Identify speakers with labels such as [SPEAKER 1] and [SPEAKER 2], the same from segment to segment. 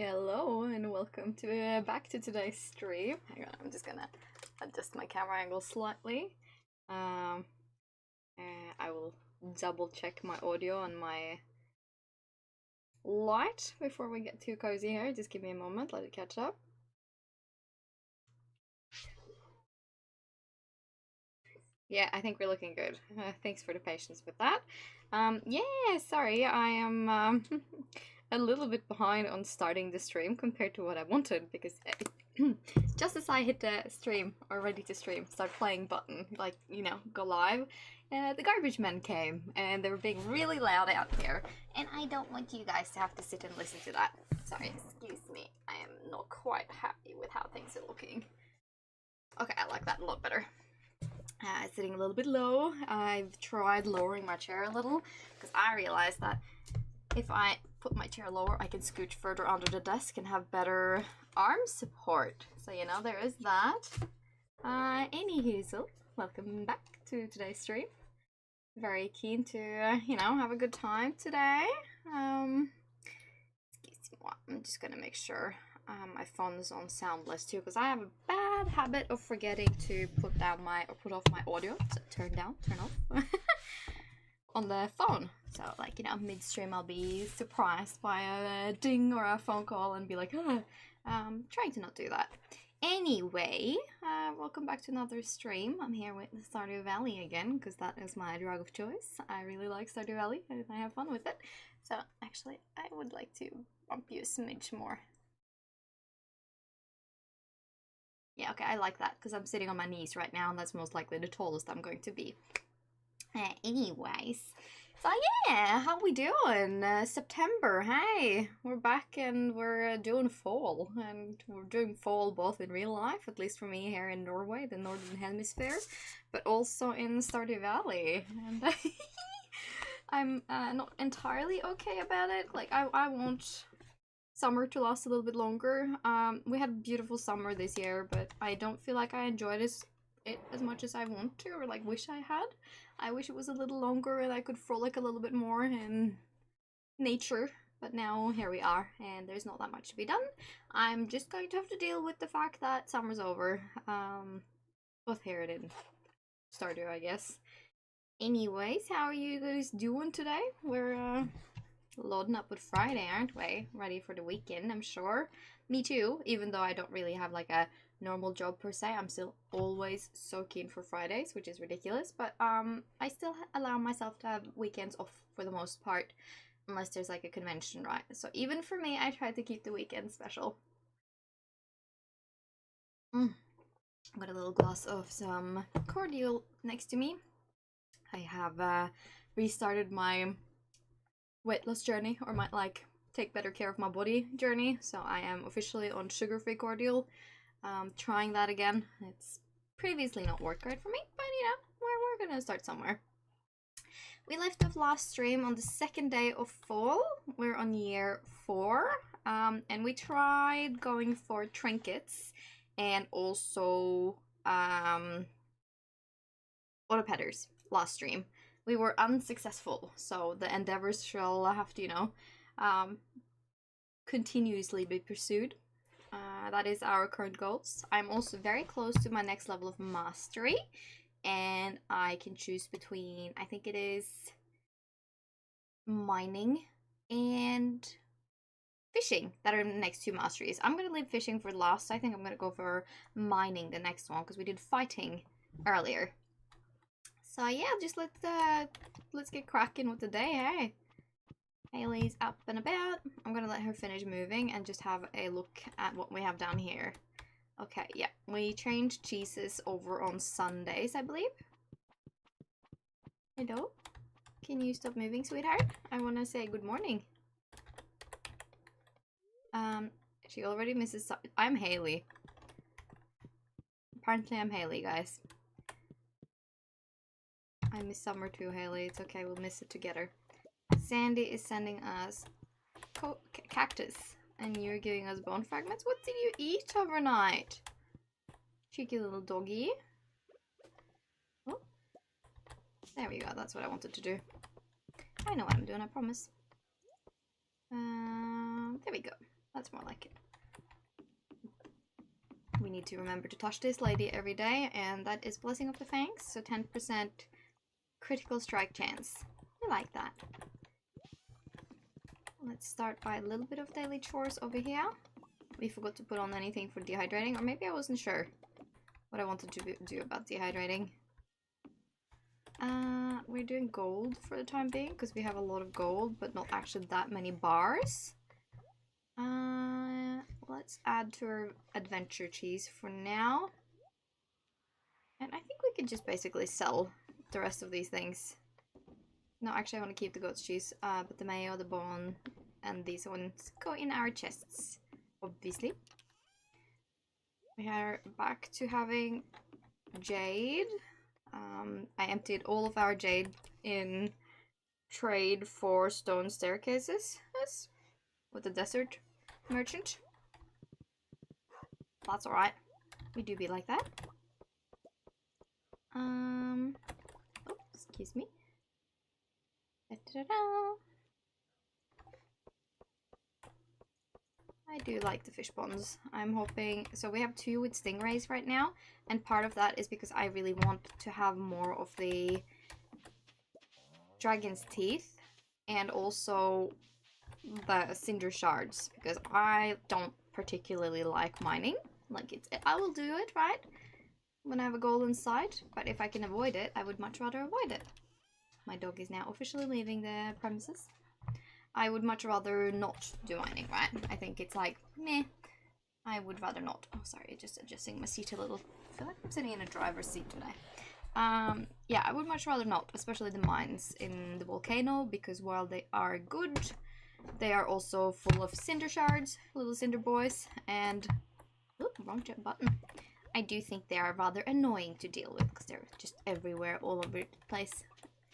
[SPEAKER 1] Hello and welcome to back to today's stream. Hang on, I'm just gonna adjust my camera angle slightly. I will double check my audio and my light before we get too cozy here. Just give me a moment, let it catch up. Yeah, I think we're looking good. Thanks for the patience with that. Yeah, sorry, I am a little bit behind on starting the stream compared to what I wanted because just as I hit the stream or ready to stream, start playing button, like, you know, go live, the garbage men came and they were being really loud out here, and I don't want you guys to have to sit and listen to that. Sorry, excuse me, I am not quite happy with how things are looking. Okay, I like that a lot better. Sitting a little bit low. I've tried lowering my chair a little because I realized that if I put my chair lower, I can scooch further under the desk and have better arm support. So, you know, there is that. Anywho, welcome back to today's stream. Very keen to, you know, have a good time today. Excuse me, I'm just gonna make sure my phone is on soundless too, because I have a bad habit of forgetting to put off my audio. So turn down, turn off on the phone. So, like, you know, midstream I'll be surprised by a ding or a phone call and be like, trying to not do that. Anyway, welcome back to another stream. I'm here with Stardew Valley again, because that is my drug of choice. I really like Stardew Valley and I have fun with it. So, actually, I would like to bump you a smidge more. Yeah, okay, I like that, because I'm sitting on my knees right now, and that's most likely the tallest I'm going to be. Anyways, so yeah, how we doing? September, hey, we're back and we're doing fall, and we're doing fall both in real life, at least for me here in Norway, the Northern Hemisphere, but also in Stardew Valley, and I'm not entirely okay about it. Like, I want summer to last a little bit longer. We had a beautiful summer this year, but I don't feel like I enjoyed it as much as I want to, or like wish I had. I wish it was a little longer and I could frolic a little bit more in nature, but now here we are and there's not that much to be done. I'm just going to have to deal with the fact that summer's over, both here and in Stardew, I guess. Anyways, how are you guys doing today? We're loading up with Friday, aren't we? Ready for the weekend, I'm sure. Me too, even though I don't really have like a normal job per se. I'm still always so keen for Fridays, which is ridiculous, but I still allow myself to have weekends off for the most part, unless there's like a convention, right? So even for me, I try to keep the weekend special. I've got a little glass of some cordial next to me. I have restarted my weight loss journey, or my like take better care of my body journey, so I am officially on sugar-free cordial. Trying that again. It's previously not worked great for me, but you know, we're gonna start somewhere. We left off last stream on the second day of fall. We're on year 4, and we tried going for trinkets and also autopedders last stream. We were unsuccessful, so the endeavors shall have to, you know, continuously be pursued. That is our current goals. I'm also very close to my next level of mastery, and I can choose between, I think it is mining and fishing that are the next 2 masteries. I'm gonna leave fishing for last. I think I'm gonna go for mining the next one, because we did fighting earlier. So yeah, just let's get cracking with the day, hey? Haley's up and about. I'm gonna let her finish moving and just have a look at what we have down here. Okay, yeah, we changed cheeses over on Sundays, I believe. Hello? Can you stop moving, sweetheart? I wanna say good morning. She already misses. I'm Haley. Apparently I'm Haley, guys. I miss summer too, Haley. It's okay, we'll miss it together. Sandy is sending us cactus, and you're giving us bone fragments. What did you eat overnight? Cheeky little doggy. Oh, there we go. That's what I wanted to do. I know what I'm doing, I promise. There we go. That's more like it. We need to remember to touch this lady every day, and that is Blessing of the Fangs, so 10% critical strike chance. I like that. Let's start by a little bit of daily chores over here. We forgot to put on anything for dehydrating, or maybe I wasn't sure what I wanted to do about dehydrating. We're doing gold for the time being, because we have a lot of gold, but not actually that many bars. Let's add to our adventure cheese for now. And I think we could just basically sell the rest of these things. No, actually I want to keep the goat's cheese, but the mayo, the bone, and these ones go in our chests, obviously. We are back to having jade. I emptied all of our jade in trade for stone staircases, yes, with the desert merchant. That's alright. We do be like that. Oh, excuse me. Da-da-da-da. I do like the fish ponds. I'm hoping... So we have 2 with stingrays right now, and part of that is because I really want to have more of the dragon's teeth, and also the cinder shards, because I don't particularly like mining. Like, I will do it, right? When I have a goal in sight, but if I can avoid it, I would much rather avoid it. My dog is now officially leaving the premises. I would much rather not do mining, right? I think it's like, meh. I would rather not. Oh, sorry, just adjusting my seat a little. I feel like I'm sitting in a driver's seat today. Yeah, I would much rather not, especially the mines in the volcano, because while they are good, they are also full of cinder shards, little cinder boys, and... Oop, wrong button. I do think they are rather annoying to deal with, because they're just everywhere, all over the place,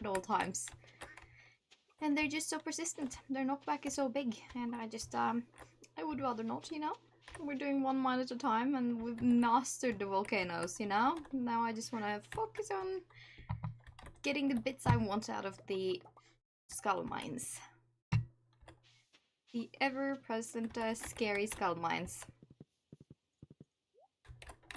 [SPEAKER 1] at all times. And they're just so persistent. Their knockback is so big, and I just, I would rather not, you know? We're doing one mine at a time, and we've mastered the volcanoes, you know? Now I just want to focus on getting the bits I want out of the skull mines. The ever-present, scary skull mines.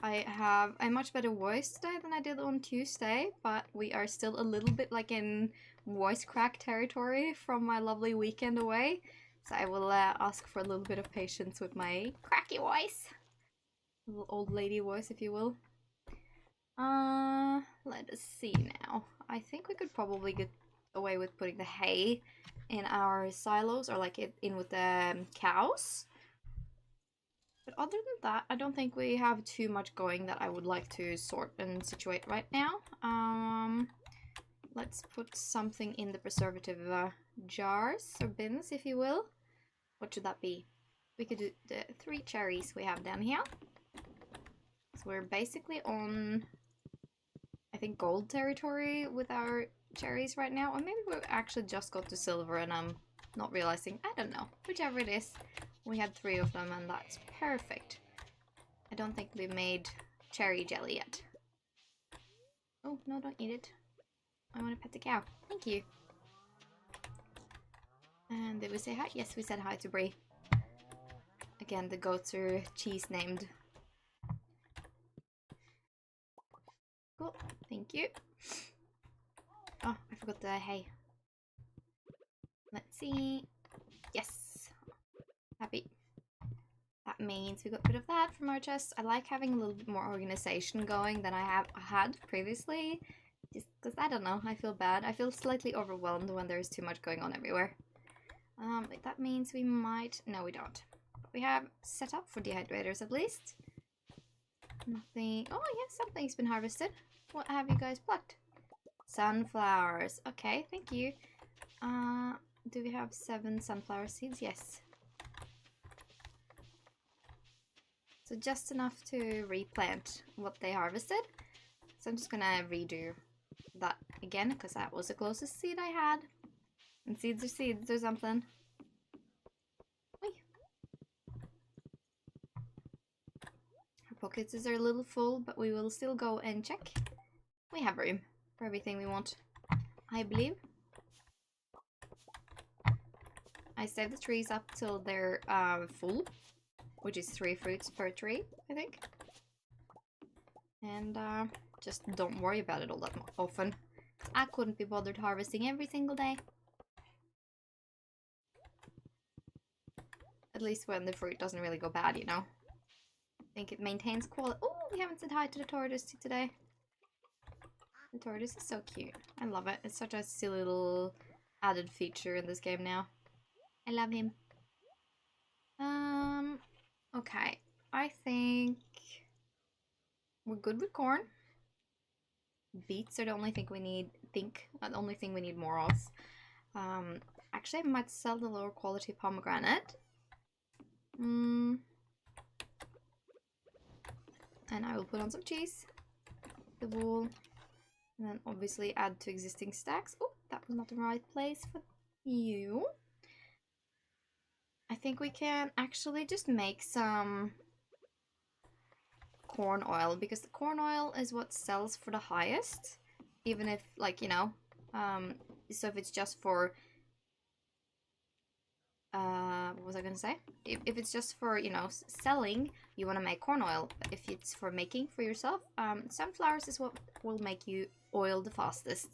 [SPEAKER 1] I have a much better voice today than I did on Tuesday, but we are still a little bit like in voice crack territory from my lovely weekend away. So I will ask for a little bit of patience with my cracky voice. A little old lady voice, if you will. Let us see now. I think we could probably get away with putting the hay in our silos, or like in with the cows. But other than that, I don't think we have too much going that I would like to sort and situate right now. Let's put something in the preservative jars, or bins, if you will. What should that be? We could do the 3 cherries we have down here. So we're basically on, I think, gold territory with our cherries right now. Or maybe we actually just got to silver and I'm not realizing. I don't know. Whichever it is. We had 3 of them and that's perfect. I don't think we made cherry jelly yet. Oh, no, don't eat it. I want to pet the cow. Thank you. And did we say hi? Yes, we said hi to Brie. Again, the goats are cheese named. Cool, thank you. Oh, I forgot the hay. Let's see. Yes. Happy. That means we got rid of that from our chest. I like having a little bit more organization going than I have had previously. Just because, I don't know, I feel bad. I feel slightly overwhelmed when there's too much going on everywhere. That means we might... No, we don't. But we have set up for dehydrators at least. Nothing... Oh, yeah, something's been harvested. What have you guys plucked? Sunflowers. Okay, thank you. Do we have 7 sunflower seeds? Yes. So just enough to replant what they harvested. So I'm just gonna redo that again, because that was the closest seed I had. And seeds are seeds or something. Oy. Our pockets are a little full, but we will still go and check. We have room for everything we want, I believe. I save the trees up till they're full, which is 3 fruits per tree, I think. And just don't worry about it all that often. I couldn't be bothered harvesting every single day. At least when the fruit doesn't really go bad, you know. I think it maintains quality. Oh, we haven't said hi to the tortoise today. The tortoise is so cute. I love it. It's such a silly little added feature in this game now. I love him. Okay. I think we're good with corn. Beets are the only thing we need. The only thing we need more of. Actually, I might sell the lower quality pomegranate. And I will put on some cheese, the wool, and then obviously add to existing stacks. Oh, that was not the right place for you. I think we can actually just make some corn oil, because the corn oil is what sells for the highest, even if, like, you know, so if it's just for what was I gonna say? If it's just for, you know, selling, you want to make corn oil. If it's for making for yourself, sunflowers is what will make you oil the fastest.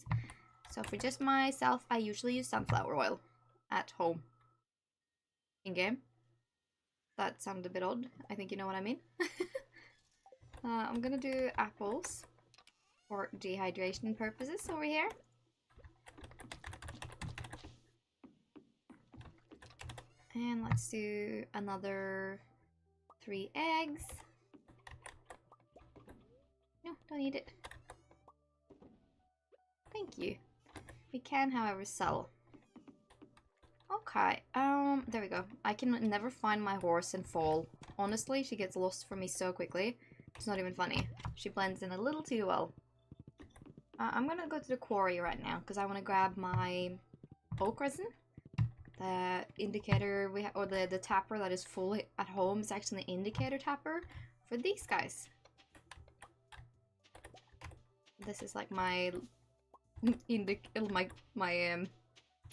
[SPEAKER 1] So for just myself, I usually use sunflower oil at home. In game. That sounded a bit odd. I think you know what I mean. I'm gonna do apples for dehydration purposes over here. And let's do another 3 eggs. No, don't need it. Thank you. We can, however, sell. Okay, there we go. I can never find my horse in fall. Honestly, she gets lost from me so quickly. It's not even funny. She blends in a little too well. I'm gonna go to the quarry right now, because I want to grab my oak resin. The indicator we have, or the tapper that is full at home is actually an indicator tapper for these guys. This is like my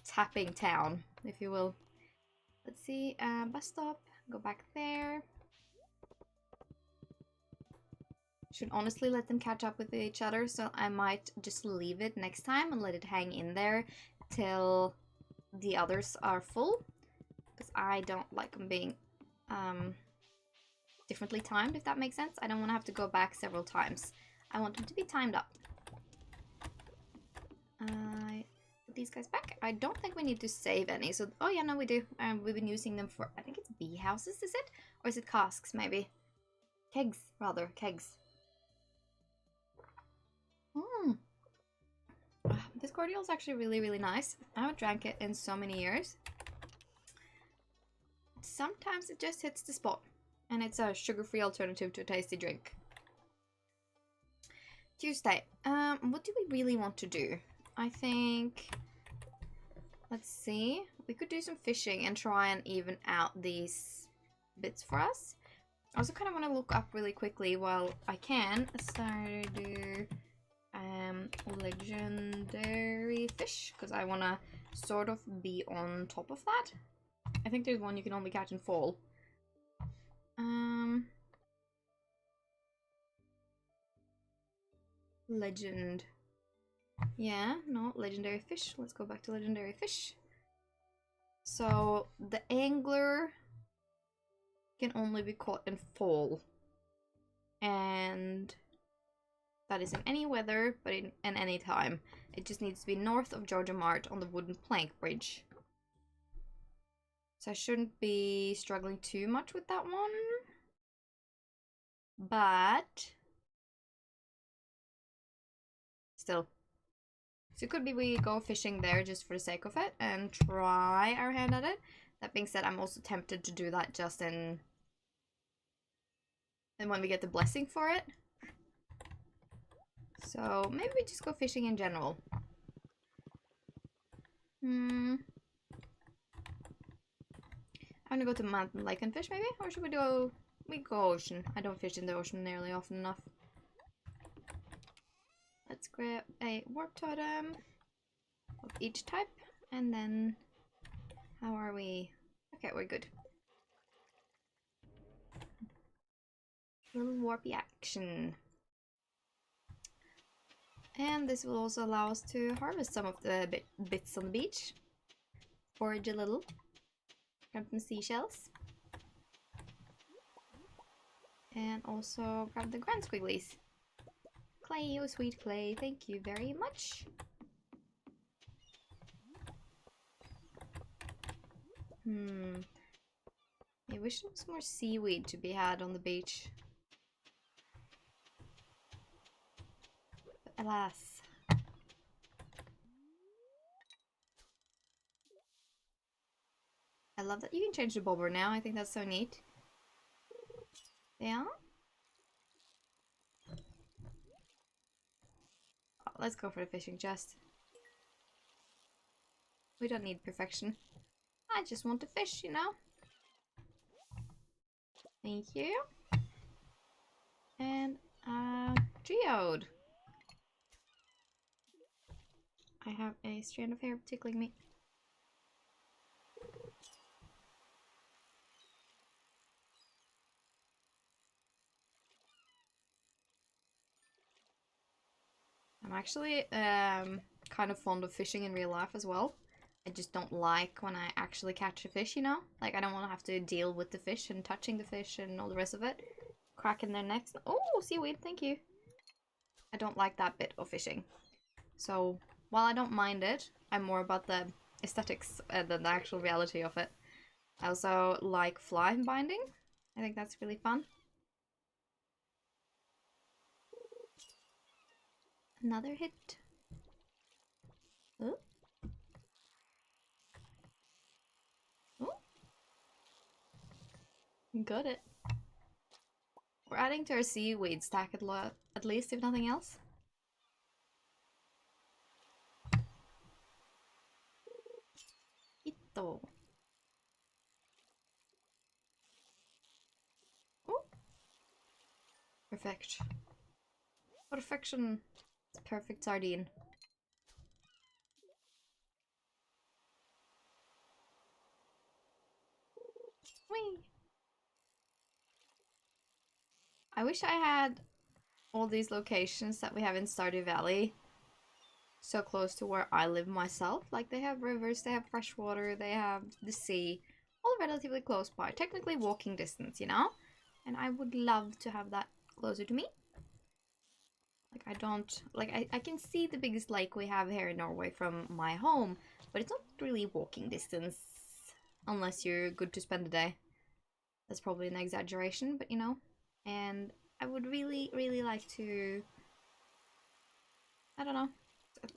[SPEAKER 1] tapping town, if you will. Let's see, bus stop, go back there. Should honestly let them catch up with each other, so I might just leave it next time and let it hang in there till the others are full, because I don't like them being differently timed, if that makes sense. I don't want to have to go back several times. I want them to be timed up. Put these guys back. I don't think we need to save any, so oh yeah, no we do. We've been using them for, I think it's bee houses, is it? Or is it casks, maybe? Kegs, rather, kegs. This cordial is actually really, really nice. I haven't drank it in so many years. Sometimes it just hits the spot, and it's a sugar-free alternative to a tasty drink. Tuesday. What do we really want to do? I think, let's see, we could do some fishing and try and even out these bits for us. I also kind of want to look up really quickly while I can. Stardew legendary fish, because I want to sort of be on top of that. I think there's one you can only catch in fall. Legend. Yeah, no, legendary fish. Let's go back to legendary fish. So the angler can only be caught in fall, and that is in any weather, but in any time. It just needs to be north of Georgia Mart on the wooden plank bridge. So I shouldn't be struggling too much with that one. But still. So it could be we go fishing there just for the sake of it and try our hand at it. That being said, I'm also tempted to do that just in... and when we get the blessing for it. So maybe we just go fishing in general. I'm gonna go to mountain lake and fish maybe? Or should we go... we go ocean. I don't fish in the ocean nearly often enough. Let's grab a warp totem of each type, and then How are we? Okay, we're good. Little warpy action. And this will also allow us to harvest some of the bits on the beach. Forage a little. Grab some seashells. And also grab the grand squigglies. Clay, oh sweet clay, thank you very much. I wish there was more seaweed to be had on the beach. But alas. I love that you can change the bobber now. I think that's so neat. Yeah. Oh, let's go for the fishing chest. We don't need perfection. I just want to fish, you know? Thank you. And, geode. I have a strand of hair tickling me. I'm actually kind of fond of fishing in real life as well. I just don't like when I actually catch a fish, you know? Like, I don't want to have to deal with the fish and touching the fish and all the rest of it. Cracking their necks. Oh, seaweed, thank you. I don't like that bit of fishing. So, while I don't mind it, I'm more about the aesthetics than the actual reality of it. I also like fly binding. I think that's really fun. Another hit. Oh. Oh. Got it. We're adding to our seaweed stack at least, if nothing else. Ito. Oh. Perfect. Perfection. Perfect sardine. Whee! I wish I had all these locations that we have in Stardew Valley so close to where I live myself. Like, they have rivers, they have fresh water, they have the sea, all relatively close by. Technically walking distance, you know? And I would love to have that closer to me. Like, I don't... Like, I can see the biggest lake we have here in Norway from my home, but it's not really walking distance unless you're good to spend the day. That's probably an exaggeration, but you know. And I would really, really like to... I don't know.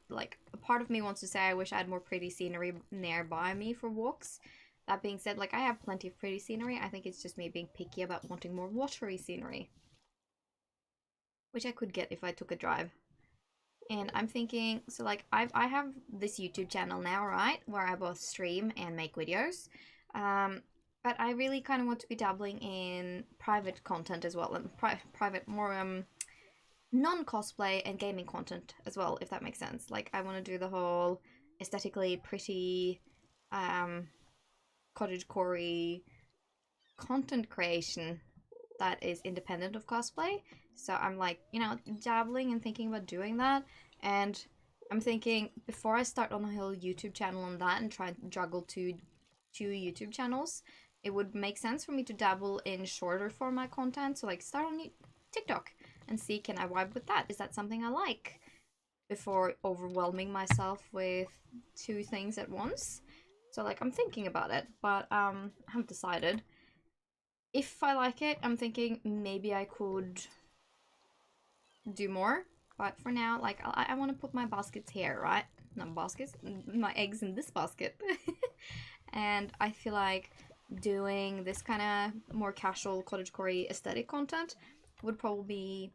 [SPEAKER 1] Like, a part of me wants to say I wish I had more pretty scenery nearby me for walks. That being said, like, I have plenty of pretty scenery. I think it's just me being picky about wanting more watery scenery. Which I could get if I took a drive. And I'm thinking, so like, I have this YouTube channel now, right? Where I both stream and make videos. But I really kind of want to be dabbling in private content as well. And private, more, non-cosplay and gaming content as well, if that makes sense. Like, I want to do the whole aesthetically pretty, cottagecore content creation that is independent of cosplay. So I'm like, you know, dabbling and thinking about doing that. And I'm thinking, before I start on a whole YouTube channel on that and try and juggle two YouTube channels, it would make sense for me to dabble in shorter format content. So like, start on TikTok and see, can I vibe with that? Is that something I like? Before overwhelming myself with two things at once. So like, I'm thinking about it, but I haven't decided. If I like it, I'm thinking maybe I could do more. But for now, like, I want to put my baskets here, right? Not baskets, my eggs in this basket. And I feel like doing this kind of more casual cottagecore aesthetic content would probably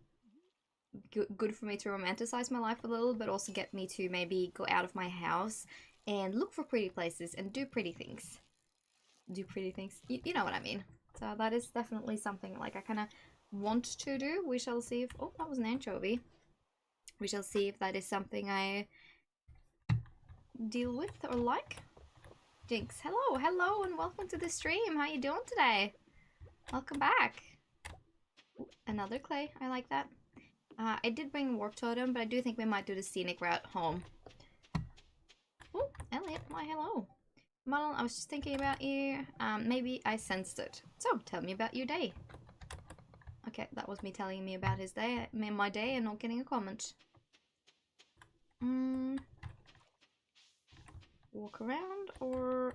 [SPEAKER 1] be good for me to romanticize my life a little, but also get me to maybe go out of my house and look for pretty places and do pretty things. Do pretty things. You know what I mean. So that is definitely something like I kind of want to do. We shall see if... Oh, that was an anchovy. We shall see if that is something I deal with or like. Jinx, hello, and welcome to the stream. How you doing today? Welcome back. Ooh, another clay. I like that. I did bring Warp Totem, but I do think we might do the scenic route home. Oh, Elliot, why hello. Model, I was just thinking about you. Maybe I sensed it. So, tell me about your day. Okay, that was me telling me about his day, my day, and not getting a comment. Walk around or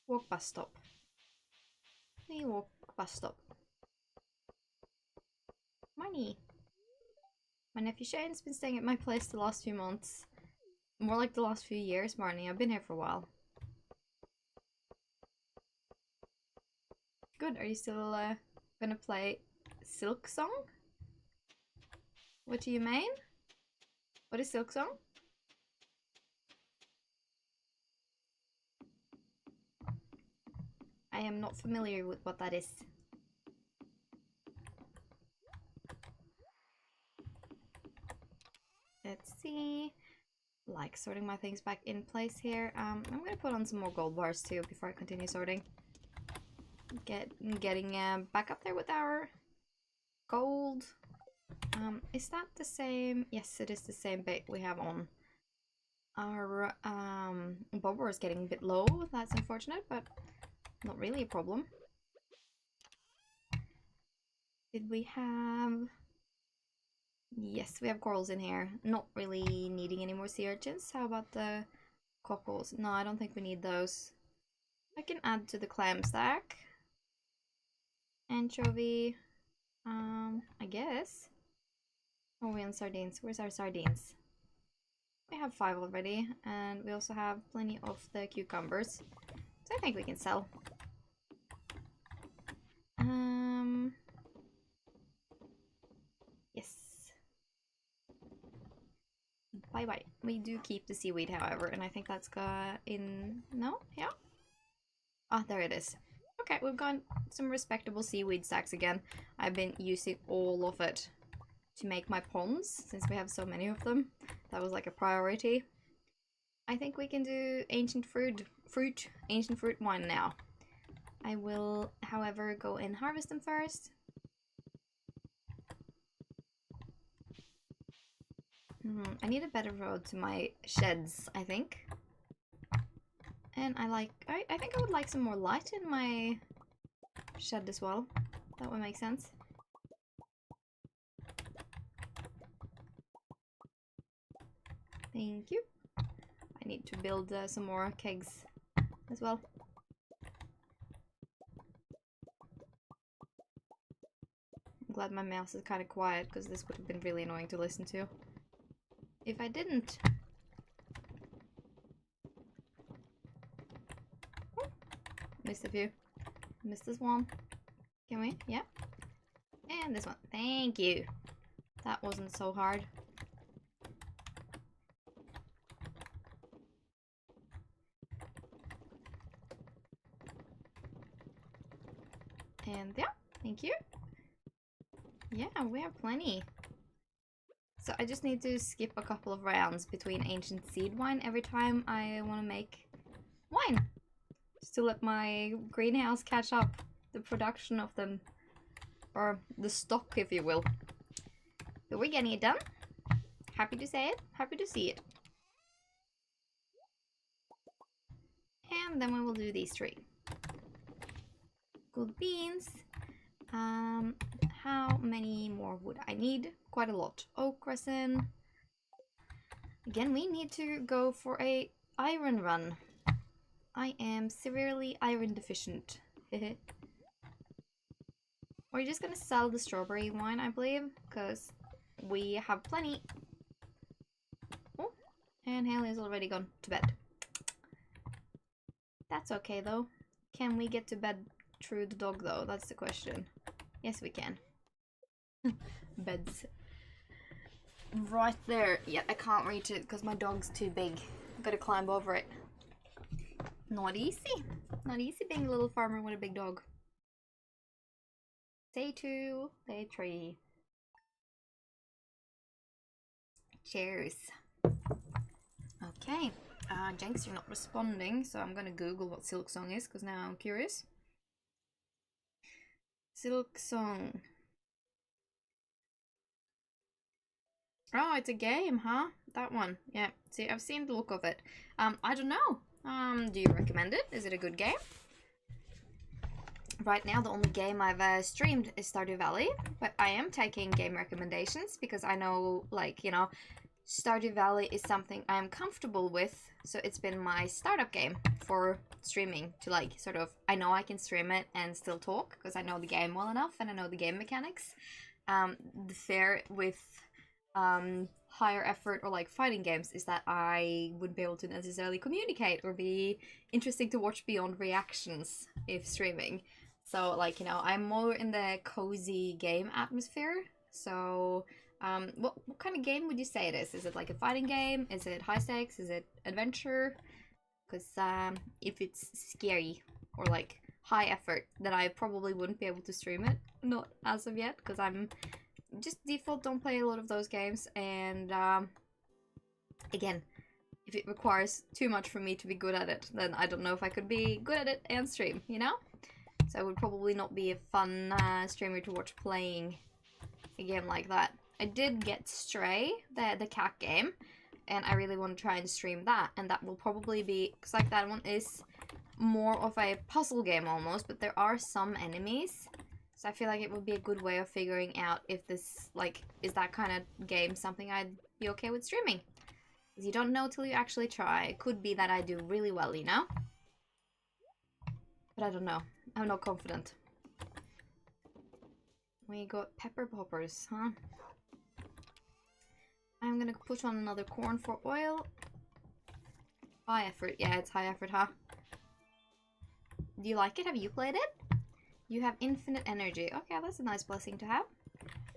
[SPEAKER 1] walk bus stop? We walk bus stop. Money. My nephew Shane's been staying at my place the last few months. More like the last few years, Marnie. I've been here for a while. Good. Are you still gonna play Silk Song? What do you mean? What is Silk Song? I am not familiar with what that is. Let's see. Like sorting my things back in place here. I'm gonna put on some more gold bars too before I continue sorting. Getting back up there with our gold. Is that the same? Yes, it is the same bait we have on. Our bobber is getting a bit low. That's unfortunate, but not really a problem. Did we have... Yes, we have corals in here. Not really needing any more sea urchins. How about the cockles? No, I don't think we need those. I can add to the clam stack. Anchovy. I guess. Oh, we on sardines. Where's our sardines? We have 5 already, and we also have plenty of the cucumbers. So I think we can sell. Yes. Bye-bye. We do keep the seaweed, however, and I think that's got in... No? Yeah? Ah, there it is. Okay, we've got some respectable seaweed stacks again. I've been using all of it to make my ponds, since we have so many of them. That was like a priority. I think we can do ancient fruit wine now. I will, however, go and harvest them first. I need a better road to my sheds, I think. And I think I would like some more light in my shed as well. That would make sense. Thank you. I need to build some more kegs as well. I'm glad my mouse is kind of quiet, because this would have been really annoying to listen to if I didn't. Oh, missed a few. Missed this one. Can we? Yeah. And this one. Thank you. That wasn't so hard. And yeah, thank you. Yeah, we have plenty. So I just need to skip a couple of rounds between ancient seed wine every time I want to make wine. Just to let my greenhouse catch up the production of them. Or the stock, if you will. But we're getting it done. Happy to say it. Happy to see it. And then we will do these 3. Good beans. How many more wood I need? Quite a lot. Oak resin. Again, we need to go for a iron run. I am severely iron deficient. We're just gonna sell the strawberry wine, I believe, because we have plenty. Oh, and Haley has already gone to bed. That's okay though. Can we get to bed through the dog though? That's the question. Yes, we can. Beds. Right there. Yeah, I can't reach it because my dog's too big. I've got to climb over it. Not easy. Not easy being a little farmer with a big dog. Day 2, day 3. Cheers. Okay. Jenks, you're not responding, so I'm gonna Google what Silk Song is, because now I'm curious. Silk Song. Oh, it's a game, huh? That one. Yeah. See, I've seen the look of it. I don't know. Do you recommend it? Is it a good game? Right now, the only game I've streamed is Stardew Valley, but I am taking game recommendations because I know, like, you know, Stardew Valley is something I'm comfortable with, so it's been my startup game for streaming to, like, sort of, I know I can stream it and still talk because I know the game well enough and I know the game mechanics. The fear with higher effort or like fighting games is that I wouldn't be able to necessarily communicate or be interesting to watch beyond reactions if streaming. So, like, you know, I'm more in the cozy game atmosphere. So, what kind of game would you say it is? Is it like a fighting game? Is it high stakes? Is it adventure? Because if it's scary or like high effort, then I probably wouldn't be able to stream it. Not as of yet, because I'm just default don't play a lot of those games. And again, if it requires too much for me to be good at it, then I don't know if I could be good at it and stream, you know? So it would probably not be a fun streamer to watch playing a game like that. I did get Stray, the cat game, and I really want to try and stream that, and that will probably be, because like that one is more of a puzzle game almost, but there are some enemies, so I feel like it would be a good way of figuring out if this, like, is that kind of game something I'd be okay with streaming. Because you don't know till you actually try. It could be that I do really well, you know? But I don't know. I'm not confident. We got pepper poppers, huh? I'm gonna put on another corn for oil. High effort. Yeah, it's high effort, huh? Do you like it? Have you played it? You have infinite energy. Okay, that's a nice blessing to have.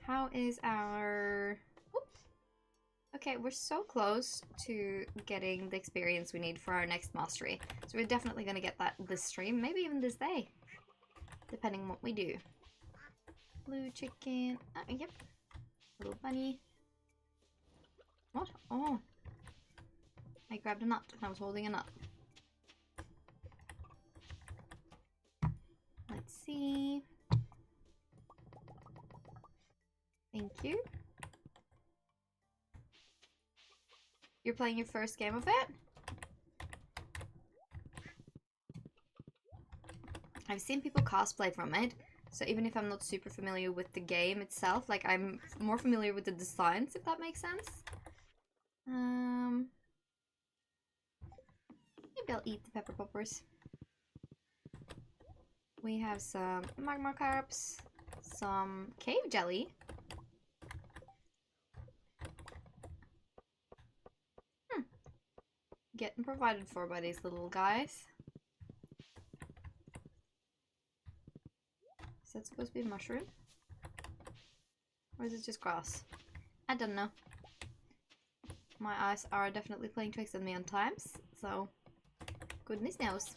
[SPEAKER 1] How is our... Oops. Okay, we're so close to getting the experience we need for our next mastery. So we're definitely gonna get that this stream, maybe even this day. Depending on what we do. Blue chicken. Yep. Little bunny. What? Oh. I grabbed a nut and I was holding a nut. Let's see. Thank you. You're playing your first game of it? I've seen people cosplay from it, so even if I'm not super familiar with the game itself, like, I'm more familiar with the designs, if that makes sense. Maybe I'll eat the pepper poppers. We have some magma carps, some cave jelly. Getting provided for by these little guys. Is that supposed to be a mushroom? Or is it just grass? I don't know. My eyes are definitely playing tricks on me on times, so goodness knows.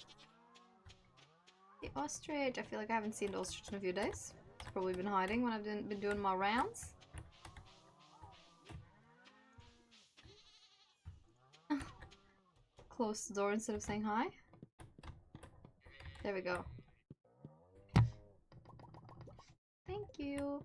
[SPEAKER 1] The ostrich. I feel like I haven't seen the ostrich in a few days. It's probably been hiding when I've been doing my rounds. Close the door instead of saying hi. There we go. Thank you.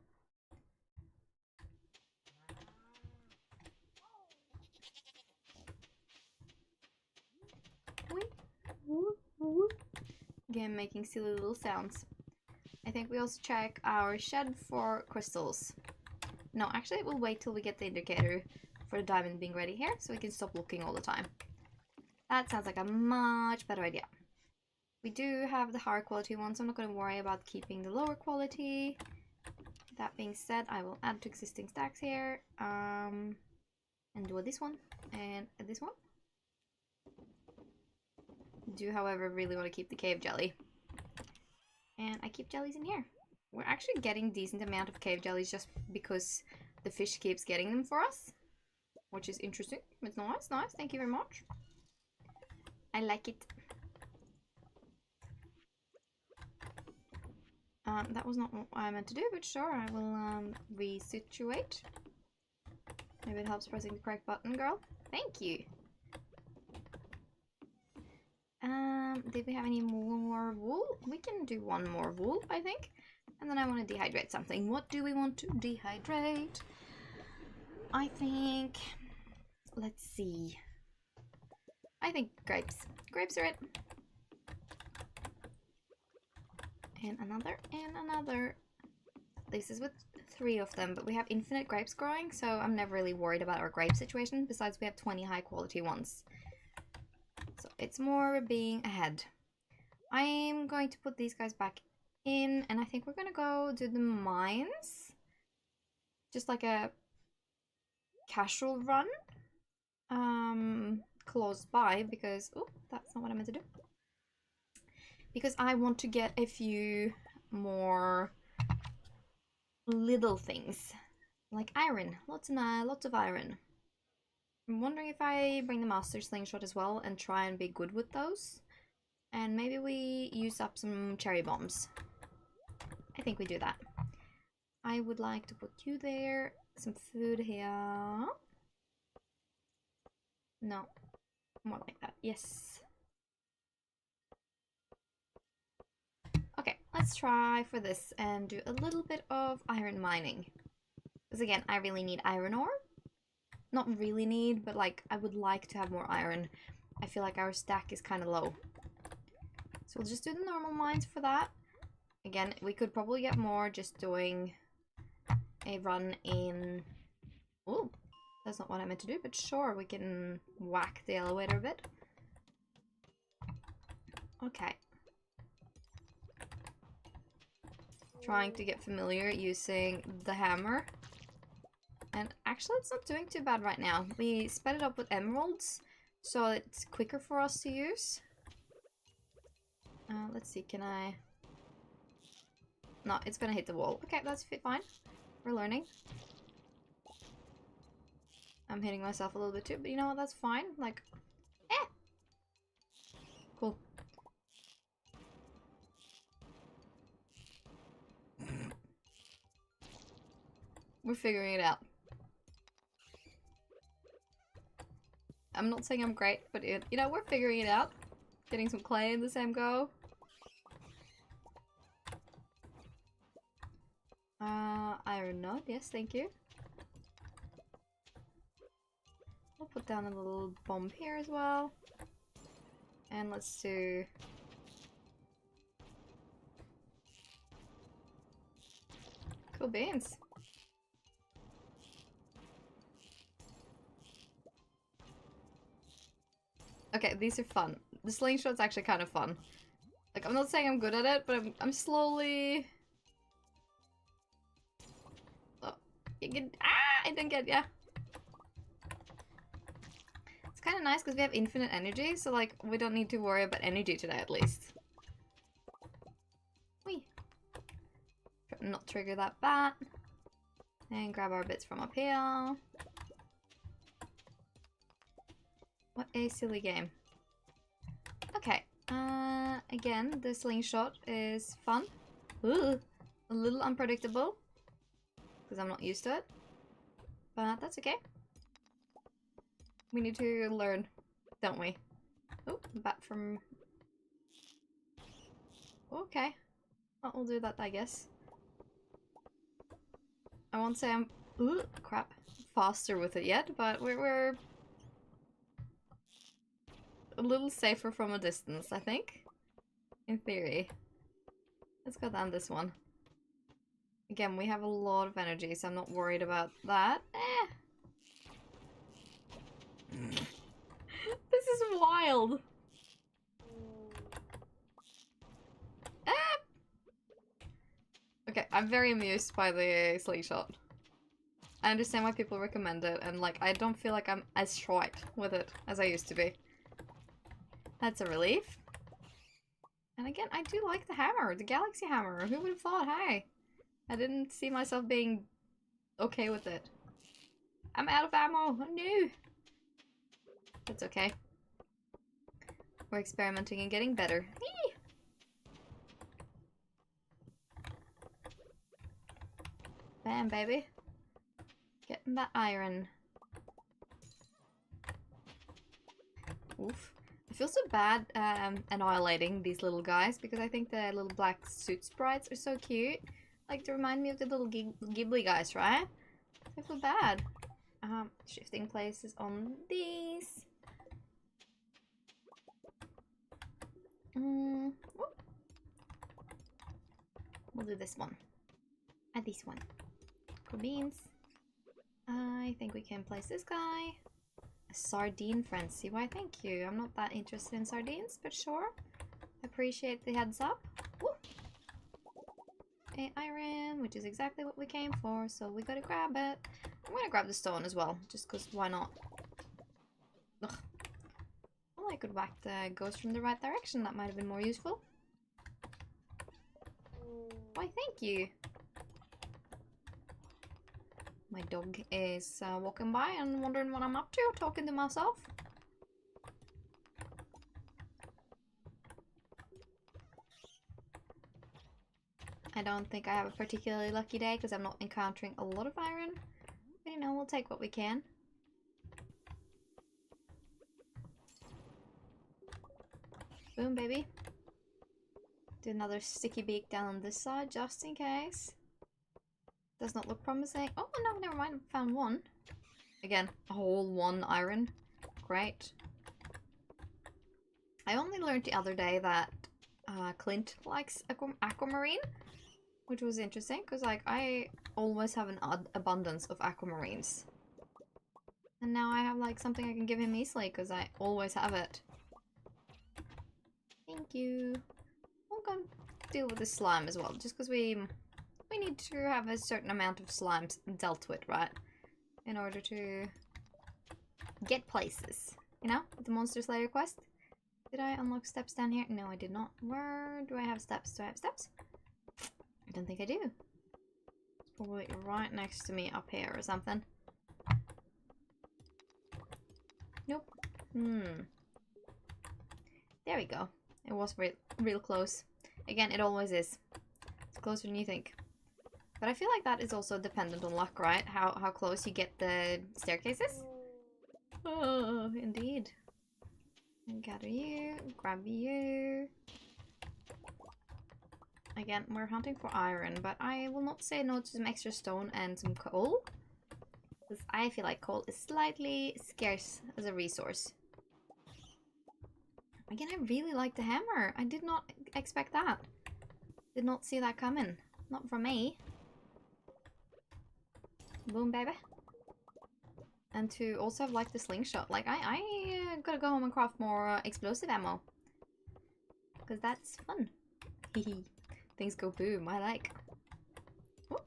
[SPEAKER 1] Again, making silly little sounds. I think we also check our shed for crystals. No, actually we'll wait till we get the indicator for the diamond being ready here, so we can stop looking all the time. That sounds like a much better idea. We do have the higher quality ones, so I'm not going to worry about keeping the lower quality. That being said, I will add to existing stacks here, and do this one, and this one. Do, however, really want to keep the cave jelly. And I keep jellies in here. We're actually getting decent amount of cave jellies just because the fish keeps getting them for us. Which is interesting. It's nice, nice. Thank you very much. I like it. That was not what I meant to do, but sure, I will resituate. Maybe it helps pressing the correct button, girl. Thank you. did we have any more wool? We can do one more wool, I think. And then I want to dehydrate something. What do we want to dehydrate? I think... Let's see. I think grapes. Grapes are it. And another, and another. This is with 3 of them, but we have infinite grapes growing, so I'm never really worried about our grape situation. Besides, we have 20 high quality ones. So it's more being ahead. I'm going to put these guys back in, and I think we're gonna go do the mines. Just like a casual run. Close by, because... Oh, that's not what I meant to do. Because I want to get a few more little things. Like iron. Lots of iron. I'm wondering if I bring the master slingshot as well and try and be good with those. And maybe we use up some cherry bombs. I think we do that. I would like to put you there. Some food here. No. More like that. Yes. Okay, let's try for this and do a little bit of iron mining. Because again, I really need iron ore. Not really need, but like, I would like to have more iron. I feel like our stack is kind of low. So we'll just do the normal mines for that. Again, we could probably get more just doing a run in... Ooh, that's not what I meant to do, but sure, we can whack the elevator a bit. Okay. Trying to get familiar using the hammer. And actually, it's not doing too bad right now. We sped it up with emeralds, so it's quicker for us to use. Let's see, can I... No, it's gonna hit the wall. Okay, that's fine. We're learning. I'm hitting myself a little bit too, but you know what, that's fine. Like, cool. We're figuring it out. I'm not saying I'm great, but you know, we're figuring it out. Getting some clay in the same go. Iron node, yes, thank you. We'll put down a little bomb here as well. And let's do... Cool beans. Okay, these are fun. The slingshot's actually kind of fun. Like, I'm not saying I'm good at it, but I'm slowly... Oh, you can... Ah! I didn't get ya! It's kind of nice because we have infinite energy, so like, we don't need to worry about energy today at least. Whee! Not trigger that bat. And grab our bits from up here. What a silly game. Okay, again, the slingshot is fun. Ooh, a little unpredictable. Because I'm not used to it. But that's okay. We need to learn, don't we? Oh, bat from... Okay. Well, we'll do that, I guess. I won't say I'm... Ooh, crap. Faster with it yet, but we're a little safer from a distance, I think. In theory. Let's go down this one. Again, we have a lot of energy, so I'm not worried about that. This is wild! Okay, I'm very amused by the slingshot. I understand why people recommend it, and like, I don't feel like I'm as short with it as I used to be. That's a relief. And again, I do like the hammer, the galaxy hammer. Who would have thought? Hey, I didn't see myself being okay with it. I'm out of ammo. Oh no. That's okay. We're experimenting and getting better. Whee! Bam, baby. Getting that iron. Oof. I feel so bad annihilating these little guys because I think the little black suit sprites are so cute. Like, they remind me of the little Ghibli guys, right? I feel bad. Shifting places on these. We'll do this one. And this one. Cool beans. I think we can place this guy. A sardine frenzy. Why, thank you. I'm not that interested in sardines, but sure. Appreciate the heads up. Woo! A iron, which is exactly what we came for, so we gotta grab it. I'm gonna grab the stone as well, just because why not? Ugh. Well, I could whack the ghost from the right direction. That might have been more useful. Why, thank you. My dog is walking by and wondering what I'm up to, talking to myself. I don't think I have a particularly lucky day because I'm not encountering a lot of iron. But you know, we'll take what we can. Boom, baby. Do another sticky beak down on this side just in case. Does not look promising. Oh, no, never mind. Found one. Again, a whole one iron. Great. I only learned the other day that Clint likes aquamarine, which was interesting because, like, I always have an abundance of aquamarines. And now I have, like, something I can give him easily because I always have it. Thank you. I'm gonna deal with the slime as well, just because we need to have a certain amount of slimes dealt with, right? In order to get places. You know? With the Monster Slayer quest. Did I unlock steps down here? No, I did not. Where do I have steps? Do I have steps? I don't think I do. It's probably right next to me up here or something. Nope. There we go. It was real close. Again, it always is. It's closer than you think. But I feel like that is also dependent on luck, right? How close you get the staircases? Oh, indeed. Gather you, grab you. Again, we're hunting for iron, but I will not say no to some extra stone and some coal. Because I feel like coal is slightly scarce as a resource. Again, I really like the hammer. I did not expect that. Did not see that coming. Not from me. Boom, baby. And to also have, like, the slingshot. Like, I gotta go home and craft more explosive ammo. Because that's fun. Hehe. Things go boom. I like. Ooh.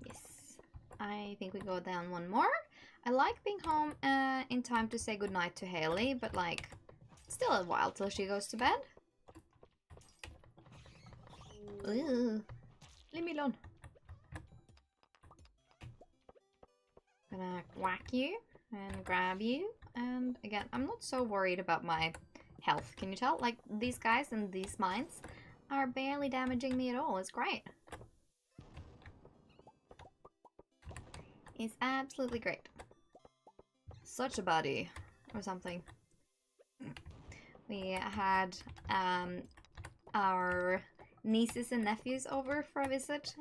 [SPEAKER 1] Yes. I think we go down one more. I like being home in time to say goodnight to Haley, but, like, still a while till she goes to bed. Ooh. Leave me alone. Gonna whack you and grab you. And again, I'm not so worried about my health. Can you tell? Like, these guys and these mines are barely damaging me at all. It's great. It's absolutely great. Such a buddy. Or something. We had our nieces and nephews over for a visit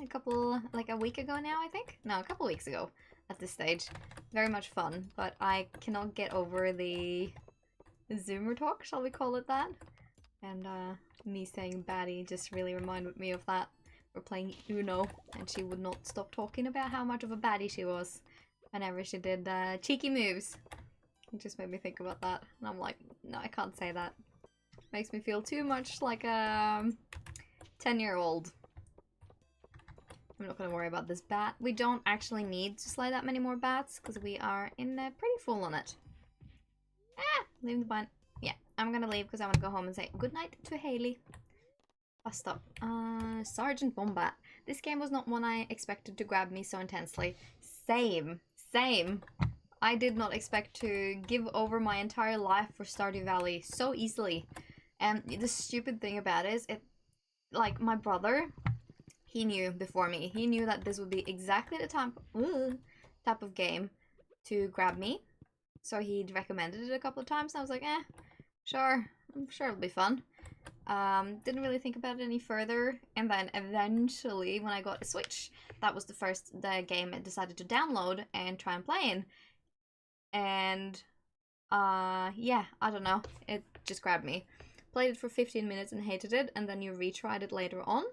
[SPEAKER 1] a week ago now, I think? No, a couple weeks ago at this stage. Very much fun, but I cannot get over the Zoomer talk, shall we call it that? And me saying baddie just really reminded me of that. We're playing Uno, and she would not stop talking about how much of a baddie she was whenever she did cheeky moves. It just made me think about that, and I'm like, no, I can't say that. Makes me feel too much like a 10-year-old. I'm not gonna worry about this bat. We don't actually need to slay that many more bats, because we are in pretty full on it. Ah! Leave the bind. Yeah, I'm gonna leave because I want to go home and say goodnight to Haley. Bust up. Sergeant Bombat. This game was not one I expected to grab me so intensely. Same. I did not expect to give over my entire life for Stardew Valley so easily. And the stupid thing about it is, like, my brother, he knew before me. He knew that this would be exactly the type of game to grab me. So he'd recommended it a couple of times, and I was like, Sure, I'm sure it'll be fun. Didn't really think about it any further, and then eventually, when I got a Switch, that was the game I decided to download and try and play in. And yeah, I don't know, it just grabbed me. Played it for 15 minutes and hated it, and then you retried it later on.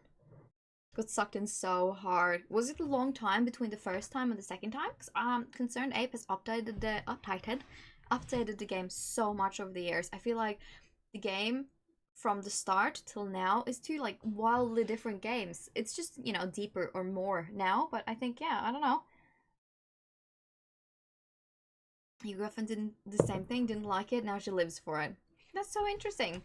[SPEAKER 1] Got sucked in so hard. Was it a long time between the first time and the second time? Because Concerned Ape has updated the game so much over the years. I feel like the game from the start till now is two like wildly different games. It's just, you know, deeper or more now, but I think, yeah, I don't know. Your girlfriend didn't the same thing, didn't like it, now she lives for it. That's so interesting.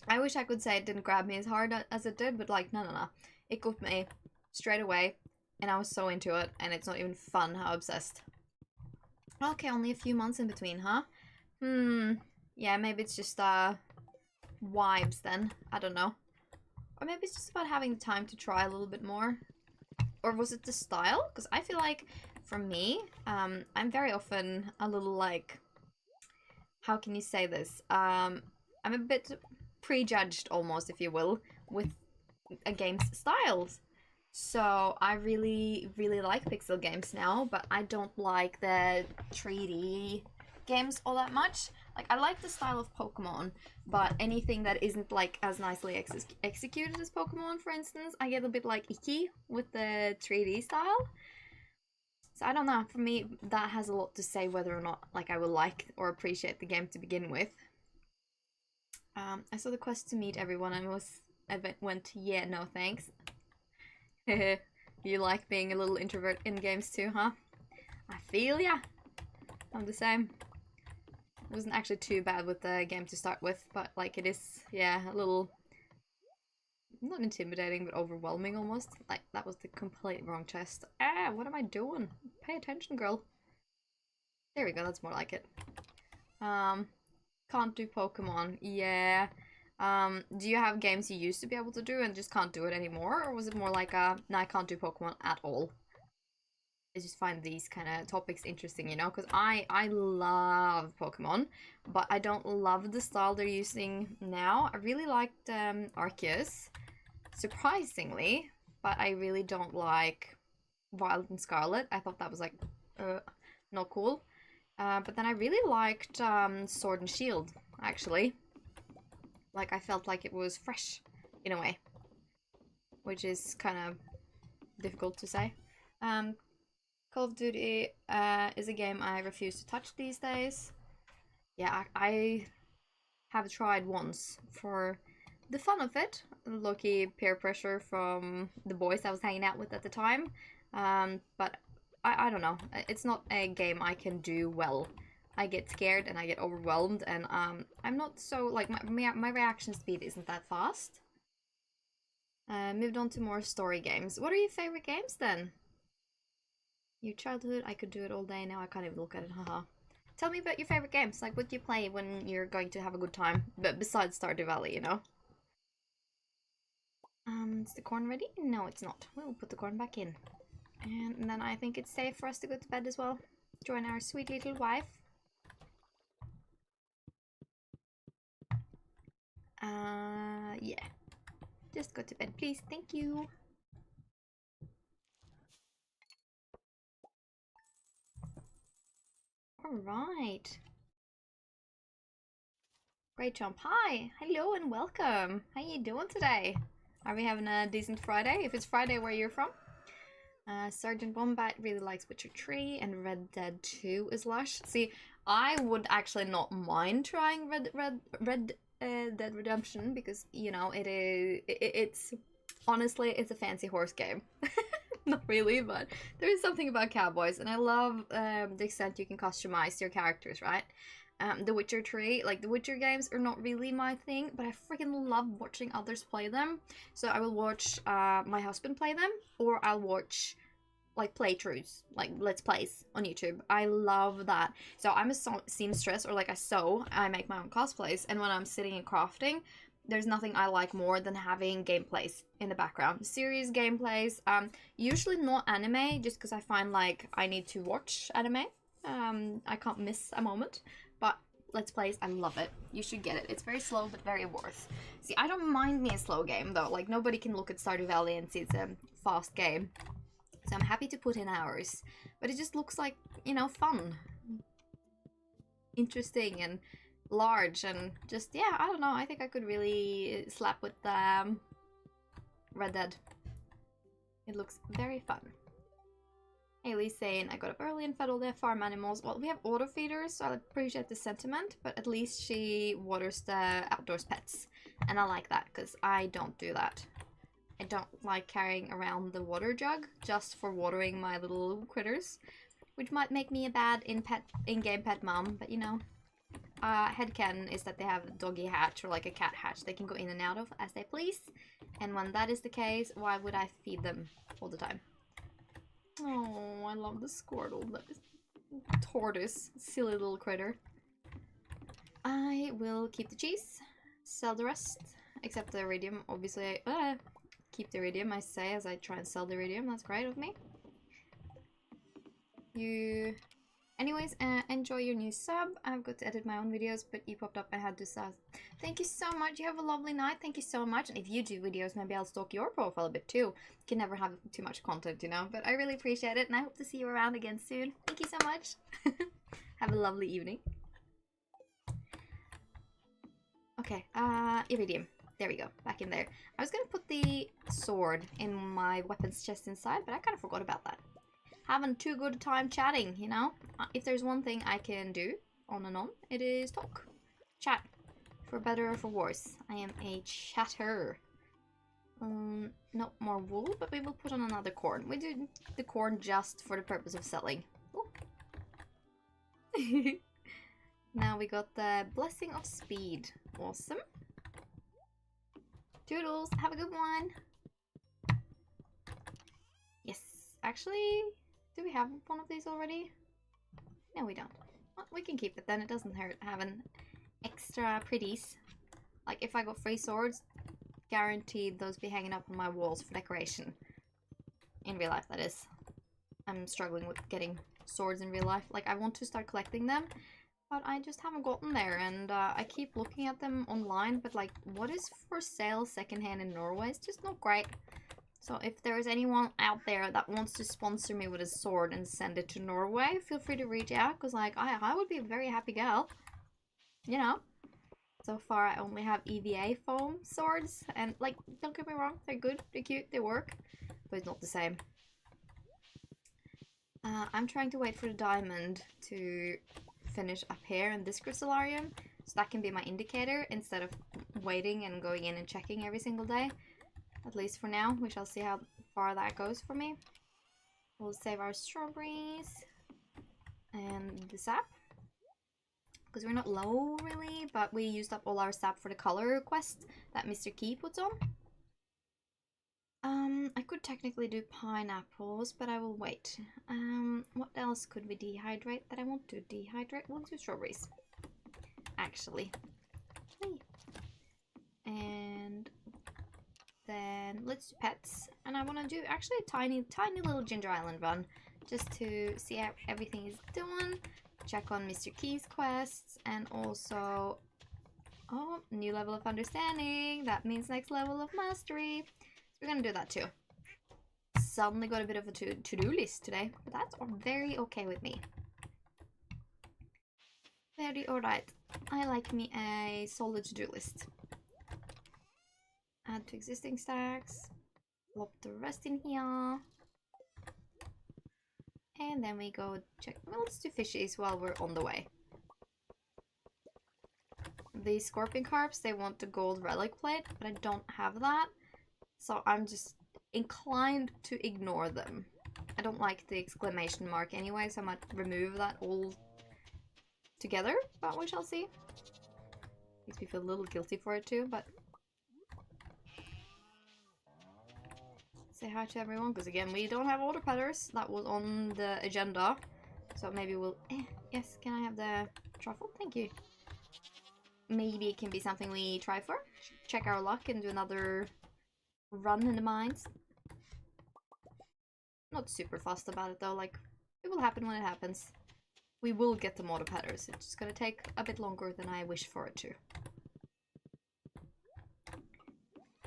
[SPEAKER 1] I wish I could say it didn't grab me as hard as it did, but like, no, no, no. It got me straight away, and I was so into it, and it's not even fun how obsessed. Okay, only a few months in between, huh? Yeah, maybe it's just, vibes then. I don't know. Or maybe it's just about having the time to try a little bit more. Or was it the style? Because I feel like, for me, I'm very often a little like... How can you say this? I'm a bit prejudged, almost, if you will, with a game's styles. So I really, really like pixel games now, but I don't like the 3D games all that much. Like, I like the style of Pokemon, but anything that isn't like as nicely executed as Pokemon, for instance, I get a bit like icky with the 3D style. So I don't know, for me that has a lot to say whether or not like I will like or appreciate the game to begin with. I saw the quest to meet everyone and went, yeah, no thanks. You like being a little introvert in games too, huh? I feel ya. I'm the same. It wasn't actually too bad with the game to start with, but like it is, yeah, a little, not intimidating, but overwhelming almost. Like, that was the complete wrong chest. Ah, what am I doing? Pay attention, girl. There we go, that's more like it. Can't do Pokemon. Yeah. Do you have games you used to be able to do and just can't do it anymore? Or was it more like no, I can't do Pokemon at all? I just find these kind of topics interesting, you know? Because I love Pokemon, but I don't love the style they're using now. I really liked Arceus, surprisingly, but I really don't like Violet and Scarlet. I thought that was like, not cool. But then I really liked Sword and Shield, actually. Like, I felt like it was fresh, in a way. Which is kind of difficult to say. Call of Duty is a game I refuse to touch these days. Yeah, I have tried once for the fun of it. Low-key peer pressure from the boys I was hanging out with at the time. But I don't know. It's not a game I can do well. I get scared and I get overwhelmed, and I'm not so, like, my reaction speed isn't that fast. Moved on to more story games. What are your favorite games then? Your childhood, I could do it all day, now I can't even look at it, haha. Tell me about your favorite games, like what do you play when you're going to have a good time, but besides Stardew Valley, you know? Is the corn ready? No, it's not. We'll put the corn back in. And then I think it's safe for us to go to bed as well. Join our sweet little wife. Yeah. Just go to bed, please. Thank you. Alright. Great jump. Hi. Hello and welcome. How you doing today? Are we having a decent Friday? If it's Friday where you're from. Sergeant Wombat really likes Witcher 3 and Red Dead 2 is lush. See, I would actually not mind trying Red Dead Redemption because, you know, it's honestly, it's a fancy horse game. Not really, but there is something about cowboys, and I love the extent you can customize your characters, right? The Witcher 3, like the Witcher games are not really my thing, but I freaking love watching others play them. So I will watch my husband play them, or I'll watch like playthroughs, like let's plays on YouTube. I love that. So I'm a seamstress, or like a sew. I make my own cosplays, and when I'm sitting and crafting, there's nothing I like more than having gameplays in the background. Serious gameplays, usually not anime, just because I find like I need to watch anime. I can't miss a moment. But Let's Plays. I love it. You should get it. It's very slow, but very worth. See, I don't mind me a slow game, though. Like, nobody can look at Stardew Valley and see it's a fast game. So I'm happy to put in hours. But it just looks like, you know, fun. Interesting and large and just, yeah, I don't know. I think I could really slap with Red Dead. It looks very fun. Haley's saying, I got up early and fed all the farm animals. Well, we have auto feeders, so I appreciate the sentiment, but at least she waters the outdoors pets. And I like that, because I don't do that. I don't like carrying around the water jug just for watering my little critters, which might make me a bad in-game pet mom, but you know. Headcanon is that they have a doggy hatch or like a cat hatch they can go in and out of as they please. And when that is the case, why would I feed them all the time? Oh, I love the Squirtle. That tortoise. Silly little critter. I will keep the cheese. Sell the rest. Except the iridium. Obviously, keep the iridium, I say, as I try and sell the iridium. That's great of me. Anyways, enjoy your new sub. I've got to edit my own videos, but you popped up, I had to sub. Thank you so much. You have a lovely night. Thank you so much. And if you do videos, maybe I'll stalk your profile a bit too. You can never have too much content, you know, but I really appreciate it, and I hope to see you around again soon. Thank you so much. Have a lovely evening. Okay, iridium. There we go, back in there. I was gonna put the sword in my weapons chest inside, but I kind of forgot about that. Having too good a time chatting, you know? If there's one thing I can do, on and on, it is talk. Chat. For better or for worse. I am a chatter. No more wool, but we will put on another corn. We do the corn just for the purpose of selling. Now we got the Blessing of Speed. Awesome. Toodles, have a good one. Yes, actually... Do we have one of these already? No, we don't. Well, we can keep it then. It doesn't hurt having extra pretties. Like, if I got 3 swords, guaranteed those be hanging up on my walls for decoration. In real life, that is. I'm struggling with getting swords in real life. Like, I want to start collecting them, but I just haven't gotten there. And I keep looking at them online, but like, what is for sale secondhand in Norway? It's just not great. So if there's anyone out there that wants to sponsor me with a sword and send it to Norway, feel free to reach out, because like I would be a very happy girl. You know? So far I only have EVA foam swords, and like, don't get me wrong, they're good, they're cute, they work, but it's not the same. I'm trying to wait for the diamond to finish up here in this crystallarium, so that can be my indicator instead of waiting and going in and checking every single day. At least for now. We shall see how far that goes for me. We'll save our strawberries and the sap, because we're not low really, but we used up all our sap for the color quest that Mr. Key puts on. I could technically do pineapples, but I will wait. What else could we dehydrate that I want to dehydrate? We'll do strawberries, actually. And then let's do pets, and I want to do actually a tiny little Ginger Island run just to see how everything is doing, check on Mr. Key's quests, and also, oh, new level of understanding, that means next level of mastery, so we're gonna do that too. Suddenly got a bit of a to-do list today, but that's very okay with me. Very alright. I like me a solid to-do list. Add to existing stacks, plop the rest in here, and then we go check. Well, let's do fishies while we're on the way. The scorpion carps, they want the gold relic plate, but I don't have that, so I'm just inclined to ignore them. I don't like the exclamation mark anyway, so I might remove that all together, but we shall see. Makes me feel a little guilty for it too, but say hi to everyone, because again, we don't have auto pedders. That was on the agenda, so maybe we'll... yes, can I have the truffle? Thank you. Maybe it can be something we try for. Check our luck and do another run in the mines. Not super fussed about it though, like, it will happen when it happens. we will get the mortar patterns. It's just gonna take a bit longer than I wish for it to.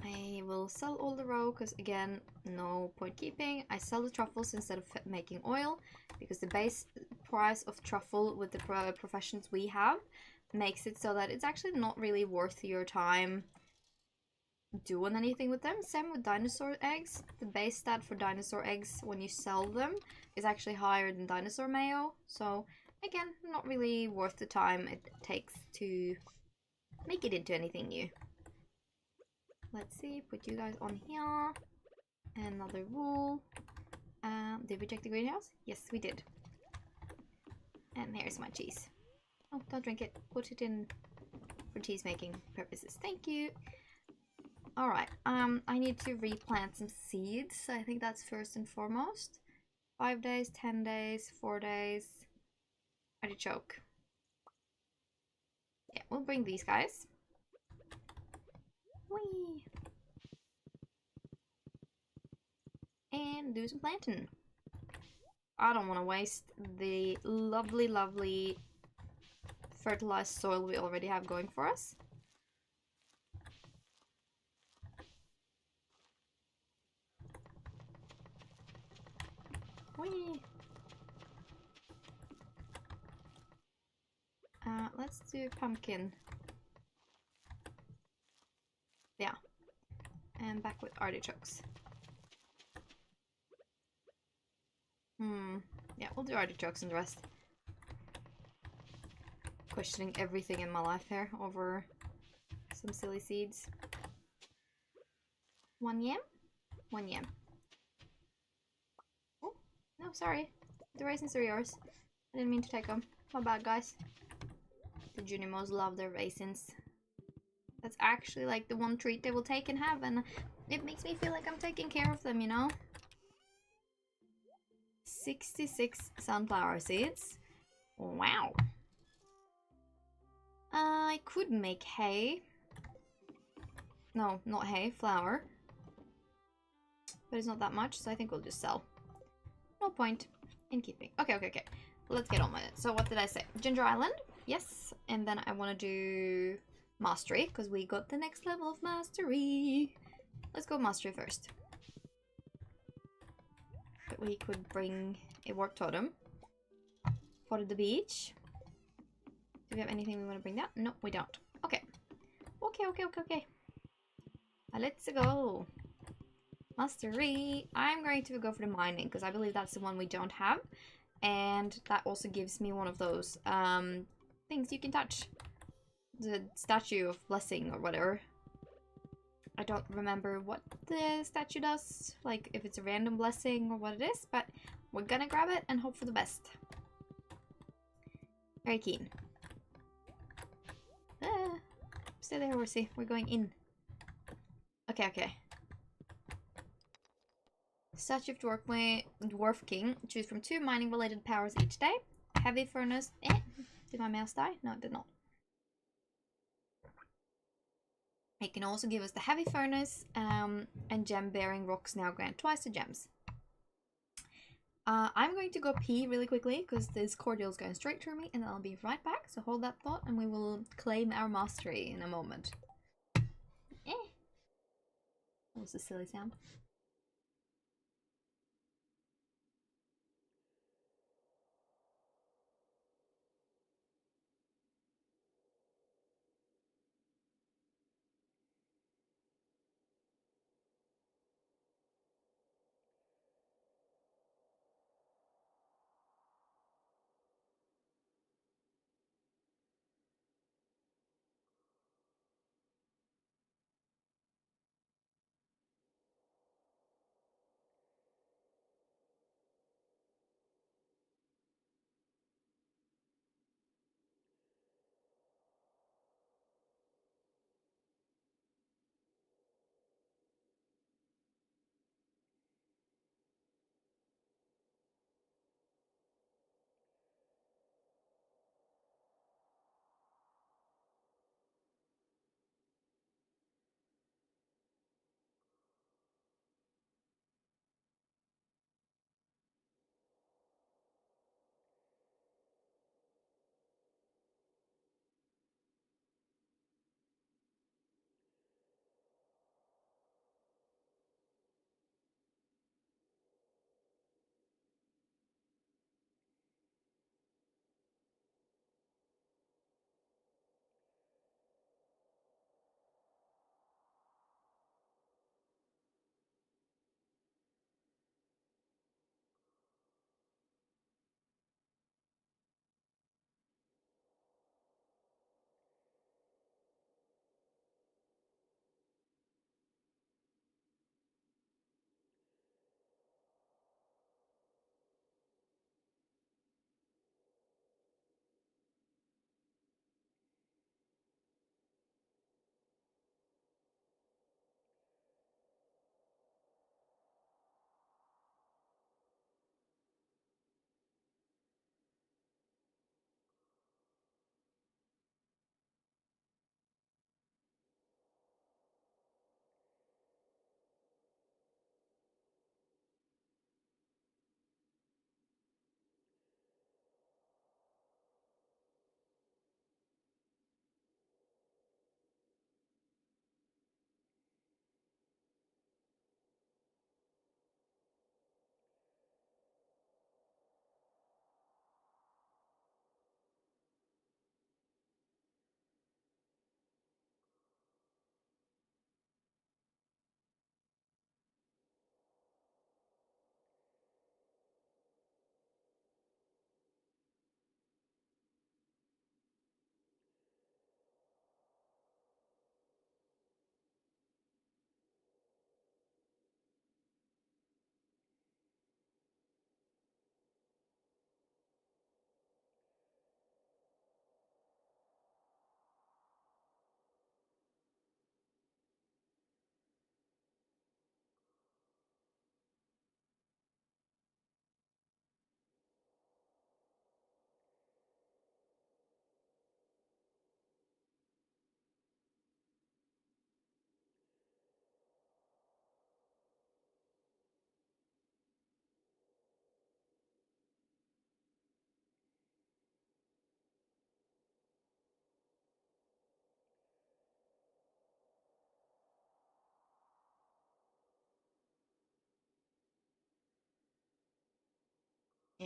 [SPEAKER 1] I will sell all the roe because, again, no point keeping. I sell the truffles instead of making oil because the base price of truffle with the professions we have makes it so that it's actually not really worth your time doing anything with them. Same with dinosaur eggs. The base stat for dinosaur eggs when you sell them is actually higher than dinosaur mayo. So again, not really worth the time it takes to make it into anything new. Let's see, put you guys on here. Another wool. Did we check the greenhouse? Yes, we did. And here's my cheese. Oh, don't drink it. Put it in for cheese making purposes. Thank you. Alright, I need to replant some seeds. I think that's first and foremost. 5 days, 10 days, 4 days. Artichoke. Yeah, we'll bring these guys. Whee! And do some planting. I don't want to waste the lovely, lovely fertilized soil we already have going for us. Whee! Let's do pumpkin. Yeah. And back with artichokes. Yeah, we'll do artichokes and the rest. Questioning everything in my life here over some silly seeds. 1 yam? 1 yam. Oh, no, sorry. The raisins are yours. I didn't mean to take them. My bad, guys. The Junimos love their raisins. That's actually like the one treat they will take and have, and it makes me feel like I'm taking care of them, you know? 66 sunflower seeds. Wow. I could make hay. No, not hay, flour. But it's not that much, so I think we'll just sell. No point in keeping. Okay. Let's get on with it. So what did I say? Ginger Island? Yes. And then I want to do mastery, because we got the next level of mastery. Let's go mastery first. But we could bring a warp totem for the beach. Do we have anything we want to bring down? No, we don't. Okay. Okay. Let's go. Mastery. I'm going to go for the mining because I believe that's the one we don't have. And that also gives me one of those things you can touch. The statue of blessing or whatever. I don't remember what the statue does. Like if it's a random blessing or what it is. But we're gonna grab it and hope for the best. Very keen. Stay there, horsey. We're going in. Okay. Statue of Dwarf King. Choose from 2 mining related powers each day. Heavy furnace. Did my mouse die? No, it did not. It can also give us the heavy furnace, and gem bearing rocks now grant twice the gems. I'm going to go pee really quickly because this cordial is going straight through me, and I'll be right back. So hold that thought and we will claim our mastery in a moment. That was a silly sound.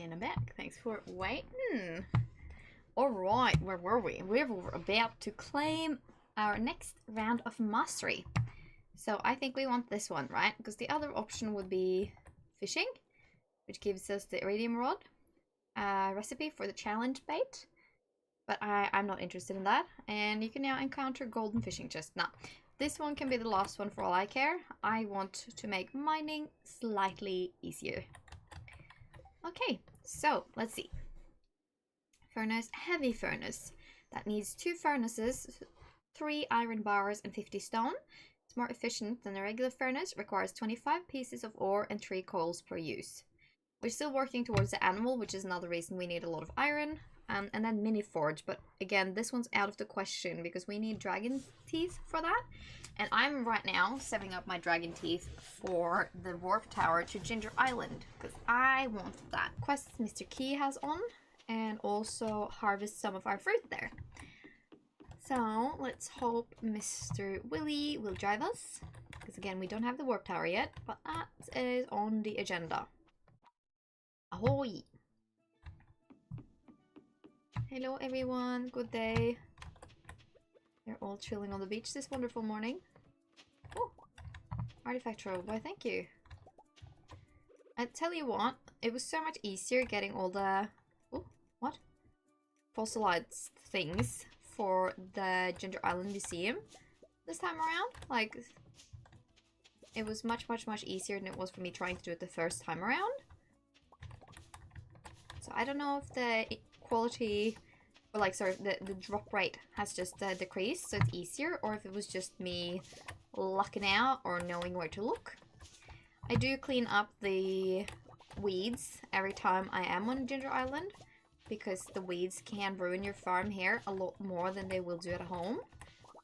[SPEAKER 1] And I'm back. Thanks for waiting. Alright, where were we? We were about to claim our next round of mastery. So I think we want this one, right? Because the other option would be fishing, which gives us the iridium rod, recipe for the challenge bait. But I'm not interested in that. And you can now encounter golden fishing chest. Now, this one can be the last one for all I care. I want to make mining slightly easier. Okay, so let's see. Furnace, heavy furnace. That needs 2 furnaces, 3 iron bars and 50 stone. It's more efficient than a regular furnace, requires 25 pieces of ore and 3 coals per use. We're still working towards the animal, which is another reason we need a lot of iron. And then mini forge, but again, this one's out of the question because we need dragon teeth for that. And I'm right now setting up my dragon teeth for the warp tower to Ginger Island because I want that quest Mr. Key has on, and also harvest some of our fruit there. So let's hope Mr. Willy will drive us, because again, we don't have the warp tower yet, but that is on the agenda. Ahoy! Hello everyone, good day. They're all chilling on the beach this wonderful morning. Oh, artifact robe, why thank you. I tell you what, it was so much easier getting all the fossilized things for the Ginger Island Museum this time around. Like, it was much easier than it was for me trying to do it the first time around. So I don't know if the quality, or like, sorry, the drop rate has just decreased, so it's easier, or if it was just me lucking out or knowing where to look. I do clean up the weeds every time I am on Ginger Island, because the weeds can ruin your farm here a lot more than they will do at home.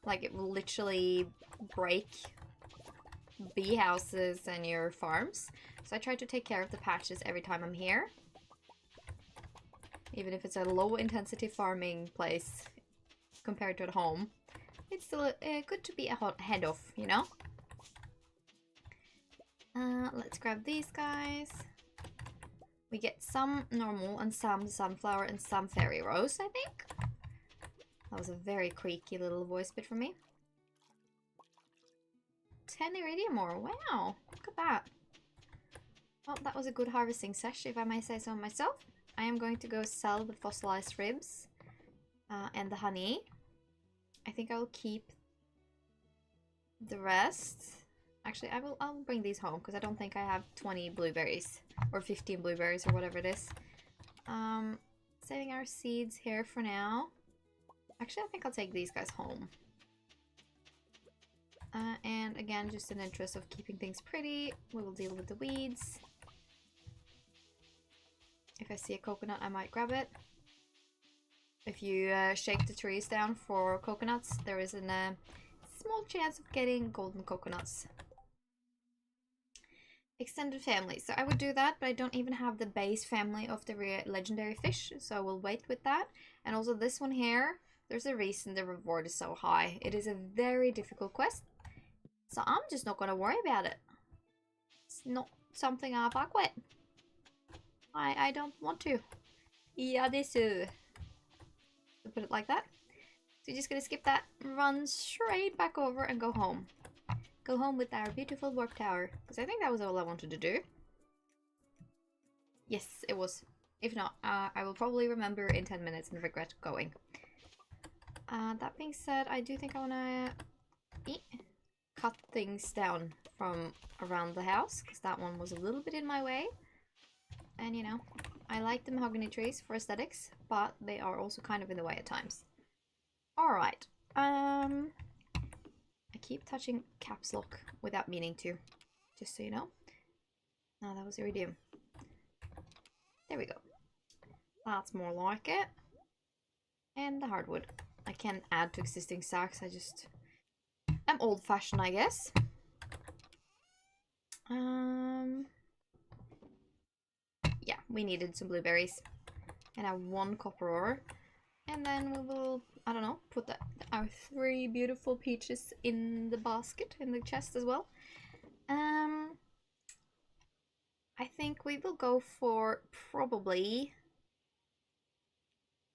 [SPEAKER 1] Like, it will literally break bee houses and your farms. So I try to take care of the patches every time I'm here. Even if it's a low intensity farming place compared to at home, it's still good to be ahead of, you know? Let's grab these guys. We get some normal and some sunflower and some fairy rose, I think. That was a very creaky little voice bit from me. 10 iridium ore, wow, look at that. Well, that was a good harvesting sesh, if I may say so myself. I am going to go sell the fossilized ribs and the honey. I think I'll keep the rest. Actually, I'll bring these home because I don't think I have 20 blueberries or 15 blueberries or whatever it is. Saving our seeds here for now. Actually, I think I'll take these guys home. And again, just in the interest of keeping things pretty, we will deal with the weeds. If I see a coconut, I might grab it. If you shake the trees down for coconuts, there is a small chance of getting golden coconuts. Extended family. So I would do that, but I don't even have the base family of the legendary fish, so I will wait with that. And also this one here, there's a reason the reward is so high. It is a very difficult quest, so I'm just not going to worry about it. It's not something I fuck with. I don't want to. Yeah, this to put it like that. So you're just gonna skip that, run straight back over and go home. Go home with our beautiful warp tower. Because I think that was all I wanted to do. Yes, it was. If not, I will probably remember in 10 minutes and regret going. That being said, I do think I wanna cut things down from around the house. Because that one was a little bit in my way. And you know, I like the mahogany trees for aesthetics, but they are also kind of in the way at times. Alright, I keep touching caps lock without meaning to, just so you know. No, that was iridium. There we go. That's more like it. And the hardwood. I can add to existing stacks, I'm old-fashioned, I guess. Yeah, we needed some blueberries. And I have 1 copper ore. And then we will, I don't know, put our 3 beautiful peaches in the basket, in the chest as well. I think we will go for probably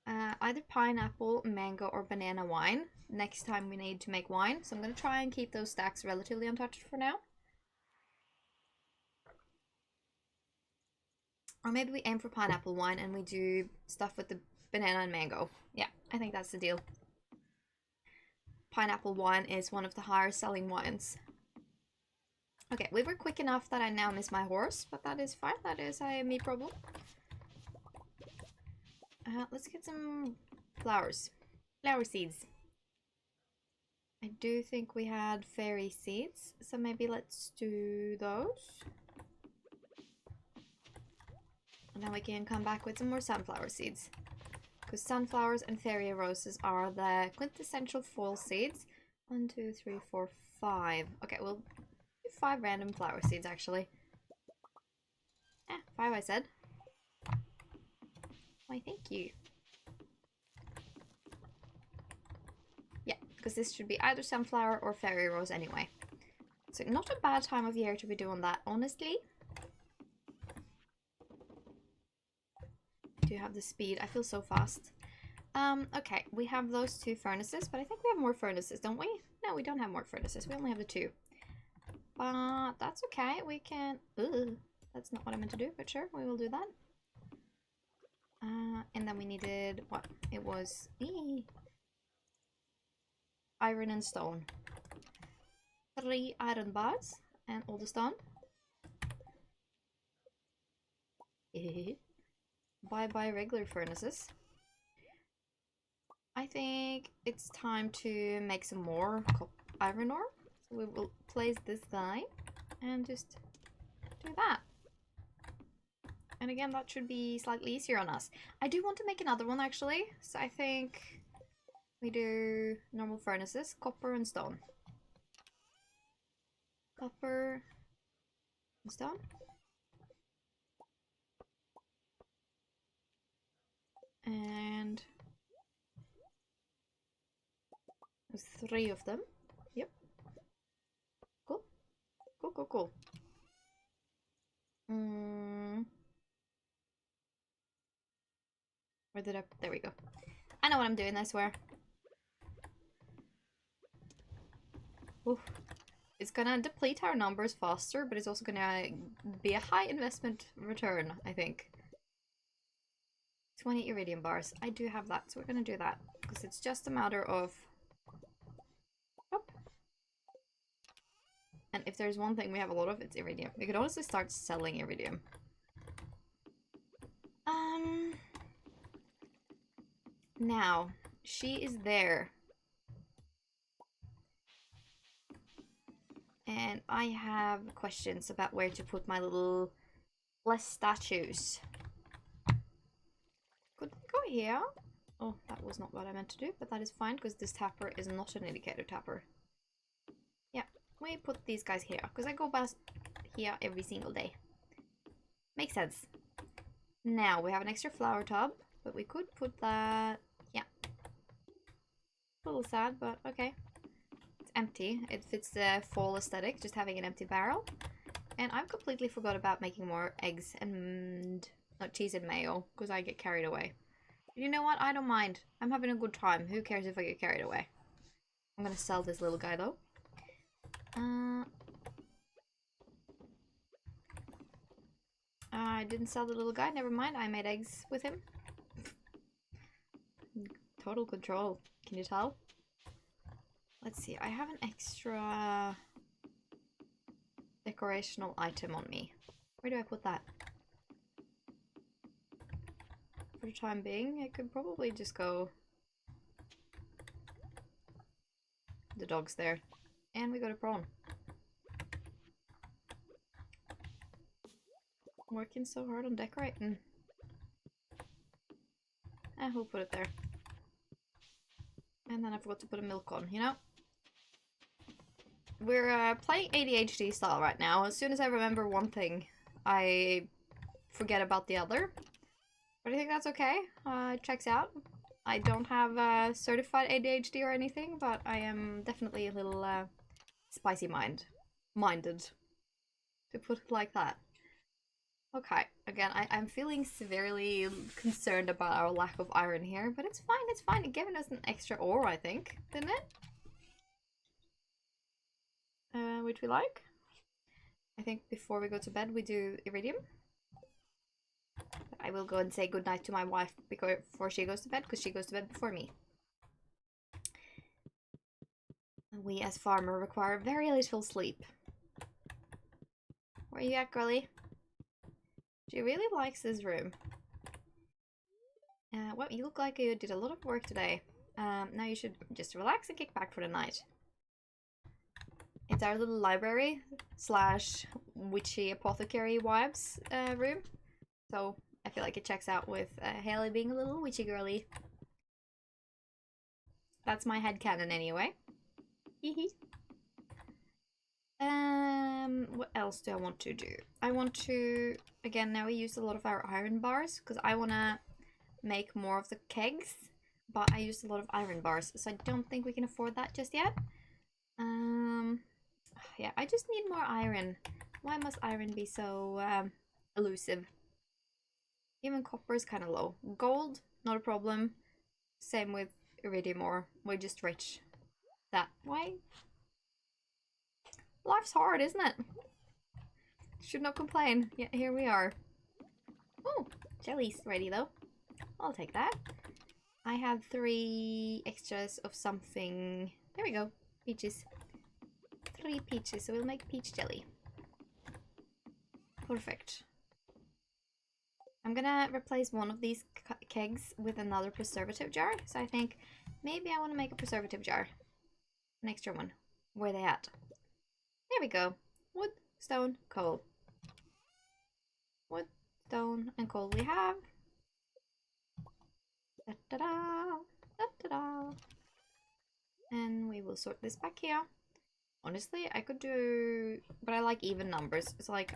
[SPEAKER 1] either pineapple, mango, or banana wine next time we need to make wine. So I'm going to try and keep those stacks relatively untouched for now. Or maybe we aim for pineapple wine and we do stuff with the banana and mango. Yeah, I think that's the deal. Pineapple wine is one of the higher selling wines. Okay, we were quick enough that I now miss my horse, but that is fine. That is a me problem. Let's get some flowers. Flower seeds. I do think we had fairy seeds, so maybe let's do those. And now we can come back with some more sunflower seeds. Because sunflowers and fairy roses are the quintessential fall seeds. 1, 2, 3, 4, 5. Okay, we'll do 5 random flower seeds actually. 5 I said. Why, thank you. Yeah, because this should be either sunflower or fairy rose anyway. So not a bad time of year to be doing that, honestly. Do you have the speed? I feel so fast. Okay, we have those 2 furnaces, but I think we have more furnaces, don't we? No, we don't have more furnaces. We only have the 2. But that's okay. We can... Ugh, that's not what I meant to do, but sure, we will do that. And then we needed... what? It was... iron and stone. 3 iron bars and all the stone. Bye-bye regular furnaces. I think it's time to make some more iron ore. So we will place this guy and just do that. And again, that should be slightly easier on us. I do want to make another one actually. So I think we do normal furnaces, copper and stone. Copper and stone. And there's 3 of them. Yep. Cool. Cool, cool, cool. Where did I... there we go. I know what I'm doing, I swear. Oof. It's gonna deplete our numbers faster, but it's also gonna be a high investment return, I think. 20 iridium bars. I do have that, so we're gonna do that. Because it's just a matter of... oh. And if there's one thing we have a lot of, it's iridium. We could honestly start selling iridium. Now, she is there. And I have questions about where to put my little less statues. Could we go here? Oh, that was not what I meant to do, but that is fine because this tapper is not an indicator tapper. Yeah, we put these guys here because I go past here every single day. Makes sense. Now we have an extra flower tub, but we could put that... yeah. A little sad, but okay. It's empty. It fits the fall aesthetic, just having an empty barrel. And I've completely forgot about making more eggs and... not cheese and mayo, because I get carried away. But you know what? I don't mind. I'm having a good time. Who cares if I get carried away? I'm gonna sell this little guy, though. I didn't sell the little guy. Never mind. I made eggs with him. Total control. Can you tell? Let's see. I have an extra decorational item on me. Where do I put that? For the time being, I could probably just go... the dog's there. And we got a prawn. I'm working so hard on decorating. We'll put it there. And then I forgot to put a milk on, you know? We're playing ADHD style right now. As soon as I remember one thing, I forget about the other. But I think that's okay. It checks out. I don't have certified ADHD or anything, but I am definitely a little spicy minded. To put it like that. Okay, again, I'm feeling severely concerned about our lack of iron here, but it's fine, it's fine. It's given us an extra ore, I think, didn't it? Which we like. I think before we go to bed, we do iridium. I will go and say goodnight to my wife before she goes to bed, because she goes to bed before me. We, as farmer, require very little sleep. Where are you at, girlie? She really likes this room. Well, you look like you did a lot of work today. Now you should just relax and kick back for the night. It's our little library slash witchy apothecary vibes room. So I feel like it checks out with Haley being a little witchy girly. That's my headcanon anyway. Hehe. What else do I want to do? I want to, again, now we use a lot of our iron bars because I want to make more of the kegs, but I used a lot of iron bars, so I don't think we can afford that just yet. Yeah, I just need more iron. Why must iron be so elusive? Even copper is kind of low. Gold, not a problem. Same with iridium ore. We're just rich that way. Life's hard, isn't it? Should not complain. Yeah, here we are. Oh, jelly's ready though. I'll take that. I have 3 extras of something. There we go. Peaches. 3 peaches, so we'll make peach jelly. Perfect. I'm gonna replace one of these kegs with another preservative jar. So I think maybe I want to make a preservative jar. An extra one. Where are they at? There we go. Wood, stone, coal. Wood, stone, and coal we have. Da-da-da, da-da-da. And we will sort this back here. Honestly, I could do... But I like even numbers. It's like,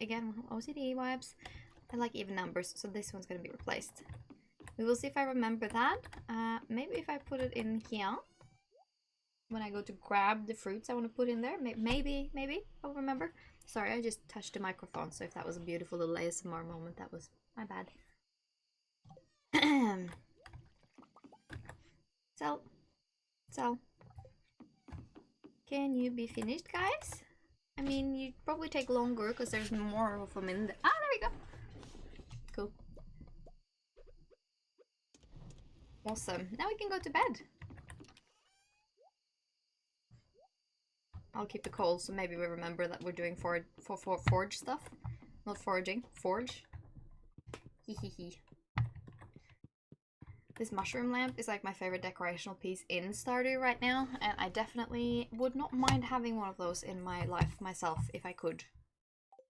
[SPEAKER 1] again, OCD vibes. I like even numbers, so this one's going to be replaced. We will see if I remember that. Maybe if I put it in here. When I go to grab the fruits I want to put in there. Maybe I'll remember. Sorry, I just touched the microphone, so if that was a beautiful little ASMR moment, that was my bad. So. Can you be finished, guys? I mean, you'd probably take longer because there's more of them in the... Ah, there we go. Cool. Awesome. Now we can go to bed. I'll keep the coal, so maybe we remember that we're doing forge stuff. Not foraging. Forge. Hehehe. This mushroom lamp is like my favorite decorational piece in Stardew right now, and I definitely would not mind having one of those in my life myself if I could.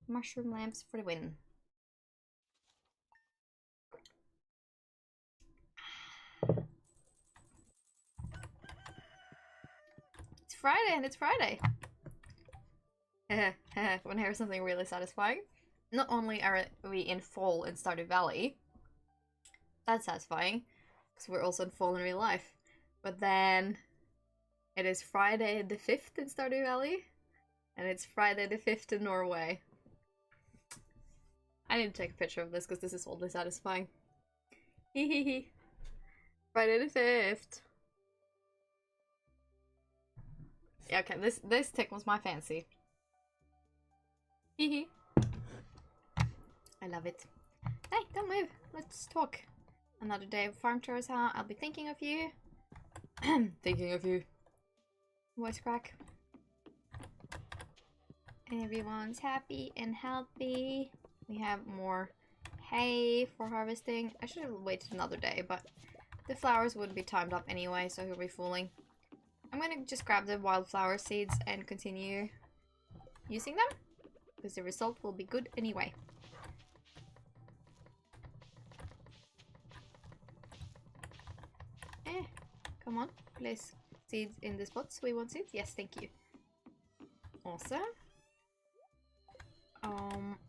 [SPEAKER 1] Mushroom lamps for the win. It's Friday and it's Friday! Wanna hear something really satisfying? Not only are we in fall in Stardew Valley, that's satisfying, because we're also in fall in real life, but then it is Friday the 5th in Stardew Valley, and it's Friday the 5th in Norway. I need to take a picture of this because this is oddly satisfying. Hehehe. Friday the 5th. Yeah, okay, this tickles my fancy. Hehe. I love it. Hey, don't move. Let's talk. Another day of farm chores, huh? I'll be thinking of you. Thinking of you. Voice crack. Everyone's happy and healthy. We have more hay for harvesting. I should have waited another day, but the flowers would be timed up anyway, so who are we fooling? I'm gonna just grab the wildflower seeds and continue using them, because the result will be good anyway. Come on, place seeds in the spots we want seeds. Yes, thank you. Awesome.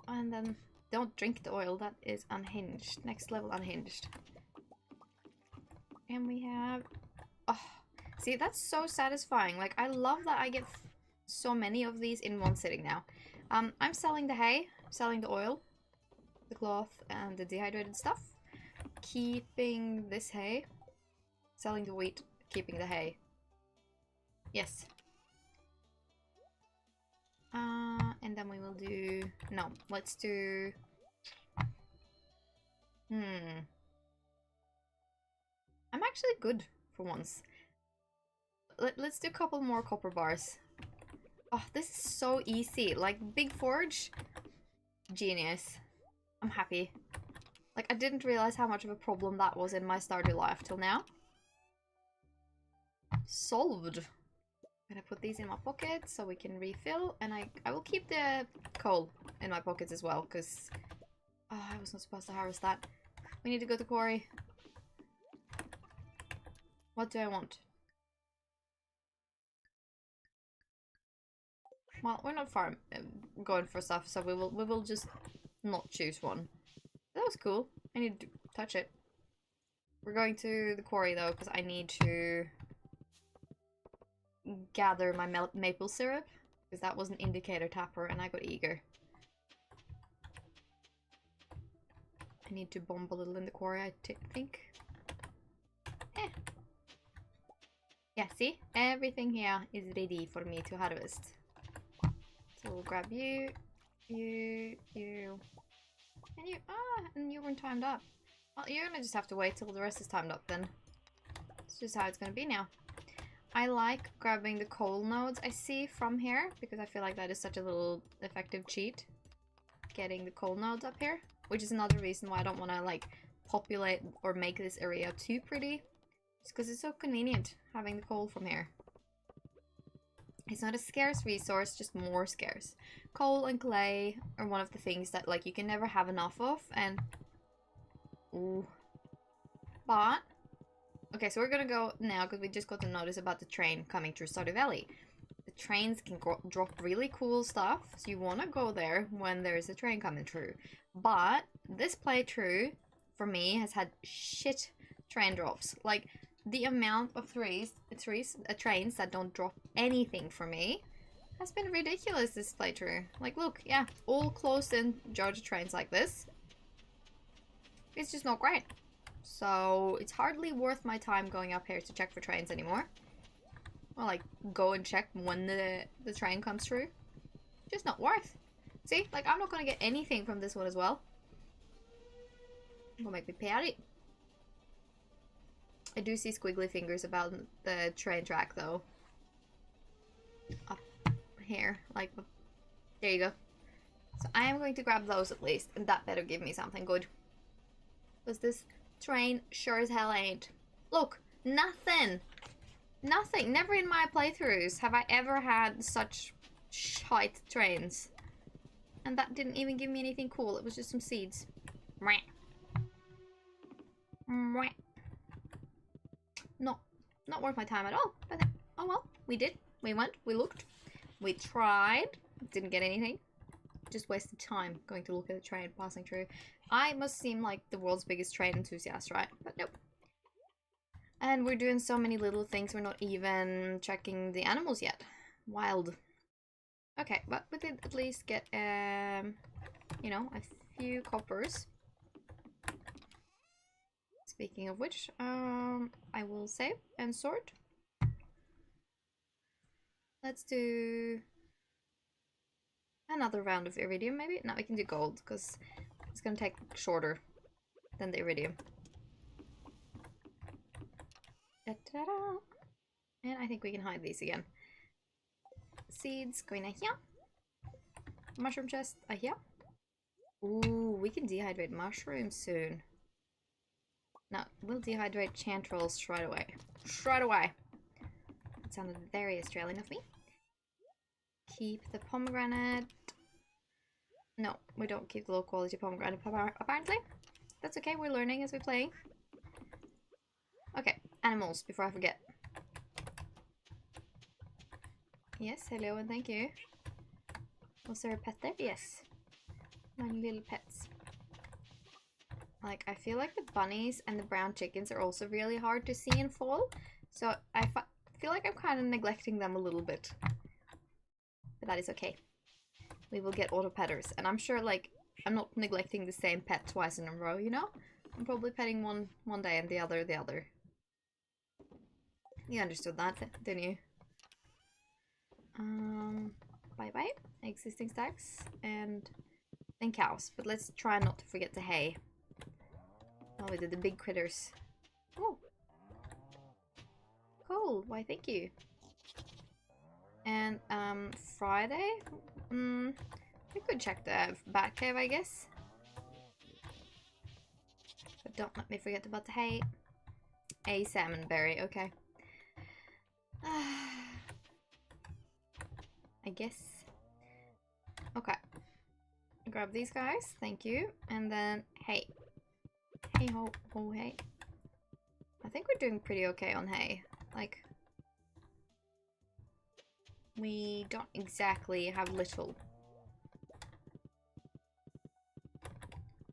[SPEAKER 1] And then don't drink the oil, that is unhinged. Next level unhinged. And we have... Oh, see, that's so satisfying. Like, I love that I get so many of these in one sitting now. I'm selling the hay, selling the oil. the cloth and the dehydrated stuff. Keeping this hay. Selling the wheat, keeping the hay. Yes. And then we will do... No, let's do... I'm actually good for once. Let's do a couple more copper bars. Oh, this is so easy. Like, big forge. Genius. I'm happy. Like, I didn't realize how much of a problem that was in my Stardew life till now. Solved. I'm gonna put these in my pockets so we can refill, and I will keep the coal in my pockets as well, because... Oh, I was not supposed to harvest that. We need to go to quarry. What do I want? Well, we're not going for stuff, so we will just not choose one. That was cool. I need to touch it. We're going to the quarry though, because I need to gather my maple syrup, because that was an indicator tapper and I got eager. I need to bomb a little in the quarry, I think. Eh. Yeah, see? Everything here is ready for me to harvest. So we'll grab you, you, and you. Ah, and you weren't timed up. Well, you're gonna just have to wait till the rest is timed up then. It's just how it's gonna be now. I like grabbing the coal nodes I see from here, because I feel like that is such a little effective cheat. Getting the coal nodes up here. Which is another reason why I don't want to, like, populate or make this area too pretty. Just because it's so convenient having the coal from here. It's not a scarce resource, just more scarce. Coal and clay are one of the things that, like, you can never have enough of, and... Ooh. But... Okay, so we're gonna go now, because we just got the notice about the train coming through Stardew Valley. The trains can drop really cool stuff, so you want to go there when there's a train coming through. But this playthrough, for me, has had shit train drops. Like, the amount of trains that don't drop anything for me has been ridiculous this playthrough. Like, look, yeah, all close-in Georgia trains like this. It's just not great. So, it's hardly worth my time going up here to check for trains anymore. Or, like, go and check when the train comes through. Just not worth. See? Like, I'm not gonna get anything from this one as well. It'll make me pay it. I do see squiggly fingers about the train track, though. Up here. Like, there you go. So I am going to grab those at least, and that better give me something good. Because this train sure as hell ain't. Look, nothing! Nothing! Never in my playthroughs have I ever had such shite trains. And that didn't even give me anything cool, it was just some seeds. Mwah. Mwah. No, not worth my time at all. But oh well, we did. We went, we looked, we tried, didn't get anything. Just wasted time going to look at the train passing through. I must seem like the world's biggest train enthusiast, right? But nope. And we're doing so many little things, we're not even checking the animals yet. Wild. Okay, but we did at least get, you know, a few coppers. Speaking of which, I will save and sort. Let's do another round of iridium, maybe? No, we can do gold, because it's gonna take shorter than the iridium. Da-da-da. And I think we can hide these again. Seeds going here. Mushroom chest here. Ooh, we can dehydrate mushrooms soon. No, we'll dehydrate chanterelles straight away. Straight away. That sounded very Australian of me. Keep the pomegranate. No, we don't keep the low quality pomegranate apparently. That's okay, we're learning as we're playing. Okay, animals, before I forget. Yes, hello and thank you. Was there a pet there? Yes. My little pets. Like, I feel like the bunnies and the brown chickens are also really hard to see in fall. So I feel like I'm kind of neglecting them a little bit. But that is okay. We will get auto petters. And I'm sure, like, I'm not neglecting the same pet twice in a row, you know? I'm probably petting one day and the other the other. You understood that, didn't you? Bye-bye. Existing stacks and then cows. But let's try not to forget the hay. Oh, we did the big critters. Oh. Cool. Why, thank you. And, Friday? We could check the bat cave, I guess. But don't let me forget about the hay. A salmon berry, okay. I guess. Okay. Grab these guys, thank you. And then hay. Hey ho, ho, hay. I think we're doing pretty okay on hay. Like, we don't exactly have little.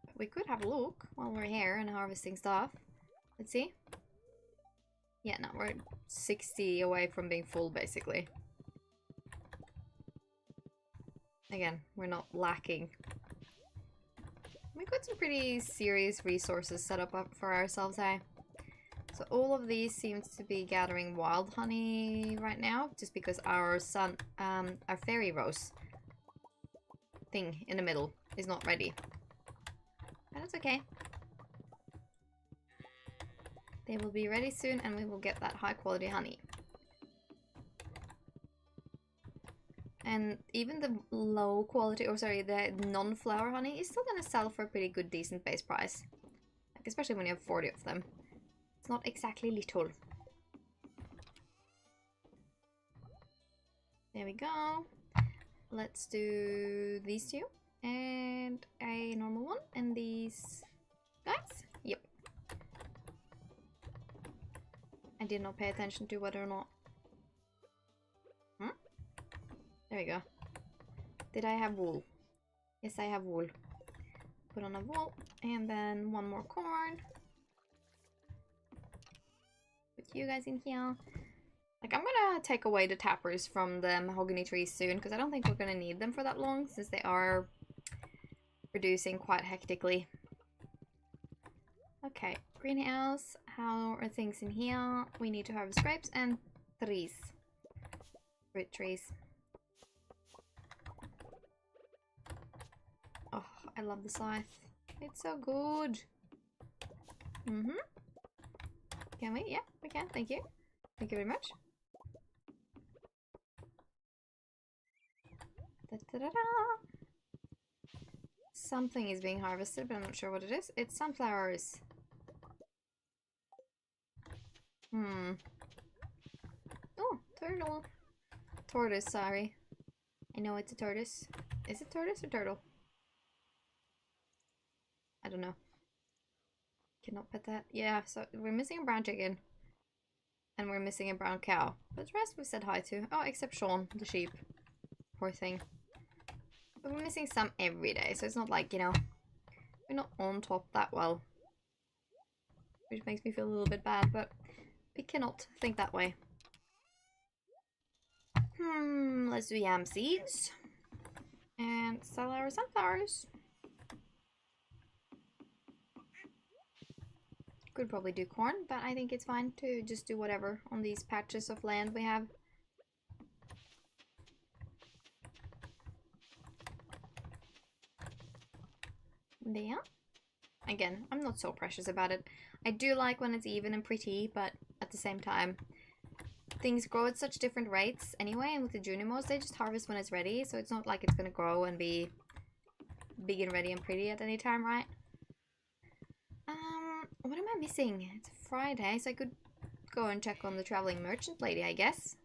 [SPEAKER 1] But we could have a look while we're here and harvesting stuff. Let's see. Yeah, no, we're 60 away from being full, basically. Again, we're not lacking. We've got some pretty serious resources set up for ourselves, eh? So all of these seems to be gathering wild honey right now, just because our our fairy rose thing in the middle is not ready. But that's okay. They will be ready soon and we will get that high quality honey. And even the low quality, or sorry, the non-flower honey is still gonna sell for a pretty good, decent base price. Like, especially when you have 40 of them. It's not exactly little. There we go. Let's do these two. And a normal one. And these guys. Yep. I did not pay attention to whether or not... There we go. Did I have wool? Yes, I have wool. Put on a wool. And then one more corn. Put you guys in here. Like, I'm gonna take away the tappers from the mahogany trees soon, because I don't think we're gonna need them for that long, since they are producing quite hectically. Okay, greenhouse. How are things in here? We need to harvest grapes and trees. Fruit trees. Oh, I love the scythe. It's so good. Can we? Yeah, we can. Thank you. Thank you very much. Da -da -da -da. Something is being harvested, but I'm not sure what it is. It's sunflowers. Oh, turtle. Tortoise, sorry. I know it's a tortoise. Is it tortoise or turtle? I don't know. Cannot pet that. Yeah, so we're missing a brown chicken. And we're missing a brown cow. But the rest we said hi to. Oh, except Sean, the sheep. Poor thing. But we're missing some every day, so it's not like, you know, we're not on top that well. Which makes me feel a little bit bad, but we cannot think that way. Let's do yam seeds. And sell our sunflowers. Could probably do corn, but I think it's fine to just do whatever on these patches of land we have. There. Again, I'm not so precious about it. I do like when it's even and pretty, but at the same time, things grow at such different rates anyway, and with the Junimos, they just harvest when it's ready, so it's not like it's gonna grow and be big and ready and pretty at any time, right? What am I missing? It's Friday, so I could go and check on the traveling merchant lady, I guess.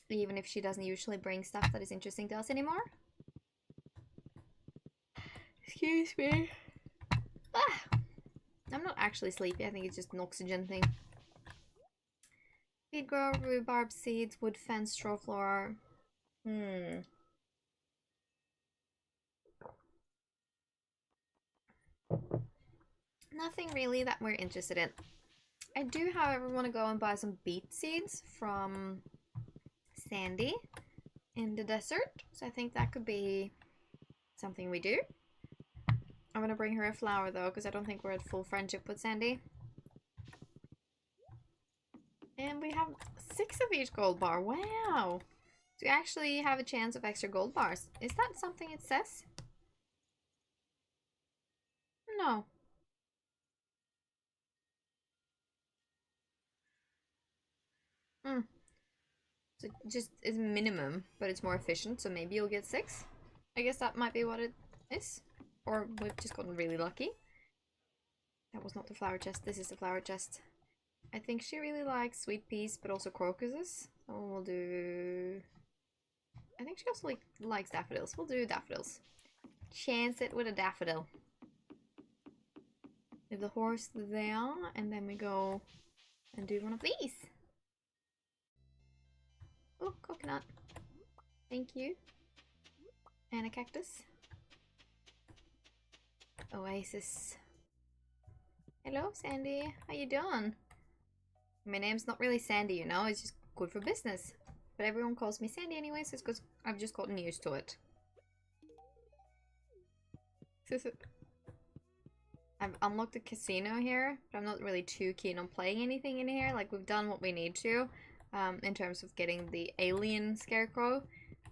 [SPEAKER 1] Even if she doesn't usually bring stuff that is interesting to us anymore. Excuse me. Ah! I'm not actually sleepy, I think it's just an oxygen thing. Feed grow, rhubarb seeds, wood fence, straw floor. Nothing really that we're interested in. I do, however, want to go and buy some beet seeds from Sandy in the desert. So I think that could be something we do. I'm gonna bring her a flower though, because I don't think we're at full friendship with Sandy. And we have 6 of each gold bar. Wow! So we actually have a chance of extra gold bars. Is that something it says? No. Hmm. So it just is minimum, but it's more efficient, so maybe you'll get 6. I guess that might be what it is. Or we've just gotten really lucky. That was not the flower chest, this is the flower chest. I think she really likes sweet peas, but also crocuses. So we'll do... I think she also likes daffodils. We'll do daffodils. Chance it with a daffodil. Leave the horse there, and then we go and do one of these. Oh, coconut. Thank you. And a cactus. Oasis. Hello, Sandy. How you doing? My name's not really Sandy, you know. It's just good for business. But everyone calls me Sandy anyway, so it's because I've just gotten used to it. I've unlocked the casino here, but I'm not really too keen on playing anything in here. Like, we've done what we need to in terms of getting the alien scarecrow.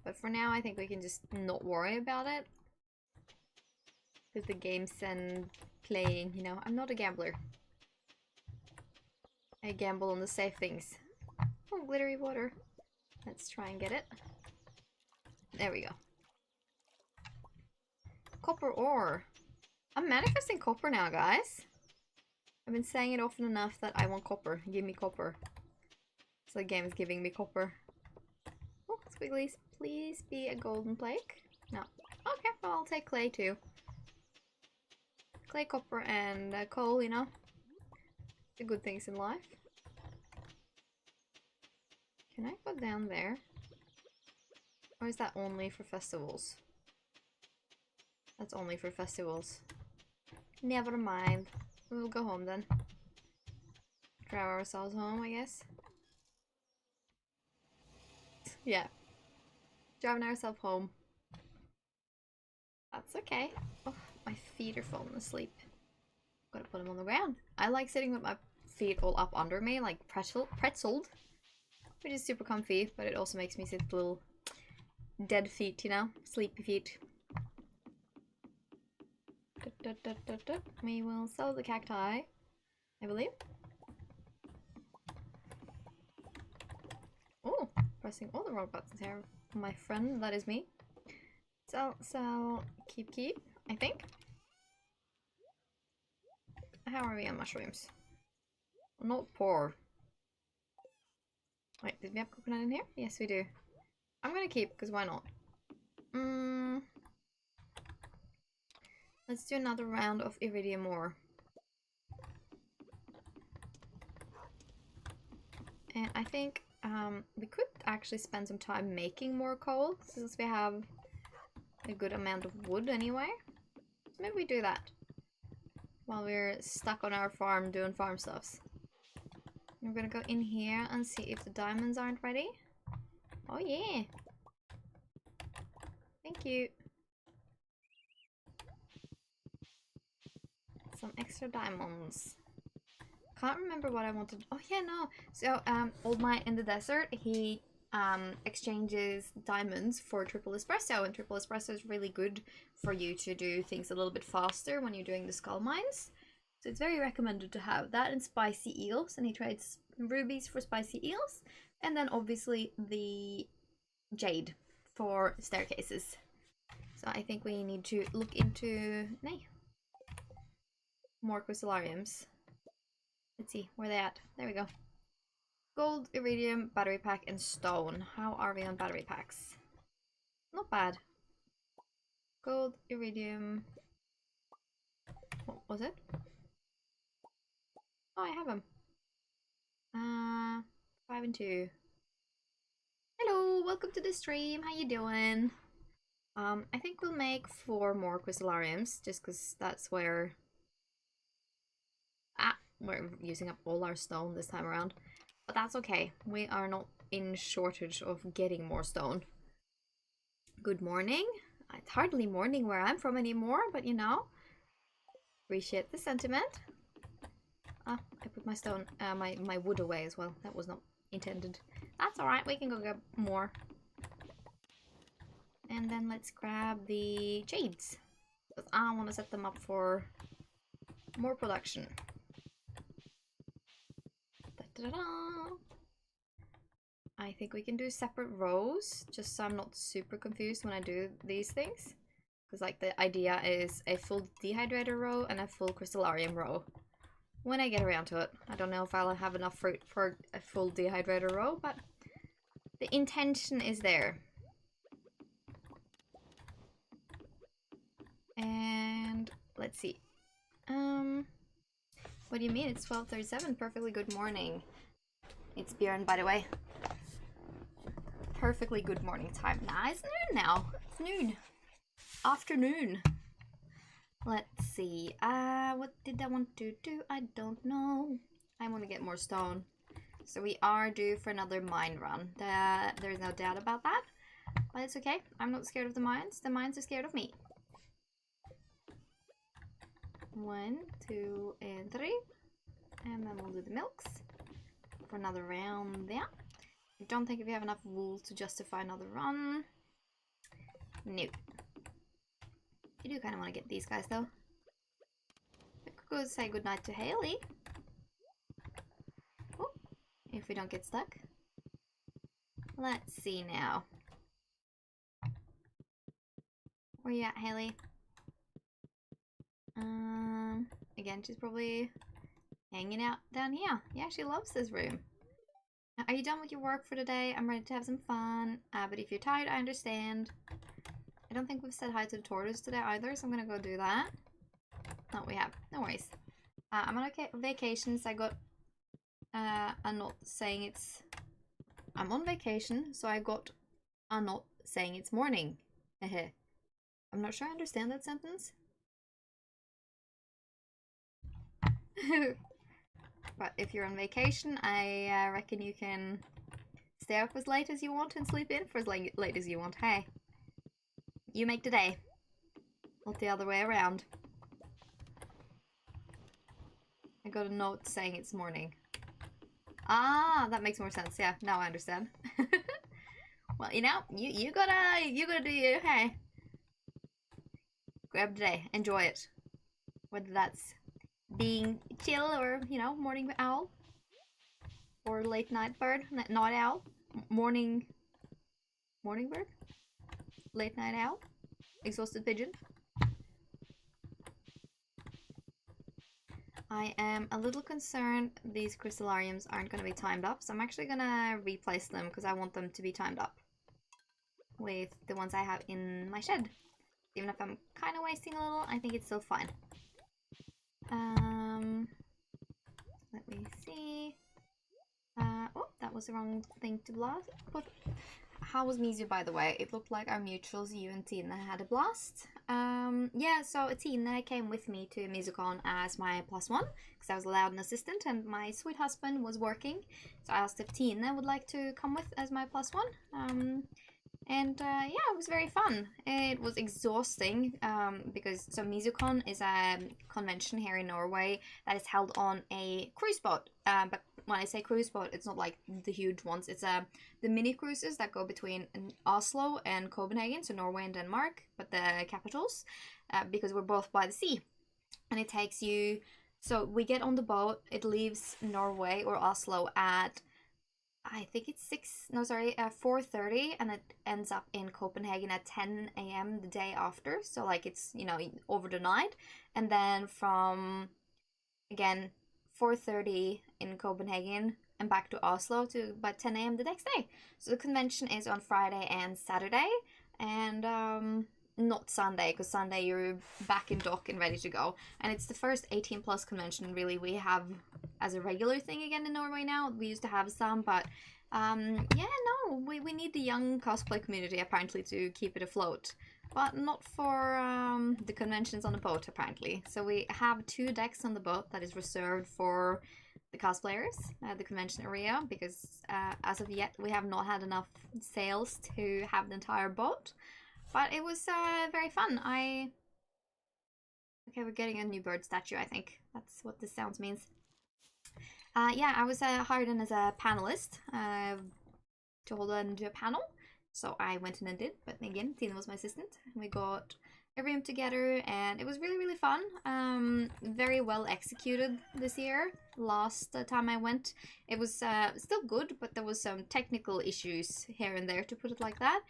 [SPEAKER 1] But for now, I think we can just not worry about it. Because the game's and playing, you know, I'm not a gambler. I gamble on the safe things. Oh, glittery water. Let's try and get it. There we go. Copper ore. I'm manifesting copper now, guys. I've been saying it often enough that I want copper. Give me copper. So the game is giving me copper. Oh, squigglies. Please be a golden flake. No. Okay, well, I'll take clay too. Clay, copper, and coal, you know. The good things in life. Can I go down there? Or is that only for festivals? That's only for festivals. Never mind. We'll go home then. Drive ourselves home, I guess. Yeah. Driving ourselves home. That's okay. Oh, my feet are falling asleep. Gotta put them on the ground. I like sitting with my feet all up under me, like pretzeled. Which is super comfy, but it also makes me sit with little dead feet, you know? Sleepy feet. We will sell the cacti, I believe. Oh, pressing all the wrong buttons here. My friend, that is me. Sell, keep, I think. How are we on mushrooms? Not poor. Wait, did we have coconut in here? Yes, we do. I'm gonna keep, because why not? Let's do another round of iridium ore. And I think we could actually spend some time making more coal, since we have a good amount of wood anyway. So maybe we do that while we're stuck on our farm doing farm stuffs. We're gonna go in here and see if the diamonds aren't ready. Oh yeah! Thank you! Some extra diamonds. Can't remember what I wanted. Oh yeah, no. So Old Mate in the Desert, he exchanges diamonds for triple espresso, and triple espresso is really good for you to do things a little bit faster when you're doing the skull mines. So it's very recommended to have that and spicy eels, and he trades rubies for spicy eels, and then obviously the jade for staircases. So I think we need to look into more crystallariums. Let's see, where are they at? There we go. Gold, iridium, battery pack, and stone. How are we on battery packs? Not bad. Gold, iridium. What was it? Oh, I have them. 5 and 2. Hello, welcome to the stream. How you doing? I think we'll make 4 more crystallariums, just because that's where... we're using up all our stone this time around. But that's okay. We are not in shortage of getting more stone. Good morning. It's hardly morning where I'm from anymore, but you know. Appreciate the sentiment. Ah, I put my stone, my wood away as well. That was not intended. That's alright, we can go get more. And then let's grab the jades. Because I want to set them up for more production. Da-da-da-da. I think we can do separate rows, just so I'm not super confused when I do these things. Because like the idea is a full dehydrator row and a full crystallarium row. When I get around to it. I don't know if I'll have enough fruit for a full dehydrator row, but the intention is there. And let's see. What do you mean? It's 12:37. Perfectly good morning. It's Björn, by the way. Perfectly good morning time. Nah, it's noon now. It's noon. Afternoon. Let's see. What did I want to do? I don't know. I want to get more stone. So we are due for another mine run. There's no doubt about that. But it's okay. I'm not scared of the mines. The mines are scared of me. 1, 2, and 3. And then we'll do the milks for another round there. I don't think we have enough wool to justify another run. No. I do kind of want to get these guys though. I could go say goodnight to Haley. Oh, if we don't get stuck. Let's see now. Where you at, Haley? Again, she's probably hanging out down here. Yeah, she loves this room. Are you done with your work for today? I'm ready to have some fun. But if you're tired, I understand. I don't think we've said hi to the tortoise today either, so I'm gonna go do that. No, we have. No worries. I'm on vacation, so I got a note saying it's... I'm on vacation, so I got a note saying it's morning. Eheh. I'm not sure I understand that sentence. But if you're on vacation, I reckon you can stay up as late as you want and sleep in for as late as you want. Hey, you make the day, not the other way around. I got a note saying it's morning. Ah, that makes more sense. Yeah, now I understand. Well, you know, you gotta do you. Hey, grab the day, enjoy it. Whether that's being chill or, you know, morning owl or late night bird, night owl, morning bird, late night owl, exhausted pigeon. I am a little concerned these crystallariums aren't going to be timed up, so I'm actually going to replace them because I want them to be timed up with the ones I have in my shed. Even if I'm kind of wasting a little, I think it's still fine. Let me see. Oh, that was the wrong thing to blast. But how was Mizu, by the way? It looked like our mutuals, you and Tina, had a blast. Yeah, so Tina came with me to MizuCon as my +1 because I was allowed an assistant and my sweet husband was working. So I asked if Tina would like to come with as my +1. And yeah, it was very fun. It was exhausting because so MizuCon is a convention here in Norway that is held on a cruise boat. But when I say cruise boat, it's not like the huge ones. It's the mini cruises that go between Oslo and Copenhagen, so Norway and Denmark, but the capitals, because we're both by the sea. And it takes you, so we get on the boat, it leaves Norway or Oslo at, I think it's 4:30, and it ends up in Copenhagen at 10 a.m. the day after. So like it's, you know, over the night. And then from, again, 4:30 in Copenhagen and back to Oslo to about 10 a.m. the next day. So the convention is on Friday and Saturday, and not Sunday, because Sunday you're back in dock and ready to go. And it's the first 18 plus convention really we have as a regular thing again in Norway now. We used to have some, but yeah, no, we need the young cosplay community apparently to keep it afloat. But not for the conventions on the boat, apparently. So we have 2 decks on the boat that is reserved for the cosplayers, the convention area, because as of yet we have not had enough sales to have the entire boat. But it was very fun. Okay, we're getting a new bird statue, I think. That's what this sounds means. Yeah, I was hired in as a panelist to hold on to a panel. So I went in and did, but again, Tina was my assistant. We got a room together and it was really, really fun. Very well executed this year. Last time I went, it was still good, but there was some technical issues here and there, to put it like that.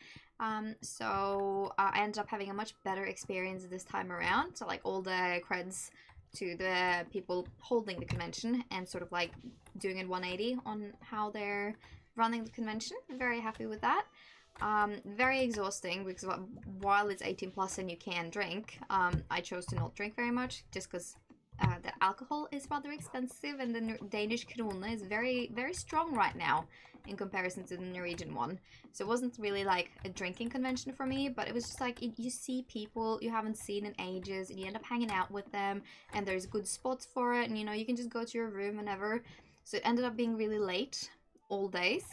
[SPEAKER 1] So I ended up having a much better experience this time around. So like all the creds to the people holding the convention and sort of like doing a 180 on how they're running the convention. I'm very happy with that. Very exhausting because while it's 18 plus and you can drink, I chose to not drink very much just because the alcohol is rather expensive and the Danish krone is very, very strong right now in comparison to the Norwegian one. So it wasn't really like a drinking convention for me, but it was just like you see people you haven't seen in ages and you end up hanging out with them and there's good spots for it and you know you can just go to your room whenever. So it ended up being really late all days.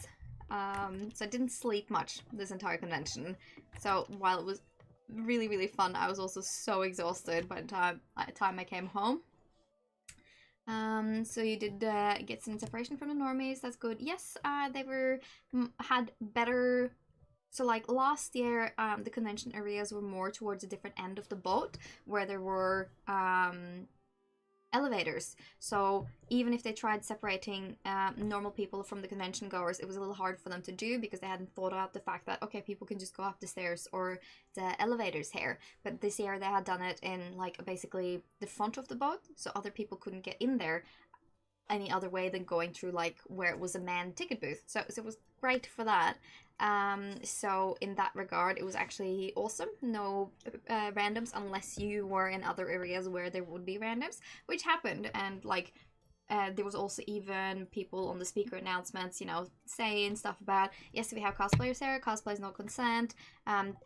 [SPEAKER 1] So I didn't sleep much this entire convention. So while it was really, really fun, I was also so exhausted by the time I came home. So you did get some separation from the normies. That's good. Yes, they had better. So like last year, the convention areas were more towards a different end of the boat, where there were elevators. So even if they tried separating normal people from the convention goers, it was a little hard for them to do because they hadn't thought out the fact that, okay, people can just go up the stairs or the elevators here. But this year they had done it in like basically the front of the boat, so other people couldn't get in there any other way than going through like where it was a manned ticket booth. So it was great for that. So in that regard, it was actually awesome. No randoms unless you were in other areas where there would be randoms, which happened. And like there was also even people on the speaker announcements, you know, saying stuff about, yes, we have cosplayers here, cosplays no consent,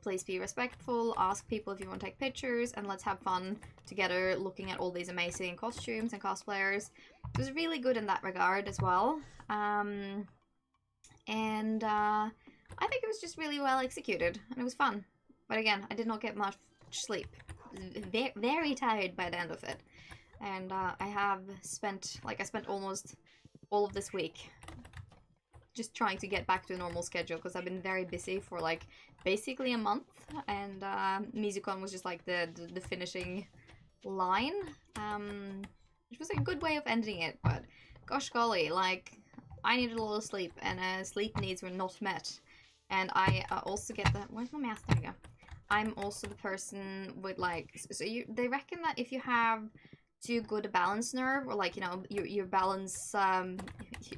[SPEAKER 1] please be respectful, ask people if you want to take pictures, and let's have fun together looking at all these amazing costumes and cosplayers. It was really good in that regard as well. I think it was just really well executed, and it was fun. But again, I did not get much sleep. Very, very tired by the end of it. And I spent almost all of this week just trying to get back to a normal schedule because I've been very busy for like basically a month, and MusiCon was just like the finishing line, which was a good way of ending it. But gosh golly, like I needed a lot of sleep, and sleep needs were not met. And I also get that. Where's my mouse? There we go. I'm also the person with like. So they reckon that if you have too good a balance nerve, or like, you know, your balance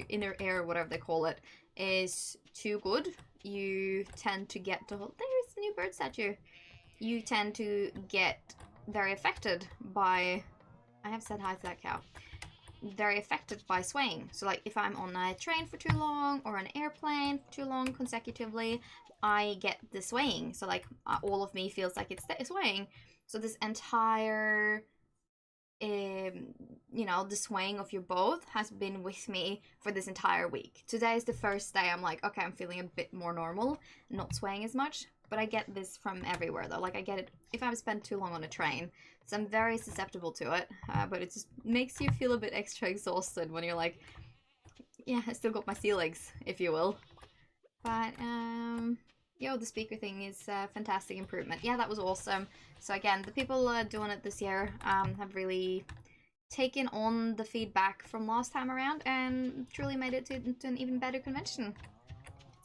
[SPEAKER 1] inner air, whatever they call it, is too good, you tend to get to. There's the new bird statue. You tend to get very affected by. I have said hi to that cow. Very affected by swaying. So like if I'm on a train for too long or an airplane for too long consecutively, I get the swaying. So like all of me feels like it's swaying. So this entire you know, the swaying of your boat has been with me for this entire week. Today is the first day I'm like, okay, I'm feeling a bit more normal, not swaying as much. But I get this from everywhere though. Like I get it if I've spent too long on a train. So I'm very susceptible to it. But it just makes you feel a bit extra exhausted when you're like, yeah, I still got my sea legs, if you will. But, yo, the speaker thing is a fantastic improvement. Yeah, that was awesome. So again, the people doing it this year have really taken on the feedback from last time around and truly made it into an even better convention.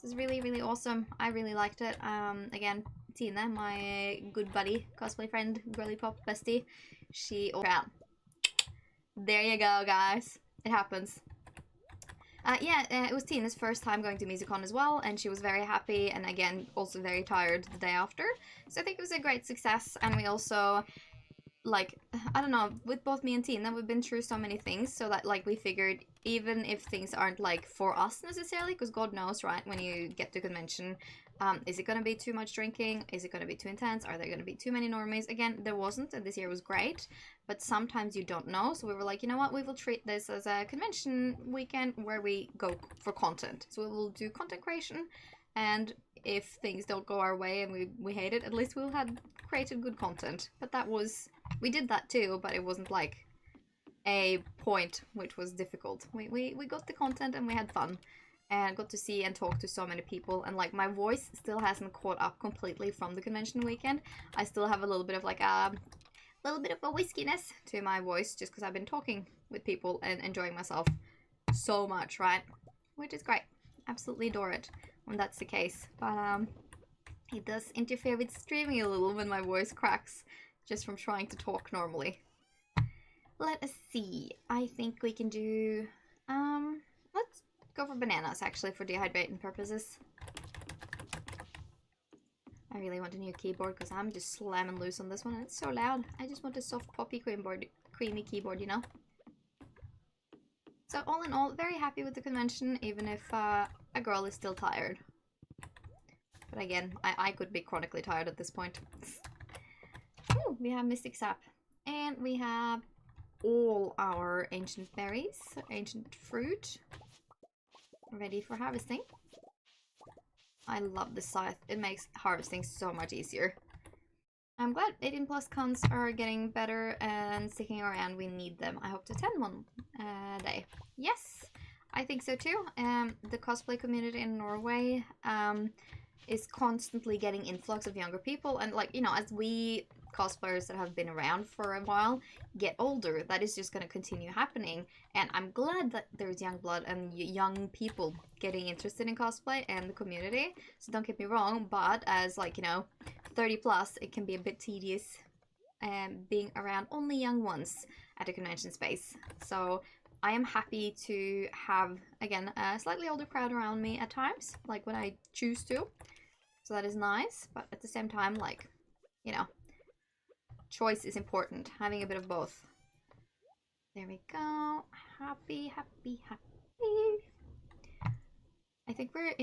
[SPEAKER 1] This is really, really awesome. I really liked it. Again, Tina, my good buddy, cosplay friend, girly pop bestie, she... out. There you go, guys. It happens. Yeah, it was Tina's first time going to MusiCon as well, and she was very happy, and again, also very tired the day after. So I think it was a great success, and we also, like, I don't know, with both me and Tina, we've been through so many things, so that, like, we figured, even if things aren't, like, for us necessarily, because God knows, right, when you get to convention, is it going to be too much drinking? Is it going to be too intense? Are there going to be too many normies? Again, there wasn't, and this year was great, but sometimes you don't know, so we were like, you know what, we will treat this as a convention weekend where we go for content. So we will do content creation, and if things don't go our way and we hate it, at least we'll have created good content. But that was We did that too, but it wasn't like a point which was difficult. We got the content and we had fun. And got to see and talk to so many people, and like my voice still hasn't caught up completely from the convention weekend. I still have a little bit of like a whiskiness to my voice just because I've been talking with people and enjoying myself so much, right? Which is great. Absolutely adore it when that's the case. But it does interfere with streaming a little when my voice cracks just from trying to talk normally. Let us see. I think we can do let's go for bananas, actually, for dehydrating purposes. I really want a new keyboard because I'm just slamming loose on this one and it's so loud. I just want a soft poppy creamy keyboard, you know? So all in all, very happy with the convention, even if a girl is still tired. But again, I could be chronically tired at this point. Ooh, we have Mystic Sap. And we have all our ancient berries, ancient fruit, ready for harvesting. I love the scythe. It makes harvesting so much easier. I'm glad 18 plus cons are getting better and sticking around. We need them. I hope to attend one day. Yes, I think so too. The cosplay community in Norway is constantly getting influx of younger people, and like, you know, as we cosplayers that have been around for a while get older, that is just going to continue happening. And I'm glad that there's young blood and young people getting interested in cosplay and the community. So don't get me wrong, but as like, you know, 30 plus, it can be a bit tedious being around only young ones at a convention space. So I am happy to have, again, a slightly older crowd around me at times, like when I choose to. So that is nice, but at the same time, like, you know, choice is important. Having a bit of both. There we go. Happy, happy, happy. I think we're,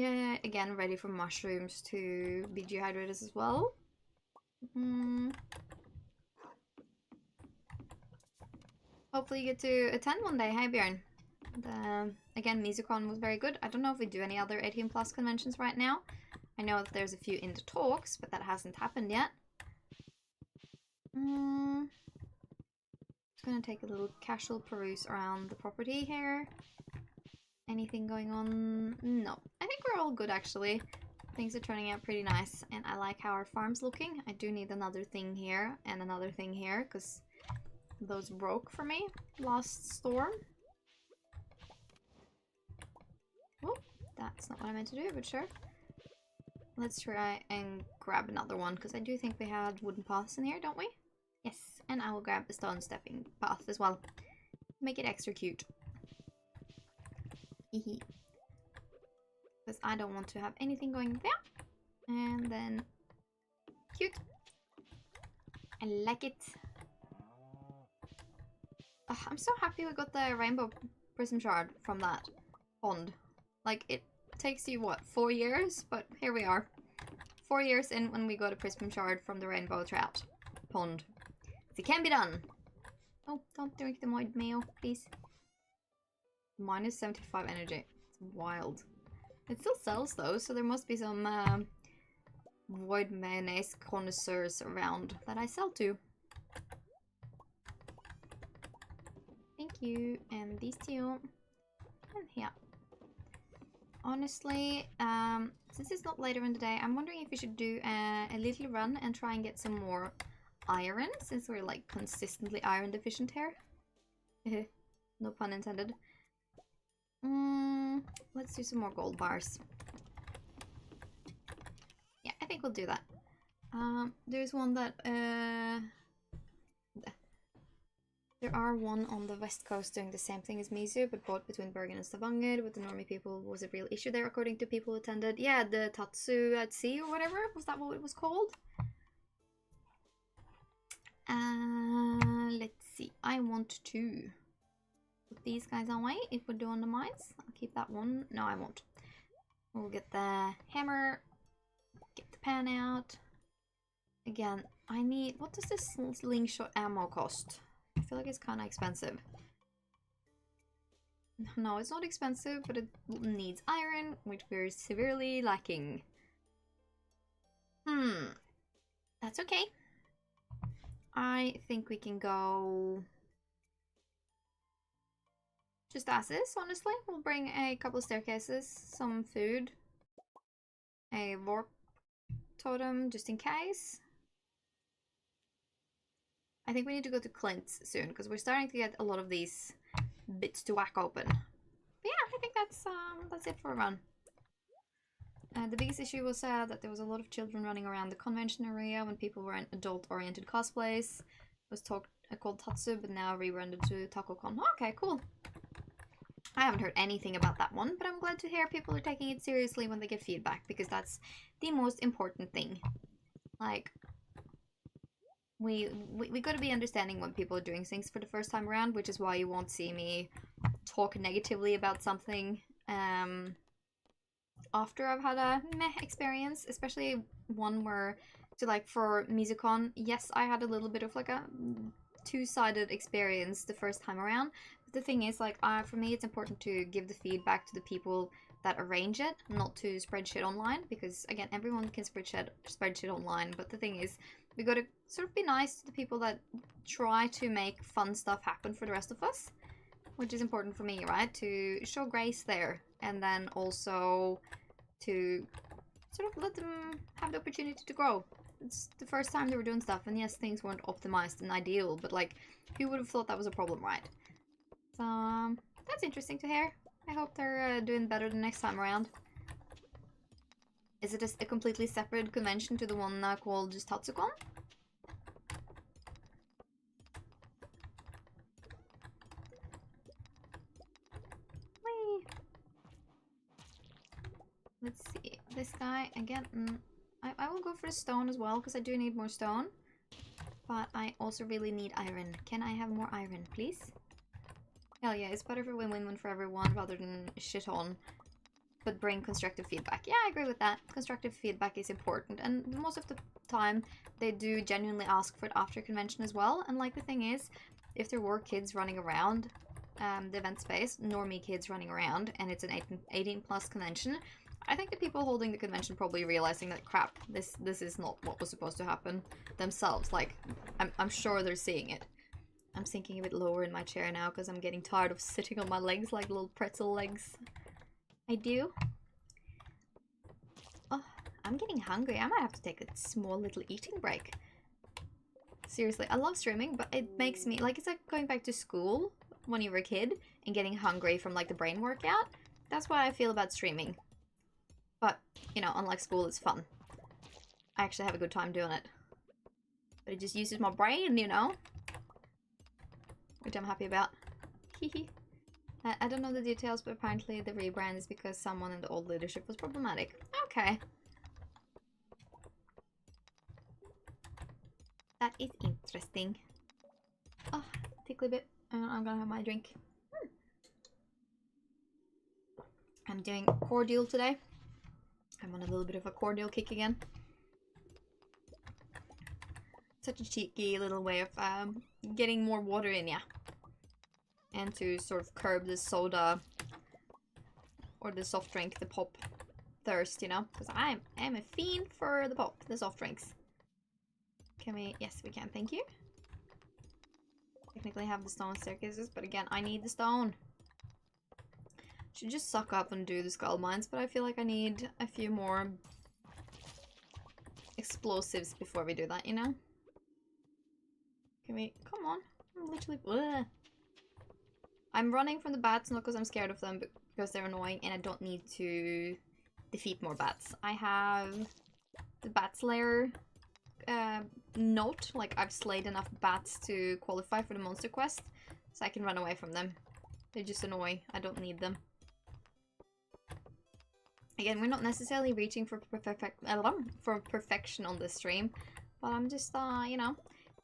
[SPEAKER 1] again, ready for mushrooms to be dehydrated as well. Hopefully you get to attend one day. Hi, Björn. Again, MizuCon was very good. I don't know if we do any other 18 plus conventions right now. I know that there's a few in the talks, but that hasn't happened yet. Just gonna take a little casual peruse around the property here. Anything going on? No. I think we're all good, actually. Things are turning out pretty nice, and I like how our farm's looking. I do need another thing here and another thing here, because those broke for me last storm. Oh, that's not what I meant to do, but sure. Let's try and grab another one, because I do think we had wooden paths in here, don't we? Yes, and I will grab the stone stepping path as well. Make it extra cute. Hehe. Because I don't want to have anything going there. And then... cute. I like it. Oh, I'm so happy we got the rainbow prism shard from that pond. Like, it takes you, what, 4 years? But here we are. 4 years in when we got a prism shard from the rainbow trout pond. It can be done. Oh, don't drink the void mayo, please. Minus 75 energy. It's wild. It still sells though, so there must be some void mayonnaise connoisseurs around that I sell to. Thank you. And these two. And here. Honestly, since it's not later in the day, I'm wondering if we should do a little run and try and get some more iron, since we're like consistently iron deficient here. No pun intended. Let's do some more gold bars. Yeah, I think we'll do that. There's one that there are one on the west coast doing the same thing as Mizu, but both between Bergen and Stavanger. With the normie people, was a real issue there, according to people who attended. Yeah, the Tatsu at sea or whatever. Was that what it was called? Let's see. I want to put these guys away if we're doing the mines. I'll keep that one. No, I won't. We'll get the hammer. Get the pan out. Again, I need... what does this slingshot ammo cost? I feel like it's kind of expensive. No, it's not expensive, but it needs iron, which we're severely lacking. That's okay. I think we can go just as is, honestly. We'll bring a couple of staircases, some food, a warp totem just in case. I think we need to go to Clint's soon because we're starting to get a lot of these bits to whack open. But yeah, I think that's it for a run. The biggest issue was that there was a lot of children running around the convention area when people were in adult-oriented cosplays. It was called Tatsu, but now rebranded to TacoCon. Oh, okay, cool. I haven't heard anything about that one, but I'm glad to hear people are taking it seriously when they get feedback, because that's the most important thing. Like, we got to be understanding when people are doing things for the first time around, which is why you won't see me talk negatively about something after I've had a meh experience, especially one where, so like for Musicon, yes, I had a little bit of like a two-sided experience the first time around. But the thing is, like, for me, it's important to give the feedback to the people that arrange it, not to spread shit online, because again, everyone can spread shit online. But the thing is, we gotta sort of be nice to the people that try to make fun stuff happen for the rest of us, which is important for me, right? To show grace there, and then also to sort of let them have the opportunity to grow. It's the first time they were doing stuff, and yes, things weren't optimized and ideal, but like, who would have thought that was a problem, right? So, that's interesting to hear. I hope they're doing better the next time around. Is it a completely separate convention to the one called just Tatsukon? Whee! Let's see. This guy, again, I will go for the stone as well, because I do need more stone. But I also really need iron. Can I have more iron, please? Hell yeah, it's better for win-win for everyone rather than shit on. But bring constructive feedback. Yeah, I agree with that. Constructive feedback is important. And most of the time, they do genuinely ask for it after convention as well. And like, the thing is, if there were kids running around the event space, normie kids running around, and it's an 18 plus convention, I think the people holding the convention probably realizing that, crap, this is not what was supposed to happen themselves. Like, I'm sure they're seeing it. I'm sinking a bit lower in my chair now because I'm getting tired of sitting on my legs like little pretzel legs. I do. Oh, I'm getting hungry. I might have to take a small little eating break. Seriously, I love streaming, but it makes me, like, it's like going back to school when you were a kid and getting hungry from, like, the brain workout. That's why I feel about streaming. But, you know, unlike school, it's fun. I actually have a good time doing it. But it just uses my brain, you know? Which I'm happy about. Hehe. I don't know the details, but apparently the rebrand is because someone in the old leadership was problematic. Okay. That is interesting. Oh, tickly bit. I'm gonna have my drink. I'm doing cordial today. I'm on a little bit of a cordial kick again. Such a cheeky little way of getting more water in ya. And to sort of curb the soda or the soft drink, the pop thirst, you know? Because I'm a fiend for the pop, the soft drinks. Can we? Yes, we can. Thank you. Technically have the stone staircases, but again, I need the stone. Should just suck up and do the skull mines, but I feel like I need a few more explosives before we do that, you know? Can we? Come on. I'm literally... Ugh. I'm running from the bats, not because I'm scared of them, but because they're annoying and I don't need to defeat more bats. I have the Bat Slayer note, like I've slayed enough bats to qualify for the monster quest, so I can run away from them. They're just annoying. I don't need them. Again, we're not necessarily reaching for perfection on this stream, but I'm just, you know,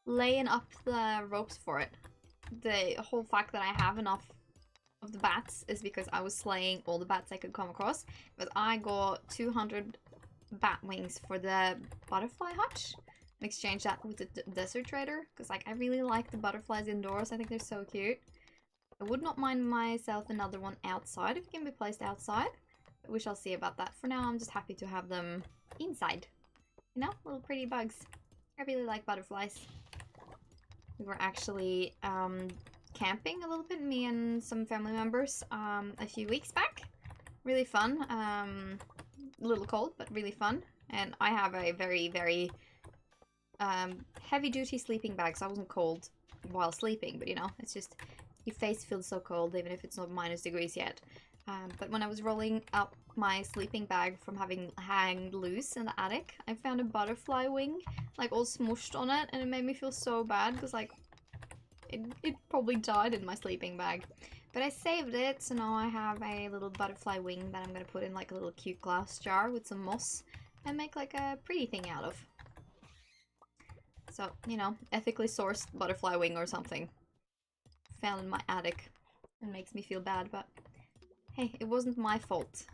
[SPEAKER 1] laying up the ropes for it. The whole fact that I have enough of the bats is because I was slaying all the bats I could come across. But I got 200 bat wings for the butterfly hutch. And exchange that with the desert trader, because like I really like the butterflies indoors. I think they're so cute. I would not mind myself another one outside if it can be placed outside. But we shall see about that. For now, I'm just happy to have them inside. You know, little pretty bugs. I really like butterflies. We were actually camping a little bit, me and some family members, a few weeks back. Really fun. A little cold, but really fun. And I have a very, very heavy-duty sleeping bag, so I wasn't cold while sleeping, but you know, it's just your face feels so cold even if it's not -degrees yet. But when I was rolling up my sleeping bag from having hanged loose in the attic, I found a butterfly wing like all smooshed on it, and it made me feel so bad because like it probably died in my sleeping bag. But I saved it, so now I have a little butterfly wing that I'm gonna put in like a little cute glass jar with some moss and make like a pretty thing out of. So, you know, ethically sourced butterfly wing or something. Found in my attic. It makes me feel bad, but hey, it wasn't my fault.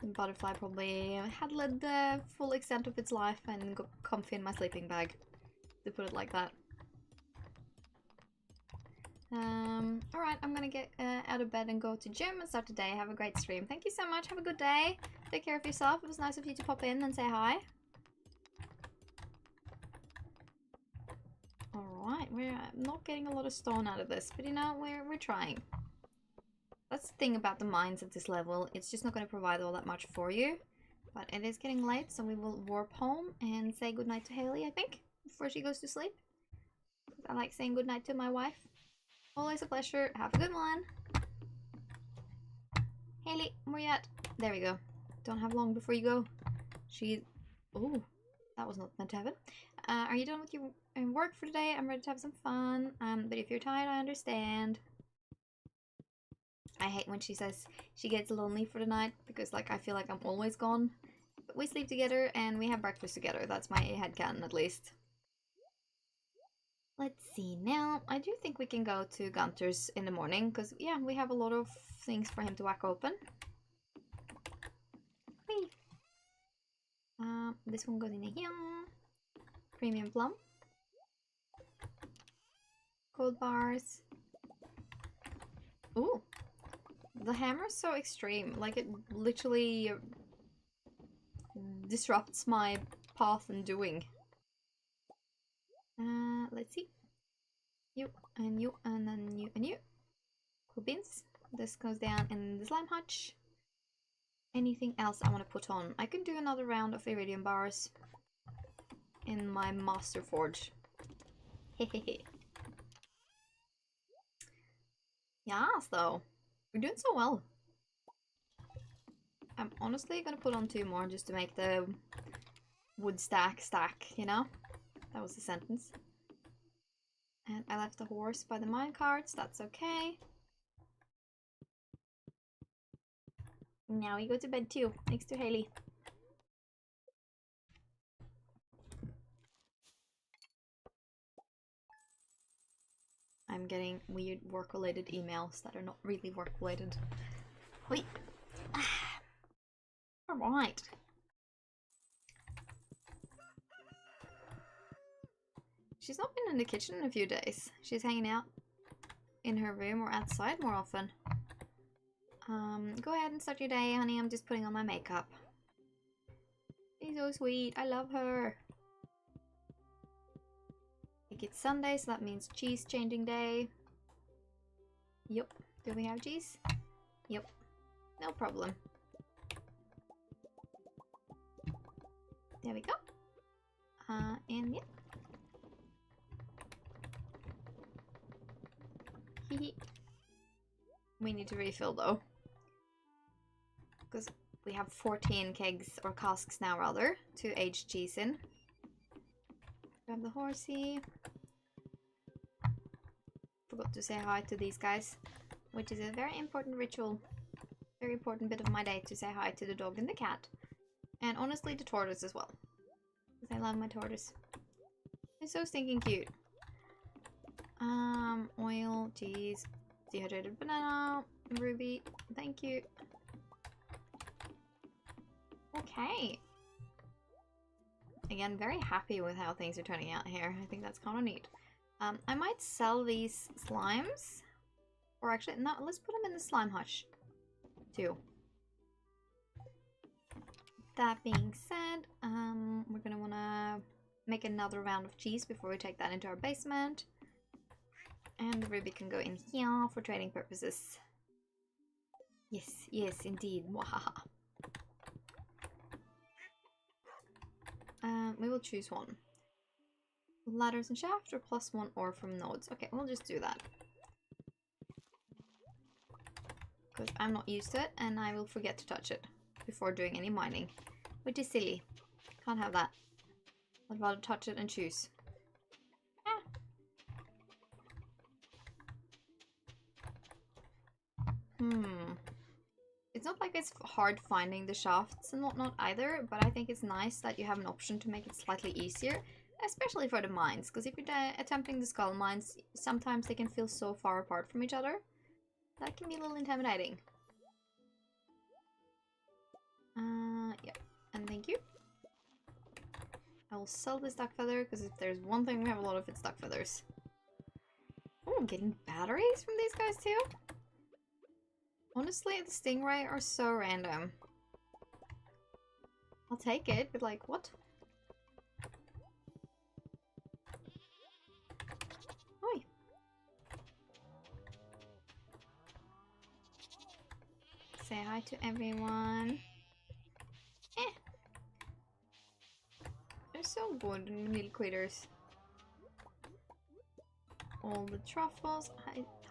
[SPEAKER 1] The butterfly probably had led the full extent of its life and got comfy in my sleeping bag, to put it like that. Alright, I'm gonna get out of bed and go to gym and start the day. Have a great stream. Thank you so much. Have a good day. Take care of yourself. It was nice of you to pop in and say hi. Alright, we're not getting a lot of stone out of this, but you know, we're trying. That's the thing about the mines at this level. It's just not going to provide all that much for you. But it is getting late, so we will warp home and say goodnight to Haley, I think, before she goes to sleep. I like saying goodnight to my wife. Always a pleasure. Have a good one. Haley, where you at? There we go. Don't have long before you go. Oh, that was not meant to happen. Are you done with your work for today? I'm ready to have some fun. But if you're tired, I understand. I hate when she says she gets lonely for the night because like I feel like I'm always gone. But we sleep together and we have breakfast together. That's my headcanon at least. Let's see now. I do think we can go to Gunter's in the morning because yeah, we have a lot of things for him to whack open. Whee! This one goes in here. Premium plum. Gold bars. Ooh. The hammer is so extreme, like it literally disrupts my path and doing. Let's see. You, and then you, and you. Cool beans. This goes down in the slime hutch. Anything else I want to put on? I can do another round of iridium bars in my master forge. Hehehe. Yes, though. We're doing so well. I'm honestly gonna put on 2 more just to make the wood stack, you know? That was the sentence. And I left the horse by the minecarts, that's okay. Now we go to bed too, next to Haley. I'm getting weird work-related emails that are not really work-related. Wait. Alright. She's not been in the kitchen in a few days. She's hanging out in her room or outside more often. Go ahead and start your day, honey. I'm just putting on my makeup. She's so sweet. I love her. Like it's Sunday, so that means cheese changing day. Yep. Do we have cheese? Yep. No problem. There we go. And yeah. We need to refill though. Because we have 14 kegs, or casks now rather, to age cheese in. Grab the horsey. Forgot to say hi to these guys, which is a very important ritual. Very important bit of my day to say hi to the dog and the cat. And honestly the tortoise as well. Because I love my tortoise. It's so stinking cute. Oil, cheese, dehydrated banana, ruby, thank you. Okay. Again, very happy with how things are turning out here. I think that's kind of neat. I might sell these slimes. Or actually, no, let's put them in the slime hutch too. That being said, we're gonna wanna make another round of cheese before we take that into our basement. And the ruby can go in here for trading purposes. Yes, yes, indeed. Wahaha. We will choose one. Ladders and shaft or +1 ore from nodes. Okay, we'll just do that. Because I'm not used to it and I will forget to touch it before doing any mining. Which is silly. Can't have that. I'd rather touch it and choose. Ah. It's not like it's hard finding the shafts and whatnot either, but I think it's nice that you have an option to make it slightly easier, especially for the mines, because if you're attempting the skull mines, sometimes they can feel so far apart from each other. That can be a little intimidating. Yeah, and thank you. I will sell this duck feather, because if there's one thing we have a lot of, it's duck feathers. Oh, I'm getting batteries from these guys too? Honestly, the stingray are so random. I'll take it, but like, what? Oi. Say hi to everyone. Eh. They're so good, little critters. All the truffles.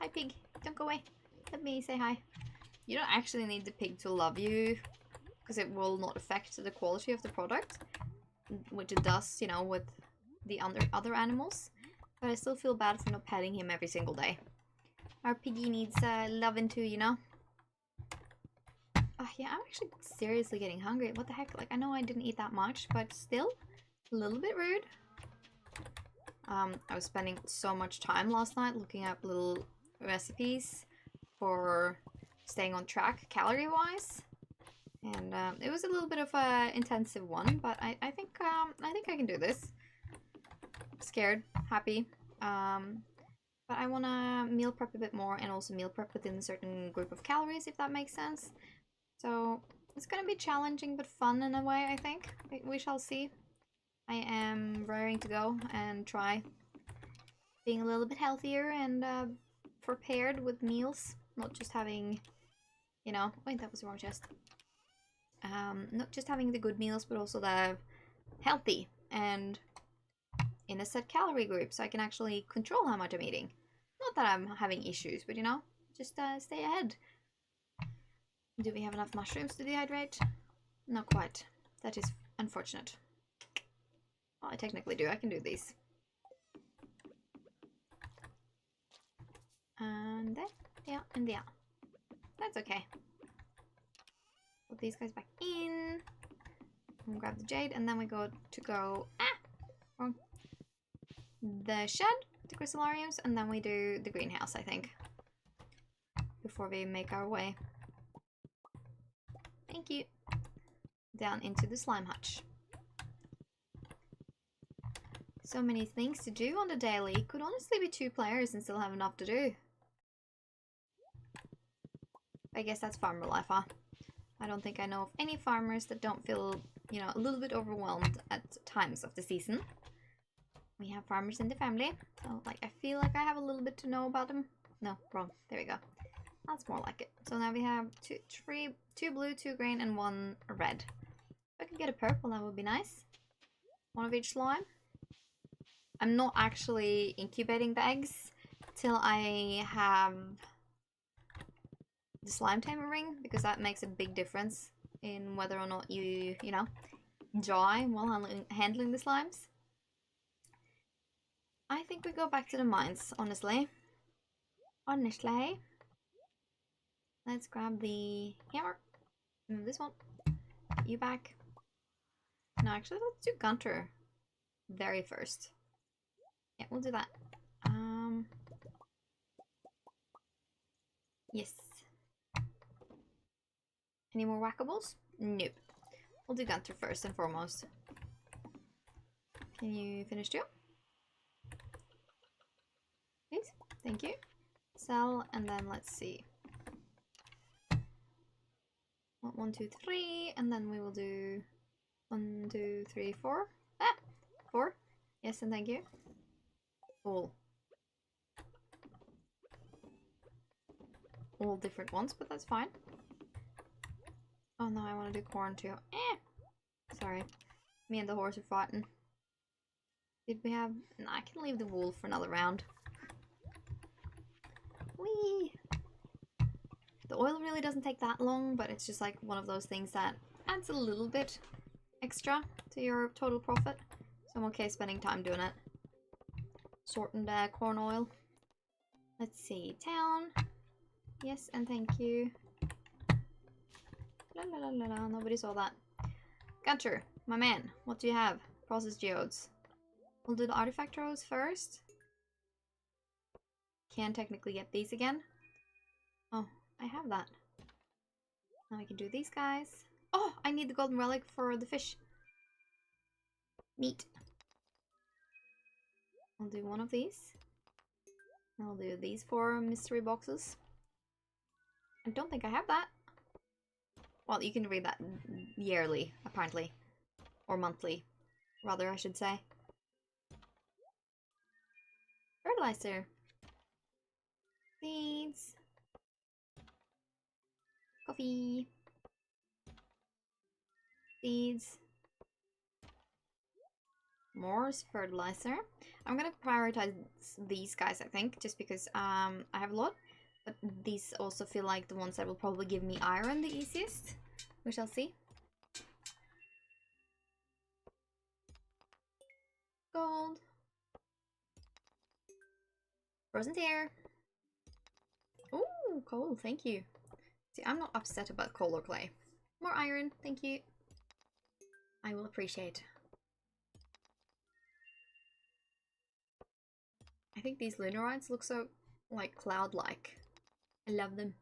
[SPEAKER 1] Hi pig, don't go away. Let me say hi. You don't actually need the pig to love you, because it will not affect the quality of the product, which it does, you know, with the other animals. But I still feel bad for not petting him every single day. Our piggy needs loving too, you know? Oh yeah, I'm actually seriously getting hungry. What the heck? Like, I know I didn't eat that much, but still, a little bit rude. I was spending so much time last night looking up little recipes for staying on track calorie-wise. And it was a little bit of an intensive one, but I think I can do this. Scared, happy, but I want to meal prep a bit more and also meal prep within a certain group of calories, if that makes sense. So it's gonna be challenging but fun in a way, I think. We shall see. I am raring to go and try being a little bit healthier and prepared with meals, not just having, you know, wait, that was the wrong chest. Not just having the good meals, but also the healthy and in a set calorie group, so I can actually control how much I'm eating. Not that I'm having issues, but you know, just stay ahead. Do we have enough mushrooms to dehydrate? Not quite. That is unfortunate. Well, I technically do. I can do these. And there, yeah, and there. That's okay. Put these guys back in. And grab the jade, and then we go wrong. The shed, the crystallariums, and then we do the greenhouse, I think. Before we make our way. Thank you. Down into the slime hutch. So many things to do on the daily. Could honestly be 2 players and still have enough to do. I guess that's farmer life, huh? I don't think I know of any farmers that don't feel, you know, a little bit overwhelmed at times of the season. We have farmers in the family, so like I feel like I have a little bit to know about them. No, wrong. There we go. That's more like it. So now we have 2 blue, 2 green, and 1 red. If I could get a purple, that would be nice. 1 of each slime. I'm not actually incubating the eggs till I have the slime tamer ring, because that makes a big difference in whether or not you know, die while handling the slimes. I think we go back to the mines, honestly. Let's grab the hammer. Move this one. Get you back. No, actually, let's do Gunter very first. Yeah, we'll do that. Yes. Any more whackables? Nope. We'll do Gunter first and foremost. Can you finish too? Please? Thank you. Sell, and then let's see. 1, 2, 3, and then we will do 1, 2, 3, 4. 4. Yes, and thank you. All different ones, but that's fine. Oh no, I want to do corn too. Sorry. Me and the horse are fighting. Did we have... No, I can leave the wool for another round. Whee! The oil really doesn't take that long, but it's just like one of those things that adds a little bit extra to your total profit. So I'm okay spending time doing it. Sorting the corn oil. Let's see. Town. Yes, and thank you. La la la la la. Nobody saw that. Gunter, my man, what do you have? Processed geodes. We'll do the artifact rows first. Can technically get these again. Oh, I have that. Now I can do these guys. Oh, I need the golden relic for the fish. Neat. I'll do one of these. I'll do these 4 mystery boxes. I don't think I have that. Well, you can read that yearly, apparently. Or monthly, rather, I should say. Fertilizer. Seeds. Coffee. Seeds. More fertilizer. I'm gonna prioritize these guys, I think, just because I have a lot. But these also feel like the ones that will probably give me iron the easiest. We shall see. Gold. Frozen tear. Oh, coal, thank you. See, I'm not upset about coal or clay. More iron, thank you. I will appreciate. I think these lunarites look so, like, cloud-like. I love them.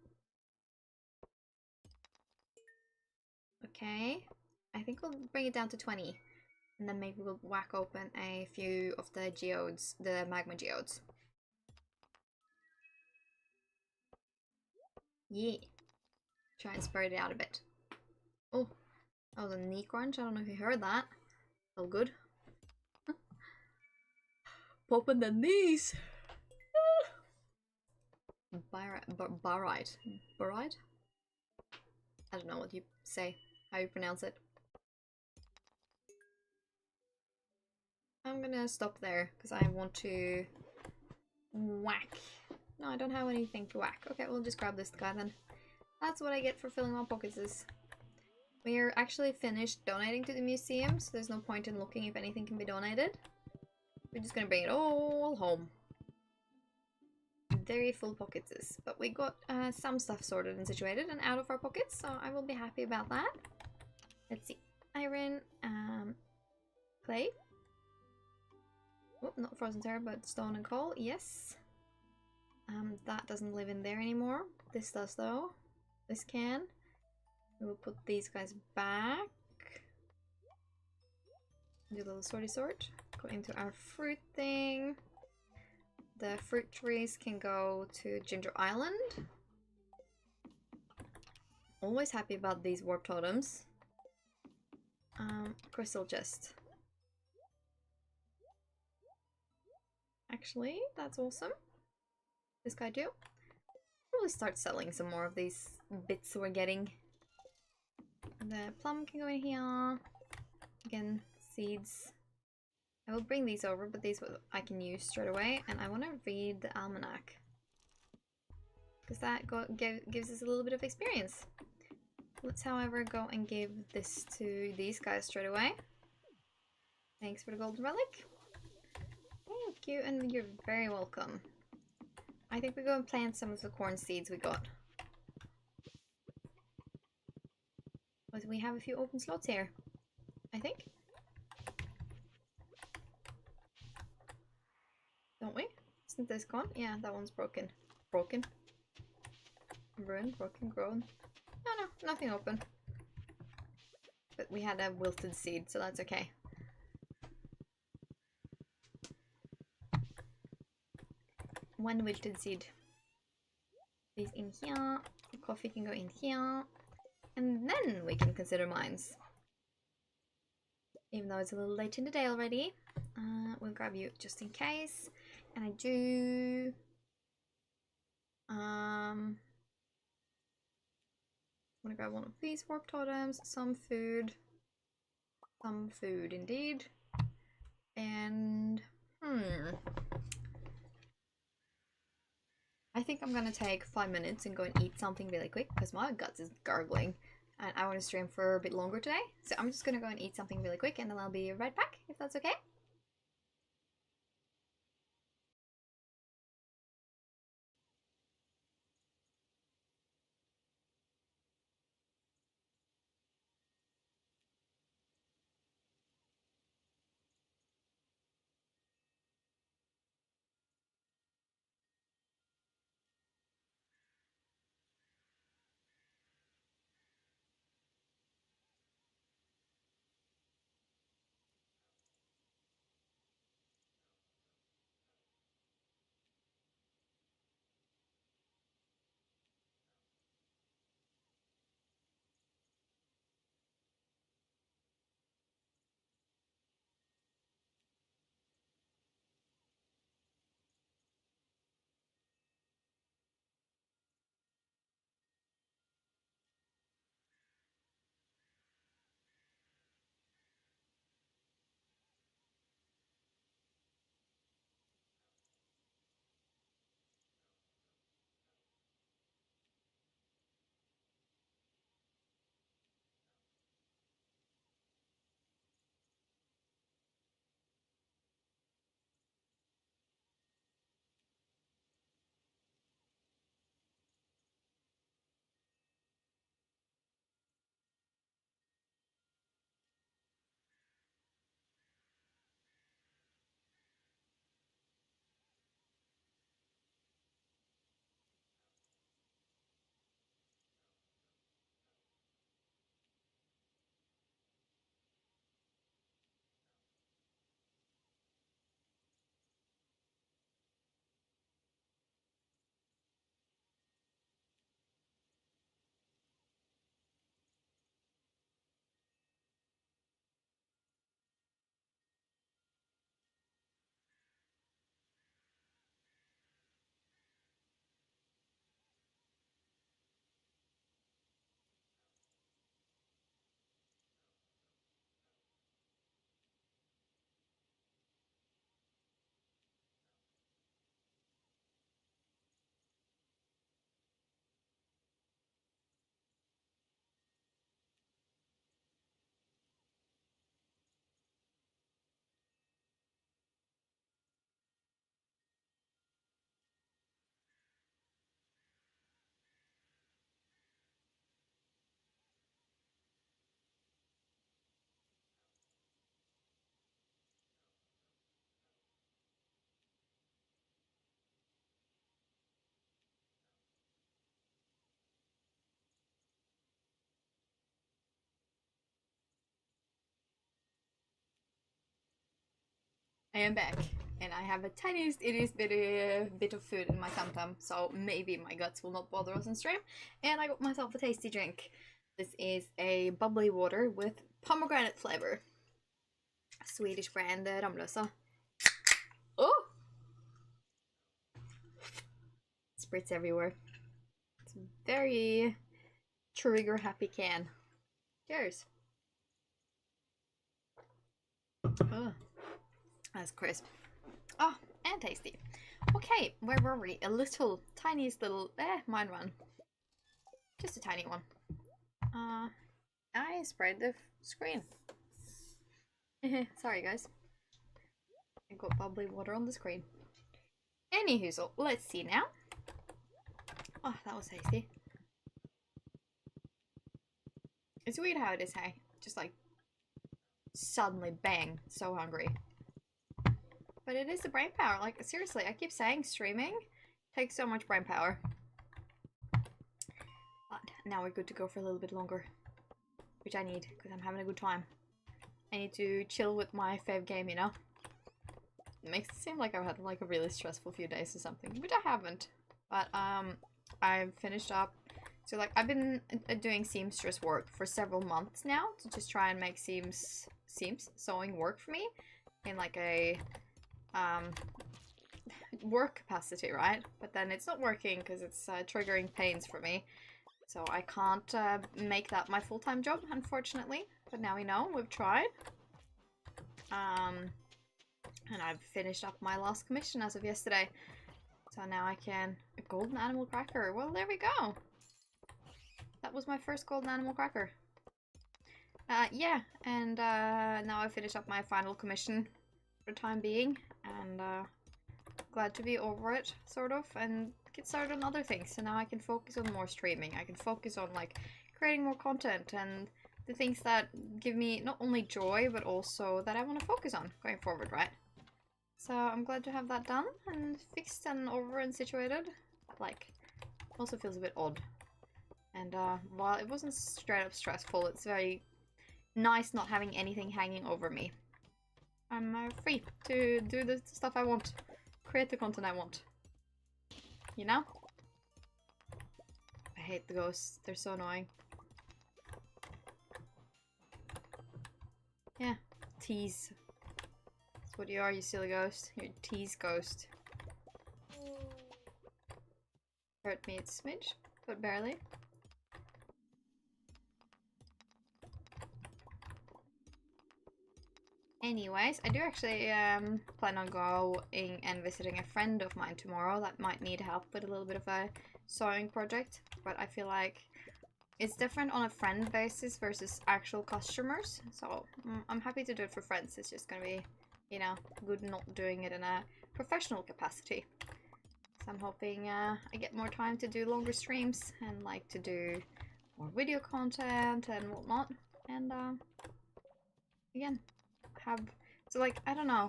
[SPEAKER 1] Okay. I think we'll bring it down to 20. And then maybe we'll whack open a few of the geodes, the magma geodes. Yeah. Try and spread it out a bit. Oh, that was a knee crunch. I don't know if you heard that. So good. Popping the knees. Barite. Barite? I don't know what you say, how you pronounce it. I'm gonna stop there because I want to whack. No, I don't have anything to whack. Okay, we'll just grab this guy then. That's what I get for filling my pockets. We're actually finished donating to the museum, so there's no point in looking if anything can be donated. We're just gonna bring it all home. Very full pockets, but we got some stuff sorted and situated and out of our pockets, so I will be happy about that. Let's see. Iron, clay. Oh, not frozen terra, but stone and coal. Yes. That doesn't live in there anymore. This does though. This can. We will put these guys back. Do a little sorty sort. Go into our fruit thing. The fruit trees can go to Ginger Island. Always happy about these warp totems. Crystal chest. Actually, that's awesome. This guy too. Probably start selling some more of these bits we're getting. The plum can go in here. Again, seeds. I will bring these over, but these I can use straight away. And I want to read the almanac. Because that gives us a little bit of experience. Let's, however, go and give this to these guys straight away. Thanks for the golden relic. Thank you, and you're very welcome. I think we go and plant some of the corn seeds we got. But we have a few open slots here, I think. Don't we? Isn't this gone? Yeah, that one's broken. Broken? Ruined? Broken? Grown? No, nothing open. But we had a wilted seed, so that's okay. One wilted seed. These in here. The coffee can go in here. And then we can consider mines. Even though it's a little late in the day already. We'll grab you just in case. And I do... I'm gonna grab one of these warp totems, some food indeed. And I think I'm gonna take 5 minutes and go and eat something really quick because my guts is gargling and I want to stream for a bit longer today. So I'm just gonna go and eat something really quick and then I'll be right back if that's okay. I am back, and I have a tiniest bit of food in my tum tum, so maybe my guts will not bother us in stream. And I got myself a tasty drink. This is a bubbly water with pomegranate flavor. Swedish brand Ramlösa. Oh! Spritz everywhere. It's a very trigger happy can. Cheers. Oh, that's crisp. Oh, and tasty. Okay, where were we? A little, tiniest little, mine one. Just a tiny one. I sprayed the screen. Sorry guys. I got bubbly water on the screen. Anywho, so let's see now. Oh, that was tasty. It's weird how it is, hey? Just like suddenly bang, so hungry. But it is the brain power. Like seriously, I keep saying streaming takes so much brain power. But now we're good to go for a little bit longer, which I need because I'm having a good time. I need to chill with my fave game, you know? It makes it seem like I've had like a really stressful few days or something, which I haven't. But I've finished up. So like I've been doing seamstress work for several months now to just try and make seams sewing work for me. in like a work capacity, right? But then it's not working because it's triggering pains for me. So I can't make that my full-time job, unfortunately. But now we know, we've tried. And I've finished up my last commission as of yesterday. So now I can... A golden animal cracker. Well, there we go. That was my first golden animal cracker. Yeah, and now I finished up my final commission for the time being. And glad to be over it, sort of, and get started on other things. So now I can focus on more streaming. I can focus on, like, creating more content and the things that give me not only joy, but also that I want to focus on going forward, right? So I'm glad to have that done and fixed and over and situated. Like, also feels a bit odd. And while it wasn't straight up stressful, it's very nice not having anything hanging over me. I'm free to do the stuff I want, create the content I want. You know? I hate the ghosts, they're so annoying. Yeah, tease. That's what you are, you silly ghost. You're a tease ghost. Hurt me a smidge, but barely. Anyways, I do actually plan on going and visiting a friend of mine tomorrow that might need help with a little bit of a sewing project, but I feel like it's different on a friend basis versus actual customers, so I'm happy to do it for friends. It's just gonna be, you know, good not doing it in a professional capacity. So I'm hoping I get more time to do longer streams and like to do more video content and whatnot, and again, so like, I don't know,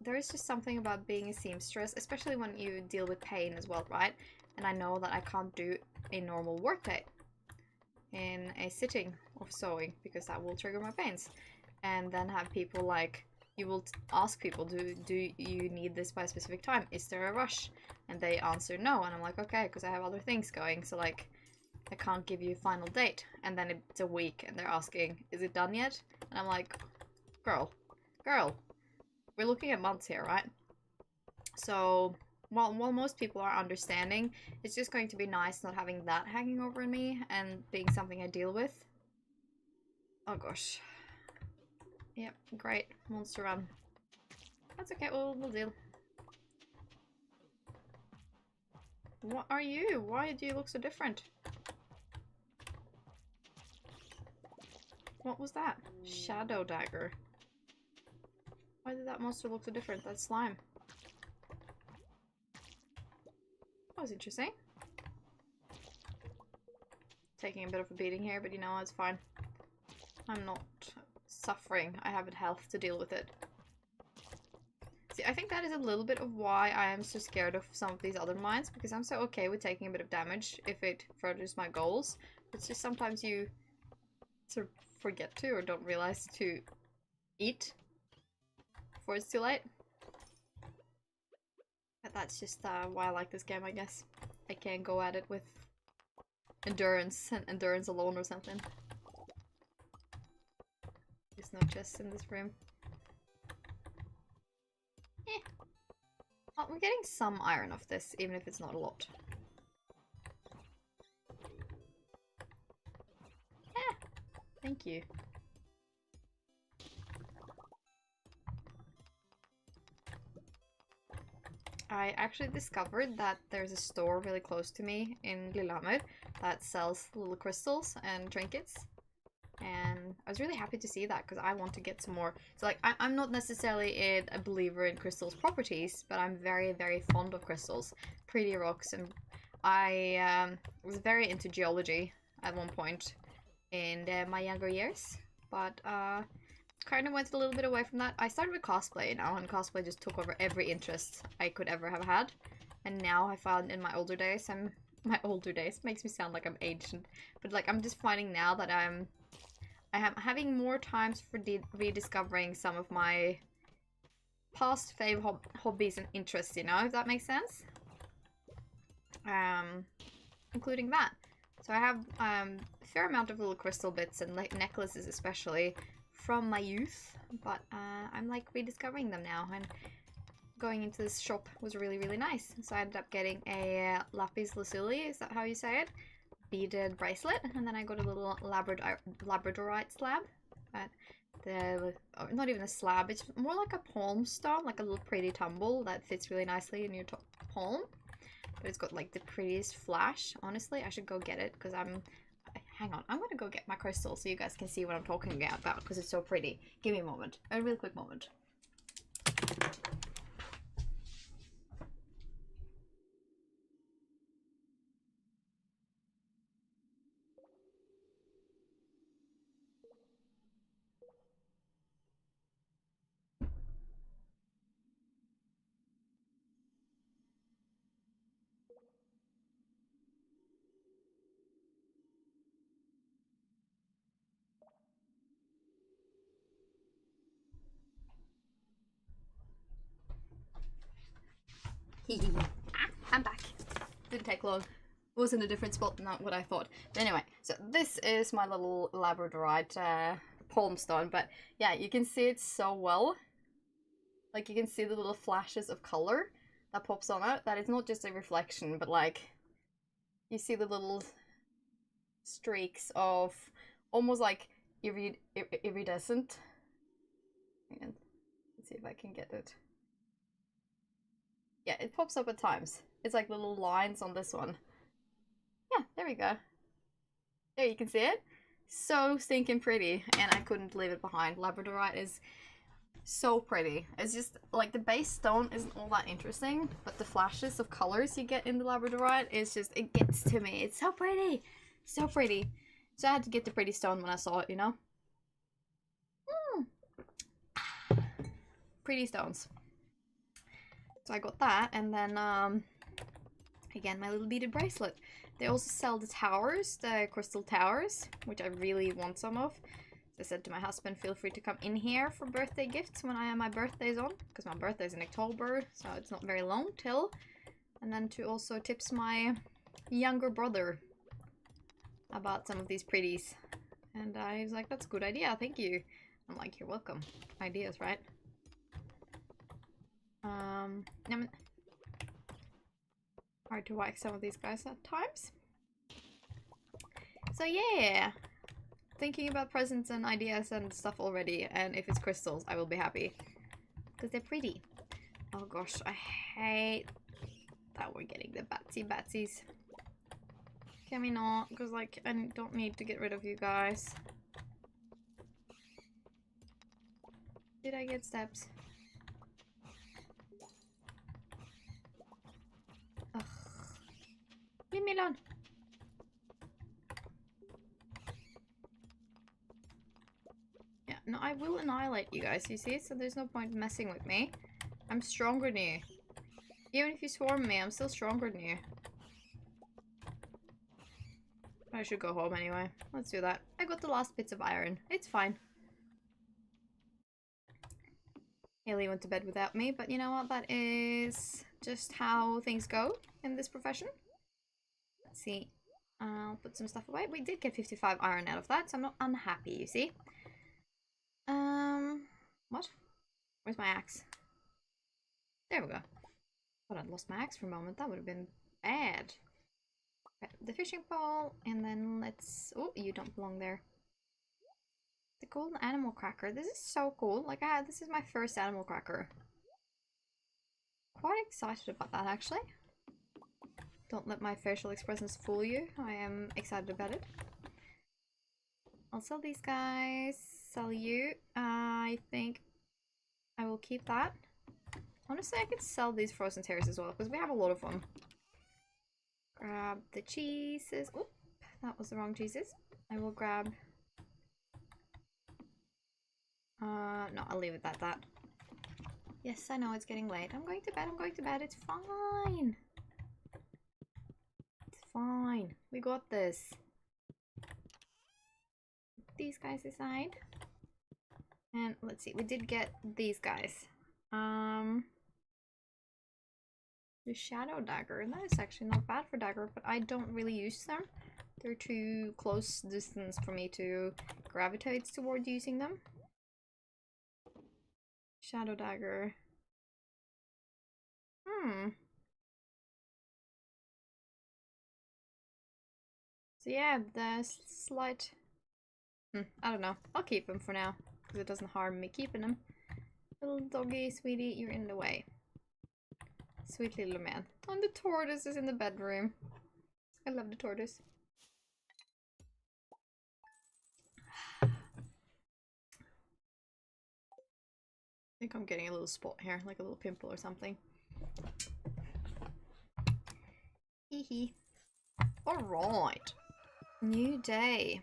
[SPEAKER 1] there is just something about being a seamstress, especially when you deal with pain as well, right? And I know that I can't do a normal workday in a sitting of sewing because that will trigger my pains. And then have people like, you will ask people, do you need this by a specific time? Is there a rush? And they answer no, and I'm like, okay, because I have other things going, so like, I can't give you a final date. And then it's a week and they're asking, is it done yet? And I'm like, girl, we're looking at months here, right? So, while most people are understanding, it's just going to be nice not having that hanging over me and being something I deal with. Oh gosh. Yep, great. Monster run. That's okay, we'll deal. What are you? Why do you look so different? What was that? Shadow dagger. Why did that monster look so different? That's slime. That was interesting. Taking a bit of a beating here, but you know, it's fine. I'm not suffering. I have health to deal with it. See, I think that is a little bit of why I am so scared of some of these other mines, because I'm so okay with taking a bit of damage if it furthers my goals. It's just sometimes you sort of forget to or don't realize to eat before it's too late. But that's just why I like this game, I guess. I can't go at it with endurance and endurance alone or something. There's no chests in this room. Eh. Well, we're getting some iron off this, even if it's not a lot. Yeah, thank you. I actually discovered that there's a store really close to me in Lillehammer that sells little crystals and trinkets. And I was really happy to see that because I want to get some more. So like, I'm not necessarily a believer in crystals' properties, but I'm very, very fond of crystals. Pretty rocks, and I was very into geology at one point in my younger years. But kind of went a little bit away from that. I started with cosplay, you know, and cosplay just took over every interest I could ever have had. And now I found in my older days, my older days makes me sound like I'm ancient, but like I'm just finding now that I am having more times for rediscovering some of my past fave hobbies and interests, you know, if that makes sense. Including that. So I have a fair amount of little crystal bits and necklaces especially from my youth, but I'm like rediscovering them now, and going into this shop was really, really nice. So I ended up getting a lapis lazuli, is that how you say it? Beaded bracelet, and then I got a little labradorite slab. But not even a slab, it's more like a palm stone, like a little pretty tumble that fits really nicely in your palm. But it's got like the prettiest flash. Honestly, I should go get it because hang on, I'm gonna go get my crystal so you guys can see what I'm talking about because it's so pretty. Give me a moment, a real quick moment. I'm back. Didn't take long. Was in a different spot than what I thought. But anyway, so this is my little labradorite palm stone. But yeah, you can see it so well. Like you can see the little flashes of color that pops on it. That it's not just a reflection, but like you see the little streaks of almost like iridescent. And let's see if I can get it. Yeah, it pops up at times. It's like little lines on this one. Yeah, there we go. There, you can see it. So stinking pretty, and I couldn't leave it behind. Labradorite is so pretty. It's just like the base stone isn't all that interesting, but the flashes of colors you get in the labradorite is just, it gets to me. It's so pretty. So pretty. So I had to get the pretty stone when I saw it, you know? Pretty stones. So I got that, and then again, my little beaded bracelet. They also sell the towers, the crystal towers, which I really want some of. I said to my husband, feel free to come in here for birthday gifts when I have my birthdays on, because my birthday's in October, so it's not very long till. And then to also tips my younger brother about some of these pretties. And he was like, that's a good idea, thank you. I'm like, you're welcome. Ideas, right? Hard to whack some of these guys at times. So yeah, thinking about presents and ideas and stuff already, and if it's crystals, I will be happy. Because they're pretty. Oh gosh, I hate that we're getting the batsies. Can we not? Because like, I don't need to get rid of you guys. Did I get steps? Ugh. Leave me alone. Yeah, no, I will annihilate you guys, you see? So there's no point messing with me. I'm stronger than you. Even if you swarm me, I'm still stronger than you. I should go home anyway. Let's do that. I got the last bits of iron. It's fine. Haley went to bed without me, but you know what? That is just how things go in this profession. Let's see. I'll put some stuff away. We did get 55 iron out of that, so I'm not unhappy, you see. What? Where's my axe? There we go. Thought I'd lost my axe for a moment. That would have been bad. Okay, the fishing pole, and then let's... Oh, you don't belong there. The golden animal cracker. This is so cool. Like, this is my first animal cracker. Quite excited about that, actually. Don't let my facial expressions fool you. I am excited about it. I'll sell these guys. Sell you. I think I will keep that. Honestly, I could sell these frozen tears as well, because we have a lot of them. Grab the cheeses. Oop, that was the wrong cheeses. I will grab... no, I'll leave it at that. Yes, I know it's getting late. I'm going to bed, I'm going to bed. It's fine. It's fine. We got this. These guys aside. And let's see, we did get these guys. The shadow dagger, and that is actually not bad for dagger, but I don't really use them. They're too close distance for me to gravitate toward using them. Shadow dagger. So yeah, the slight... I don't know. I'll keep him for now, because it doesn't harm me keeping him. Little doggy, sweetie, you're in the way. Sweet little man. And the tortoise is in the bedroom. I love the tortoise. I think I'm getting a little spot here, like a little pimple or something. Hee hee. Alright. New day.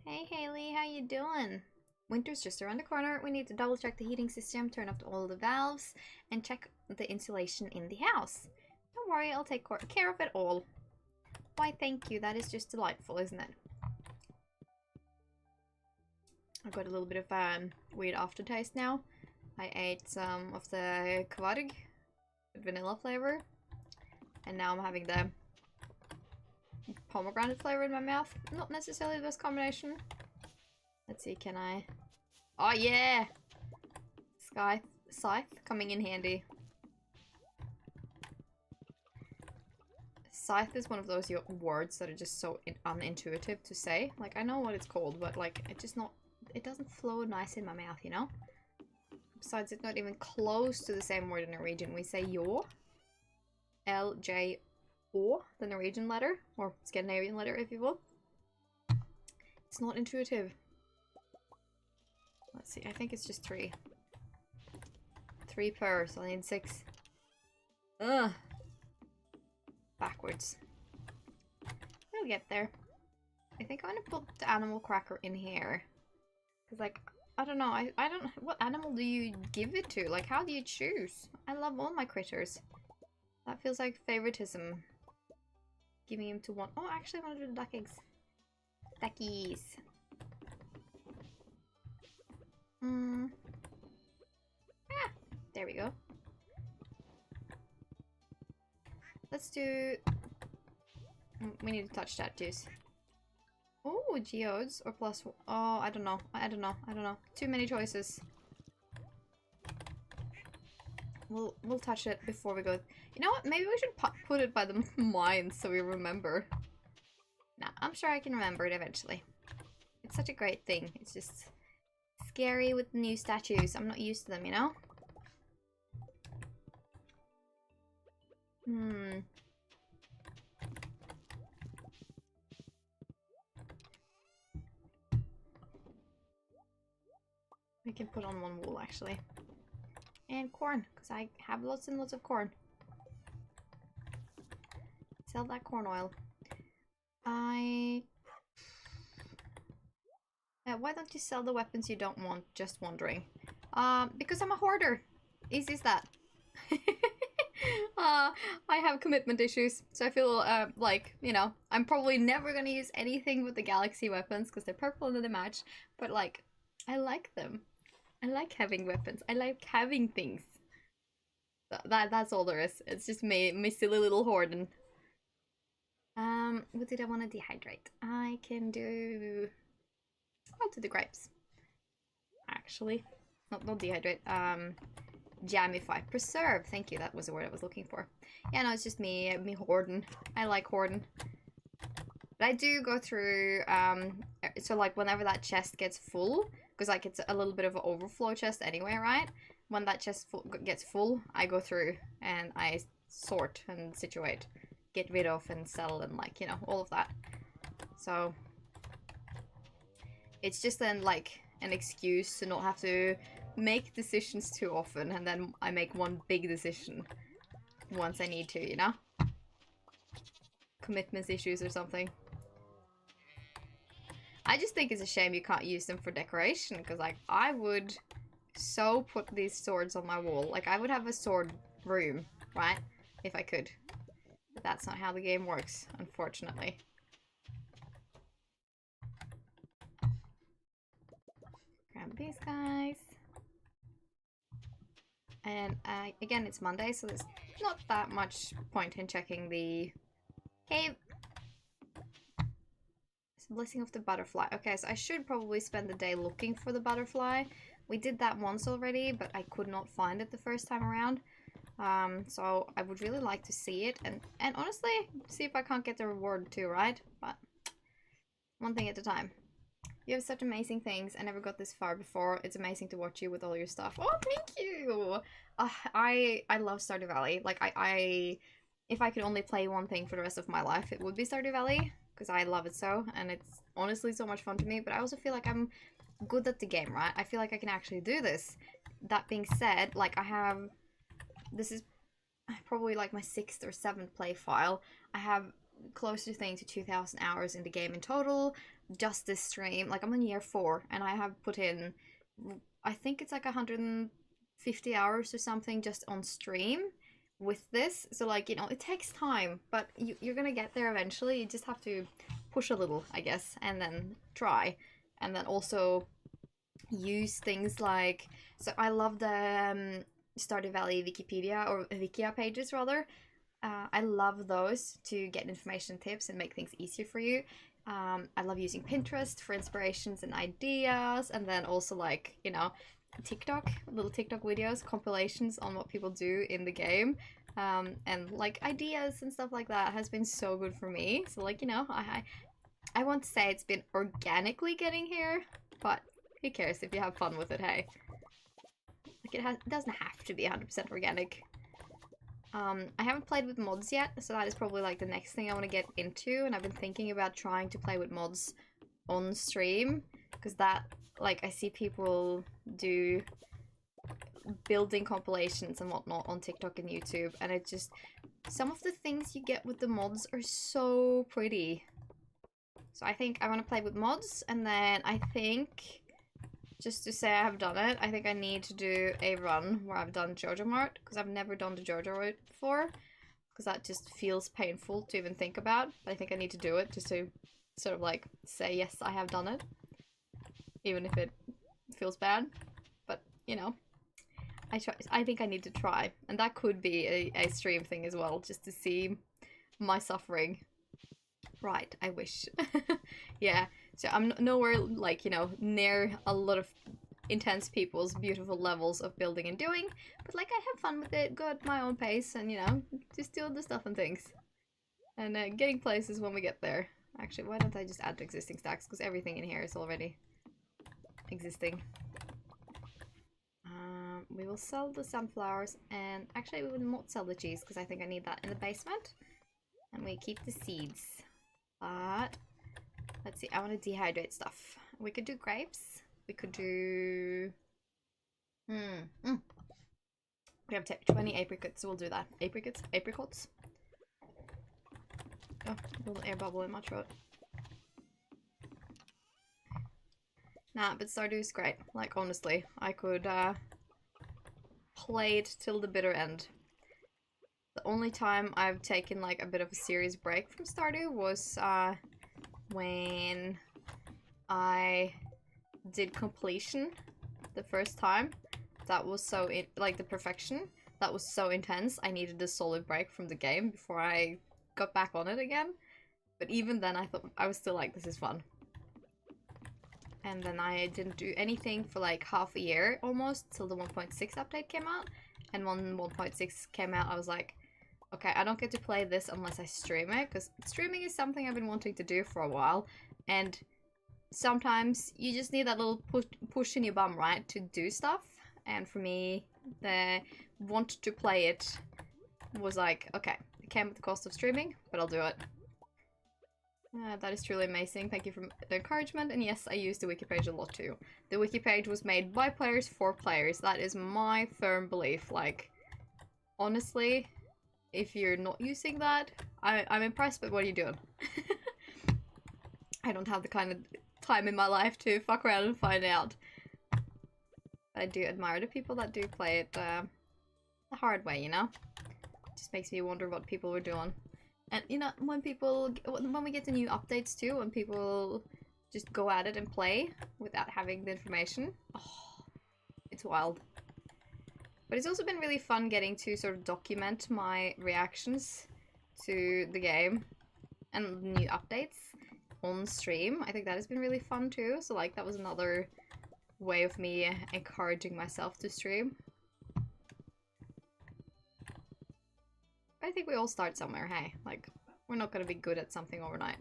[SPEAKER 1] Hey Haley, how you doing? Winter's just around the corner. We need to double check the heating system, turn off all the valves, and check the insulation in the house. Don't worry, I'll take care of it all. Why, thank you. That is just delightful, isn't it? I've got a little bit of weird aftertaste now. I ate some of the cozyyy with vanilla flavor, and now I'm having the pomegranate flavor in my mouth. Not necessarily the best combination. Let's see, can I... Oh yeah! Scythe coming in handy. Scythe is one of those words that are just so unintuitive to say. Like, I know what it's called, but like, it doesn't flow nice in my mouth, you know? Besides, it's not even close to the same word in Norwegian. We say yo. L-J-O, the Norwegian letter, or Scandinavian letter, if you will. It's not intuitive. Let's see, I think it's just 3. 3 per, so I need 6. Ugh. Backwards. We'll get there. I think I'm gonna put the animal cracker in here. Cause like, I don't know, I don't, what animal do you give it to? Like, how do you choose? I love all my critters. That feels like favoritism. Giving him to one. Oh, actually I want to do the duck eggs. Duckies. Ah, there we go. Let's do... We need to touch that juice. Oh, geodes or plus... Oh, I don't know. I don't know. Too many choices. We'll touch it before we go. You know what? Maybe we should put it by the mines so we remember. Nah, I'm sure I can remember it eventually. It's such a great thing. It's just scary with new statues. I'm not used to them, you know? We can put on one wool, actually. And corn, because I have lots and lots of corn. Sell that corn oil. Why don't you sell the weapons you don't want? Just wondering. Because I'm a hoarder. Easy as that. I have commitment issues, so I feel like, you know, I'm probably never gonna use anything with the galaxy weapons because they're purple and they're matched, but like, I like them. I like having weapons. I like having things. That's all there is. It's just me, my silly little hoarding. What did I want to dehydrate? I can do... I'll do the grapes. Actually. Not dehydrate. Jamify. Preserve. Thank you. That was the word I was looking for. Yeah, no, it's just me hoarding. I like hoarding. But I do go through, so like whenever that chest gets full, because like it's a little bit of an overflow chest anyway, right? When that chest gets full, I go through and I sort and situate, get rid of and sell and like, you know, all of that. So it's just then like an excuse to not have to make decisions too often, and then I make one big decision once I need to, you know? Commitment issues or something. I just think it's a shame you can't use them for decoration, because like I would so put these swords on my wall. Like I would have a sword room, right? If I could. But that's not how the game works, unfortunately. Grab these guys. And again, it's Monday, so there's not that much point in checking the cave. It's a blessing of the butterfly. Okay, so I should probably spend the day looking for the butterfly, We did that once already, but I could not find it the first time around. So I would really like to see it, and honestly, see if I can't get the reward too, right? But one thing at a time. You have such amazing things. I never got this far before. It's amazing to watch you with all your stuff. Oh, thank you! I love Stardew Valley. Like, if I could only play one thing for the rest of my life, it would be Stardew Valley, because I love it so, and it's honestly so much fun to me, but I also feel like I'm good at the game, right? I feel like I can actually do this. That being said, like, this is probably like my 6th or 7th play file. I have close to 2,000 hours in the game in total. Just this stream, like I'm on year 4, and I have put in, I think it's like 150 hours or something just on stream with this. So like, you know, it takes time, but you're gonna get there eventually. You just have to push a little, I guess, and then try. And then also use things like, so I love the Stardew Valley Wikipedia, or Wikia pages rather. I love those to get information, tips, and make things easier for you. I love using Pinterest for inspirations and ideas, and then also, like, you know, TikTok, little TikTok videos, compilations on what people do in the game, and like ideas and stuff like that has been so good for me. So like, you know, I won't say it's been organically getting here, but who cares if you have fun with it, hey? Like, it doesn't have to be 100% organic. I haven't played with mods yet, so that is probably like the next thing I want to get into, and I've been thinking about trying to play with mods on stream, because that, like, I see people do building compilations and whatnot on TikTok and YouTube, and it just, some of the things you get with the mods are so pretty. So I think I want to play with mods, and then I think, just to say I have done it, I think I need to do a run where I've done Jojo Mart, because I've never done the Jojo route before, because that just feels painful to even think about. But I think I need to do it just to sort of like say, yes, I have done it, even if it feels bad. But, you know, I think I need to try, and that could be a stream thing as well, just to see my suffering. Right, I wish. Yeah, so I'm nowhere, like, you know, near a lot of intense people's beautiful levels of building and doing, but like I have fun with it, go at my own pace, and, you know, just doing the stuff and things. And getting places when we get there. Actually, why don't I just add to existing stacks, because everything in here is already existing. We will sell the sunflowers, and actually we will not sell the cheese, because I think I need that in the basement. And we keep the seeds. But let's see, I want to dehydrate stuff. We could do grapes. We could do... We have 20 apricots, so we'll do that. Apricots? Oh, a little air bubble in my throat. Nah, but Stardew's great. Like, honestly, I could play it till the bitter end. The only time I've taken like a bit of a serious break from Stardew was when I did completion the first time. That was so, like, the perfection. That was so intense. I needed a solid break from the game before I got back on it again. But even then I thought, I was still like, this is fun. And then I didn't do anything for like half a year almost till the 1.6 update came out. And when 1.6 came out, I was like, okay, I don't get to play this unless I stream it, because streaming is something I've been wanting to do for a while, and sometimes you just need that little push in your bum, right, to do stuff. And for me, the want to play it was like, okay, it came at the cost of streaming, but I'll do it. That is truly amazing. Thank you for the encouragement. And yes, I use the wiki page a lot too. The wiki page was made by players for players. That is my firm belief. Like, honestly, if you're not using that, I'm impressed with what you're doing. I don't have the kind of time in my life to fuck around and find out. I do admire the people that do play it the hard way, you know? It just makes me wonder what people were doing. And, you know, when we get the new updates too, when people just go at it and play without having the information, oh, it's wild. But it's also been really fun getting to sort of document my reactions to the game and new updates on stream. I think that has been really fun too. So like, that was another way of me encouraging myself to stream. I think we all start somewhere, hey? Like, we're not gonna be good at something overnight.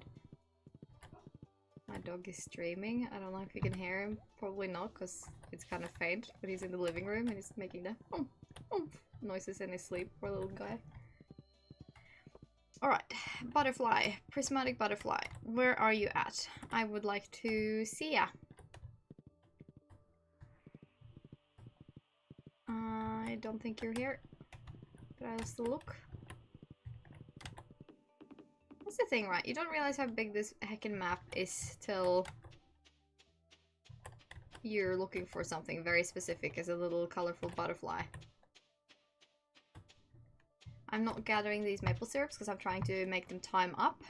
[SPEAKER 1] My dog is streaming. I don't know if you can hear him. Probably not, because it's kind of faint. But he's in the living room and he's making the noises in his sleep. Poor little guy. Alright, butterfly. Prismatic butterfly. Where are you at? I would like to see ya. I don't think you're here. Did I lost the look? That's the thing, right? You don't realize how big this heckin' map is till you're looking for something very specific as a little colorful butterfly. I'm not gathering these maple syrups because I'm trying to make them time up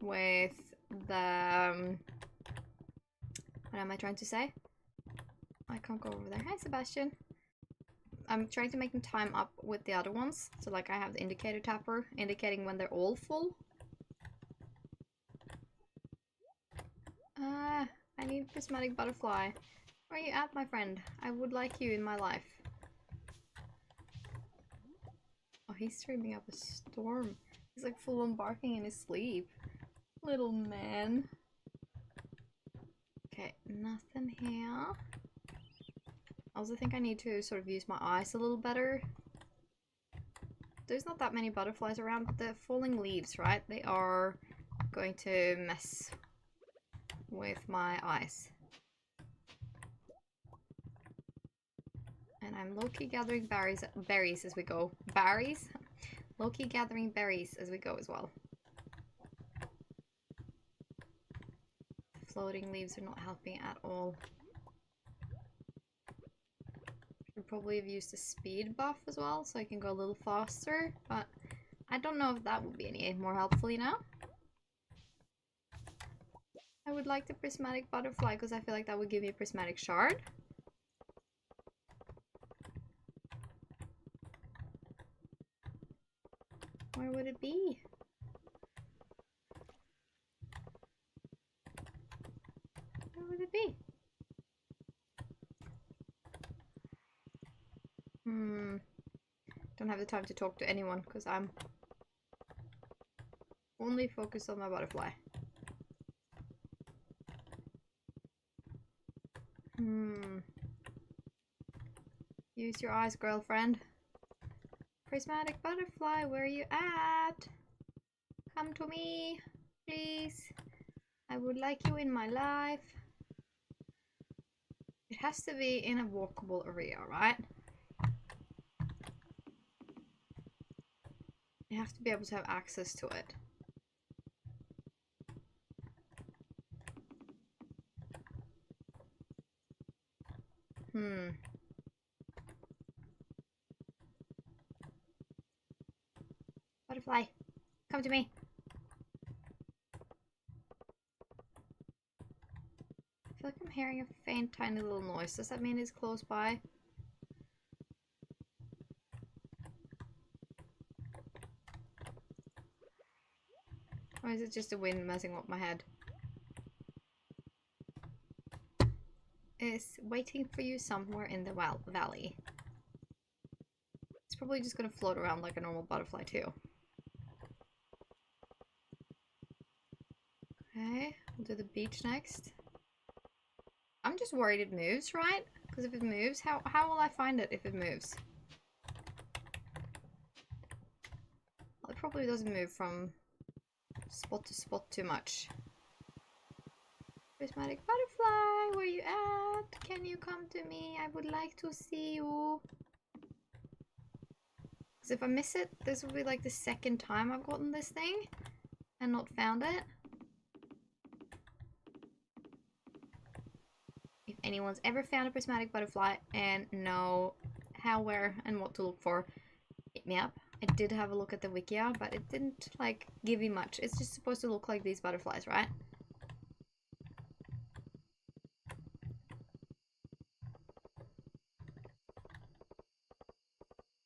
[SPEAKER 1] with the... what am I trying to say? I can't go over there. Hi, Sebastian. I'm trying to make them time up with the other ones. So like I have the indicator tapper indicating when they're all full. I need prismatic butterfly. Where are you at, my friend? I would like you in my life. Oh, he's streaming up a storm. He's like full on barking in his sleep. Little man. Okay, nothing here. I also think I need to sort of use my eyes a little better. There's not that many butterflies around, but the falling leaves, right? They are going to mess with my eyes. And I'm low-key gathering berries as we go. Berries? Low-key gathering berries as we go as well. The floating leaves are not helping at all. Should probably have used a speed buff as well, so I can go a little faster, but I don't know if that would be any more helpful, you know? I would like the prismatic butterfly because I feel like that would give me a prismatic shard. Where would it be? Where would it be? Don't have the time to talk to anyone because I'm only focused on my butterfly. Use your eyes, girlfriend. Prismatic butterfly, where are you at? Come to me, please. I would like you in my life. It has to be in a walkable area, right? You have to be able to have access to it. Butterfly, come to me. I feel like I'm hearing a faint, tiny little noise. Does that mean it's close by? Or is it just the wind messing with my head? It's waiting for you somewhere in the valley. It's probably just gonna float around like a normal butterfly too. Okay, we'll do the beach next. I'm just worried it moves, right? Because if it moves, how will I find it if it moves? Well, it probably doesn't move from spot to spot too much. Prismatic butterfly, where you at? Can you come to me? I would like to see you. Because if I miss it, this will be like the second time I've gotten this thing and not found it. If anyone's ever found a prismatic butterfly and know how, where, and what to look for, hit me up. I did have a look at the Wikia, but it didn't like give me much. It's just supposed to look like these butterflies, right?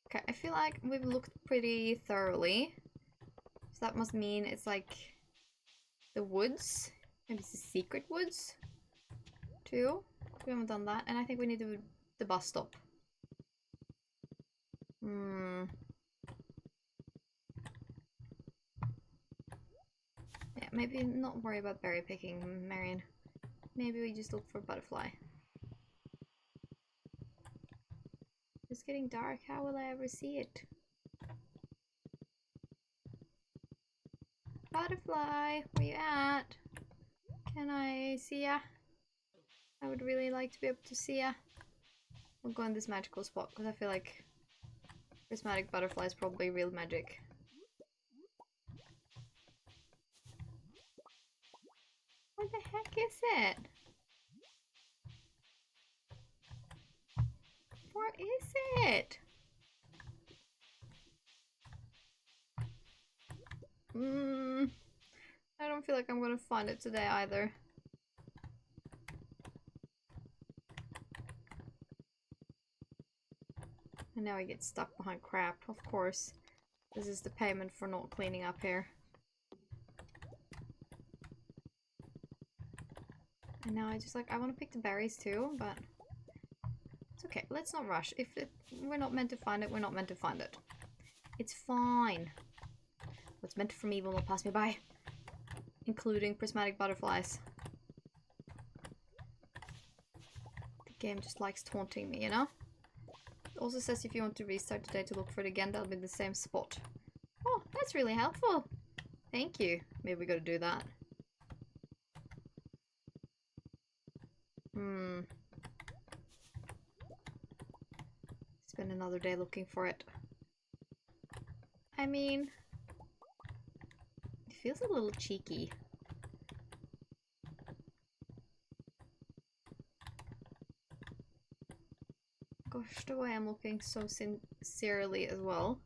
[SPEAKER 1] Okay, I feel like we've looked pretty thoroughly. So that must mean it's like the woods. Maybe it's the secret woods too. we haven't done that. And I think we need the bus stop. Yeah, maybe not worry about berry picking, Marion. Maybe we just look for a butterfly. It's getting dark. How will I ever see it? Butterfly, where you at? Can I see ya? I would really like to be able to see ya. We'll go in this magical spot because I feel like prismatic butterfly is probably real magic. Where the heck is it? Where is it? I don't feel like I'm gonna find it today either. And now I get stuck behind crap, of course. This is the payment for not cleaning up here. And now I just like, I want to pick the berries too, but it's okay. Let's not rush. If we're not meant to find it, we're not meant to find it. It's fine. What's meant for me will not pass me by. Including prismatic butterflies. The game just likes taunting me, you know? It also says if you want to restart today to look for it again, that'll be the same spot. Oh, that's really helpful. Thank you. Maybe we gotta do that. Spend another day looking for it. I mean, it feels a little cheeky. Gosh, the way I'm looking so sincerely as well.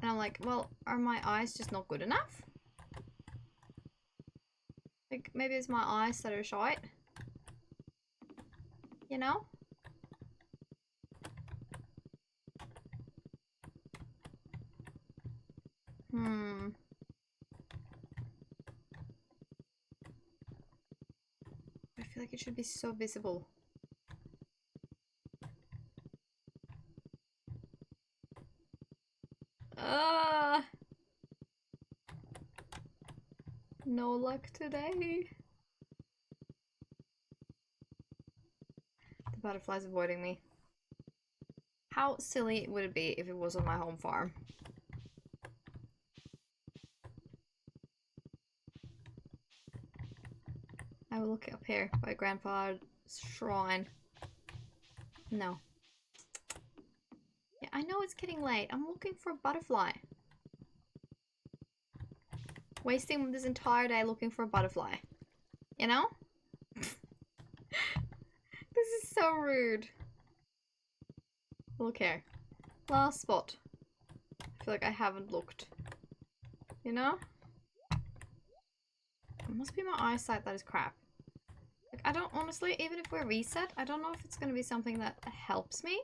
[SPEAKER 1] And I'm like, well, are my eyes just not good enough? Like, maybe it's my eyes that are shite. You know? I feel like it should be so visible. No luck today. The butterfly's avoiding me. How silly would it be if it was on my home farm? I will look up here by Grandpa's shrine. No. Yeah, I know it's getting late. I'm looking for a butterfly. Wasting this entire day looking for a butterfly. You know? This is so rude. Look here. Last spot. I feel like I haven't looked. You know? It must be my eyesight that is crap. Like, I don't honestly, even if we're reset, I don't know if it's gonna be something that helps me.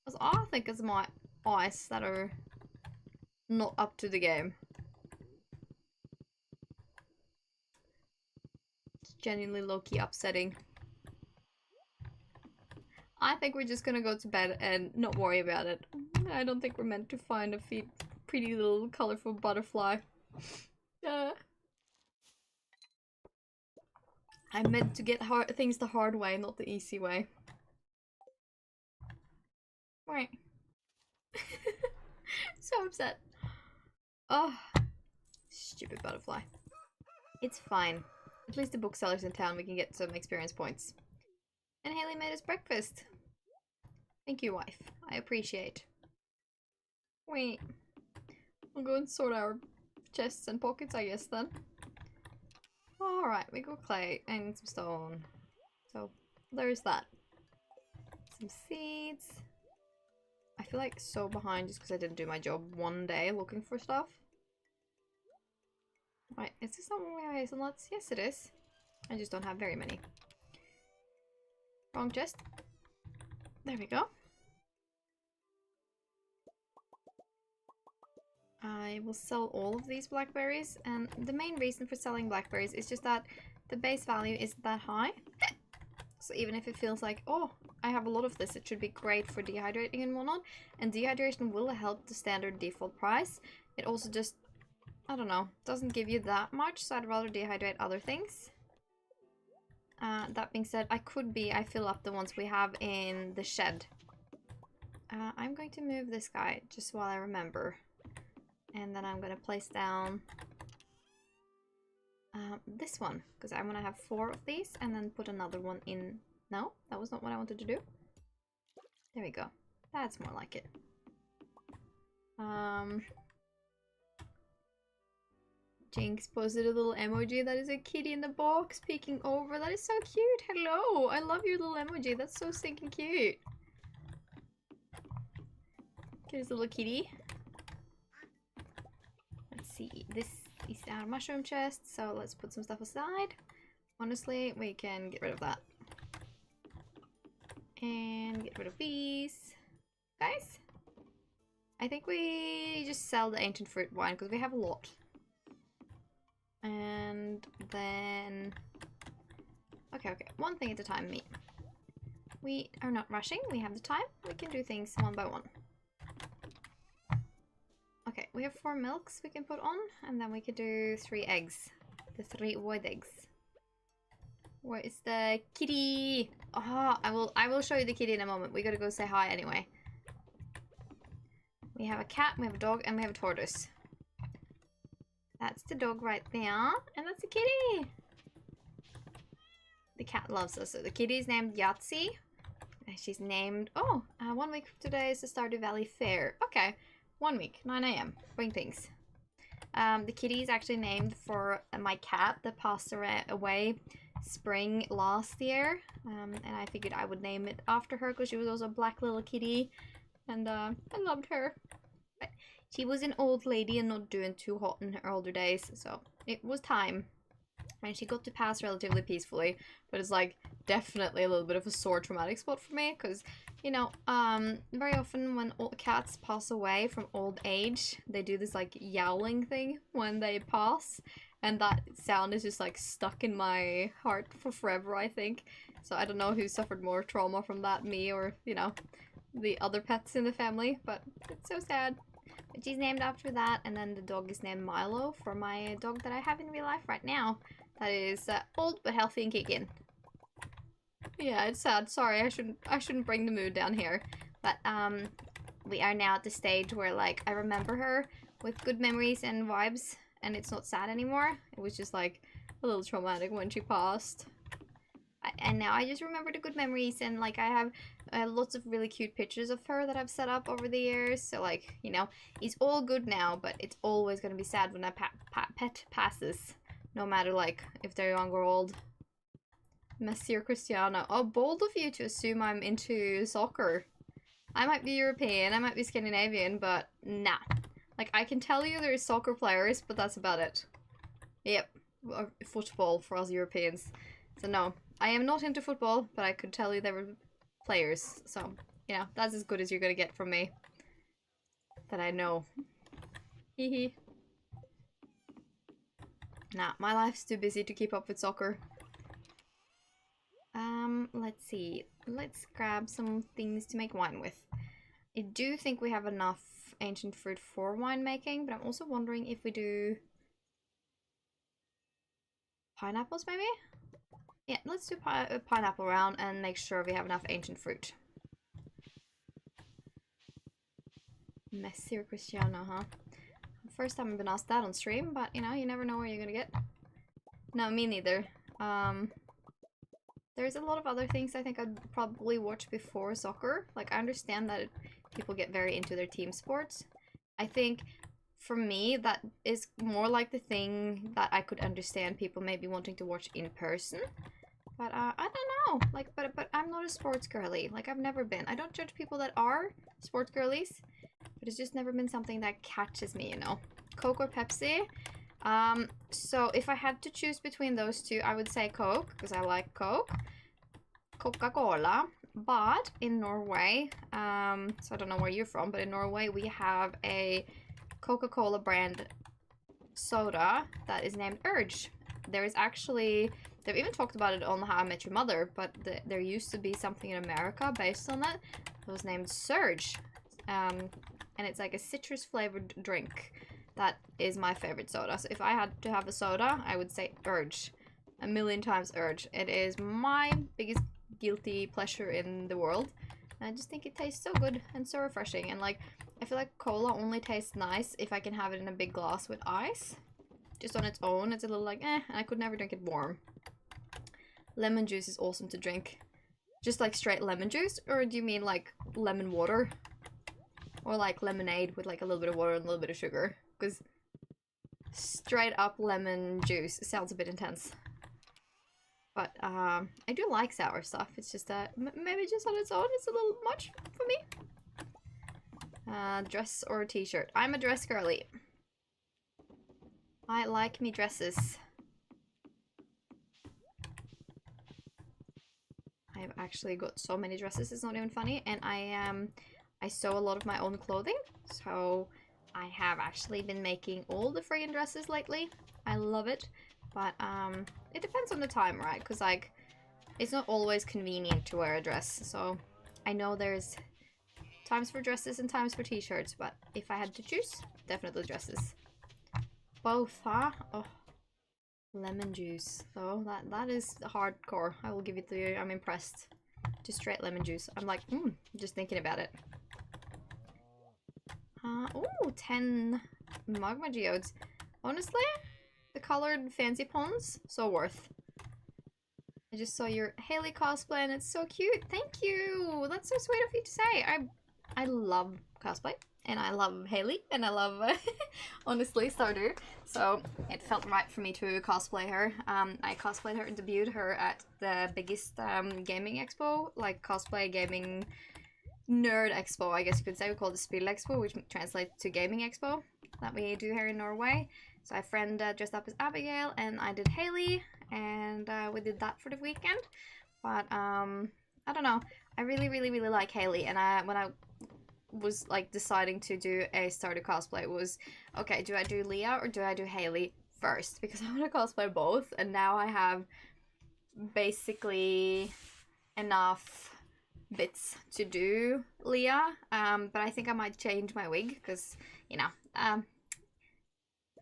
[SPEAKER 1] Because I think it's my eyes that are not up to the game. It's genuinely low-key upsetting. I think we're just gonna go to bed and not worry about it. I don't think we're meant to find a pretty little colorful butterfly. I'm meant to get things the hard way, not the easy way. Right. So upset. Oh, stupid butterfly. It's fine. At least the bookseller's in town, we can get some experience points. And Haley made us breakfast. Thank you, wife. I appreciate. Wait. We'll go and sort our chests and pockets, I guess, then. Alright, we got clay and some stone. So, there's that. Some seeds. I feel like so behind just because I didn't do my job one day looking for stuff. Right, is this not one we have hazelnuts? Yes, it is. I just don't have very many. Wrong chest. There we go. I will sell all of these blackberries, and the main reason for selling blackberries is just that the base value isn't that high. So even if it feels like, oh, I have a lot of this, it should be great for dehydrating and whatnot. And dehydration will help the standard default price. It also just, I don't know, doesn't give you that much, so I'd rather dehydrate other things. That being said, I fill up the ones we have in the shed. I'm going to move this guy just while I remember. And then I'm going to place down this one, because I want to have 4 of these and then put another one in. No, that was not what I wanted to do. There we go. That's more like it. Jinx posted a little emoji that is a kitty in the box peeking over. That is so cute. Hello, I love your little emoji. That's so stinking cute. Here's the little kitty. Let's see. This is our mushroom chest, so let's put some stuff aside. Honestly, we can get rid of that. And get rid of these. Guys, I think we just sell the ancient fruit wine because we have a lot. And then... Okay, one thing at a time, meat. We are not rushing, we have the time. We can do things one by one. Okay, we have 4 milks we can put on, and then we could do 3 eggs. The 3 void eggs. Where is the kitty? Oh, I will show you the kitty in a moment. We gotta go say hi anyway. We have a cat, we have a dog, and we have a tortoise. That's the dog right there, and that's the kitty. The cat loves us. So the kitty is named Yahtzee. And she's named... Oh, 1 week from today is the Stardew Valley Fair. Okay, 1 week, 9 AM. Bring things. The kitty is actually named for my cat that passed away spring last year. And I figured I would name it after her because she was also a black little kitty. And I loved her. But she was an old lady and not doing too hot in her older days. So it was time. And she got to pass relatively peacefully. But it's like definitely a little bit of a sore traumatic spot for me. Because, you know, very often when old cats pass away from old age, they do this like yowling thing when they pass. And that sound is just like stuck in my heart for forever, I think. So I don't know who suffered more trauma from that, me or, you know, the other pets in the family. But it's so sad. But she's named after that. And then the dog is named Milo for my dog that I have in real life right now. That is old but healthy and kicking. Yeah, it's sad. Sorry, I shouldn't bring the mood down here. But we are now at the stage where like I remember her with good memories and vibes, and it's not sad anymore. It was just like a little traumatic when she passed. And now I just remember the good memories, and like I have lots of really cute pictures of her that I've set up over the years. So like, you know, it's all good now, but it's always gonna be sad when a pet passes. No matter like if they're young or old. Monsieur Cristiano. Oh, bold of you to assume I'm into soccer. I might be European, I might be Scandinavian, but nah. Like, I can tell you there's soccer players, but that's about it. Yep. Football for us Europeans. So no, I am not into football, but I could tell you there were players. So, you know, that's as good as you're gonna get from me. That I know. Hehe. Nah, my life's too busy to keep up with soccer. Let's see. Let's grab some things to make wine with. I do think we have enough ancient fruit for winemaking, but I'm also wondering if we do pineapples maybe? Yeah, let's do a pineapple round and make sure we have enough ancient fruit. Monsieur Cristiano, huh? First time I've been asked that on stream, but you know, you never know where you're gonna get. No, me neither. There's a lot of other things I think I'd probably watch before soccer. Like, I understand that people get very into their team sports. I think, for me, that is more like the thing that I could understand people maybe wanting to watch in person. But, I don't know. Like, but I'm not a sports girly. Like, I've never been. I don't judge people that are sports girlies. But it's just never been something that catches me, you know. Coke or Pepsi? So if I had to choose between those two, I would say Coke, because I like Coke. Coca-Cola. But in Norway, so I don't know where you're from, but in Norway we have a Coca-Cola brand soda that is named Urge. There is actually they've even talked about it on How I Met Your Mother, but there used to be something in America based on it. It was named Surge. And it's like a citrus flavored drink. That is my favorite soda. So if I had to have a soda, I would say Urge. A million times Urge. It is my biggest guilty pleasure in the world. And I just think it tastes so good and so refreshing. And like, I feel like cola only tastes nice if I can have it in a big glass with ice. Just on its own, it's a little like, and I could never drink it warm. Lemon juice is awesome to drink. Just like straight lemon juice? Or do you mean like lemon water? Or like lemonade with like a little bit of water and a little bit of sugar? Because straight up lemon juice sounds a bit intense. But I do like sour stuff. It's just that maybe just on its own it's a little much for me. Dress or t-shirt? I'm a dress girly. I like me dresses. I've actually got so many dresses, it's not even funny. And I sew a lot of my own clothing. So I have actually been making all the friggin' dresses lately. I love it. But it depends on the time, right? Because like, it's not always convenient to wear a dress. So I know there's times for dresses and times for t-shirts. But if I had to choose, definitely dresses. Both, huh? Oh. Lemon juice. Oh, that is hardcore. I will give it to you. I'm impressed. Just straight lemon juice. I'm like, just thinking about it. Oh, 10 magma geodes. Honestly, the colored fancy pawns, so worth. I just saw your Haley cosplay and it's so cute. Thank you. That's so sweet of you to say. I love cosplay. And I love Haley, and I love, honestly, Stardew. So it felt right for me to cosplay her. I cosplayed her and debuted her at the biggest gaming expo, like cosplay gaming nerd expo, I guess you could say. We call it the Spiel Expo, which translates to gaming expo that we do here in Norway. So I friend dressed up as Abigail, and I did Haley, and we did that for the weekend. But I don't know. I really like Haley, and when I was like deciding to do a Stardew cosplay, it was okay, do I do Leah or do I do Haley first? Because I want to cosplay both, and now I have basically enough bits to do Leah, but I think I might change my wig because, you know,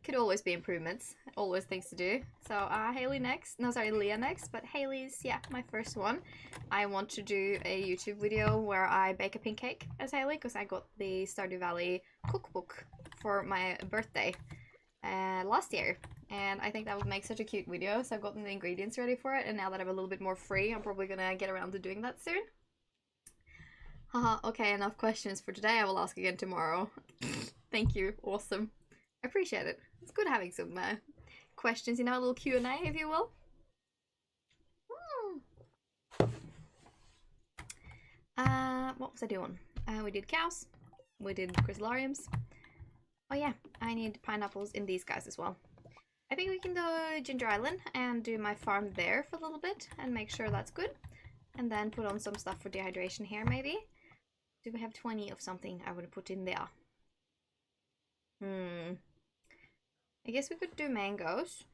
[SPEAKER 1] could always be improvements, always things to do. So Haley next, no sorry, Leah next, but Haley's, yeah, my first one. I want to do a YouTube video where I bake a pink cake as Haley because I got the Stardew Valley cookbook for my birthday last year, and I think that would make such a cute video. So I've gotten the ingredients ready for it, and now that I'm a little bit more free, I'm probably gonna get around to doing that soon. Haha, okay, enough questions for today. I will ask again tomorrow. Thank you, awesome. I appreciate it. It's good having some questions, you know, a little Q&A, if you will. What was I doing? We did cows. We did crystallariums. Oh yeah, I need pineapples in these guys as well. I think we can go Ginger Island and do my farm there for a little bit and make sure that's good. And then put on some stuff for dehydration here, maybe. Do we have 20 of something I would put in there? I guess we could do mangoes.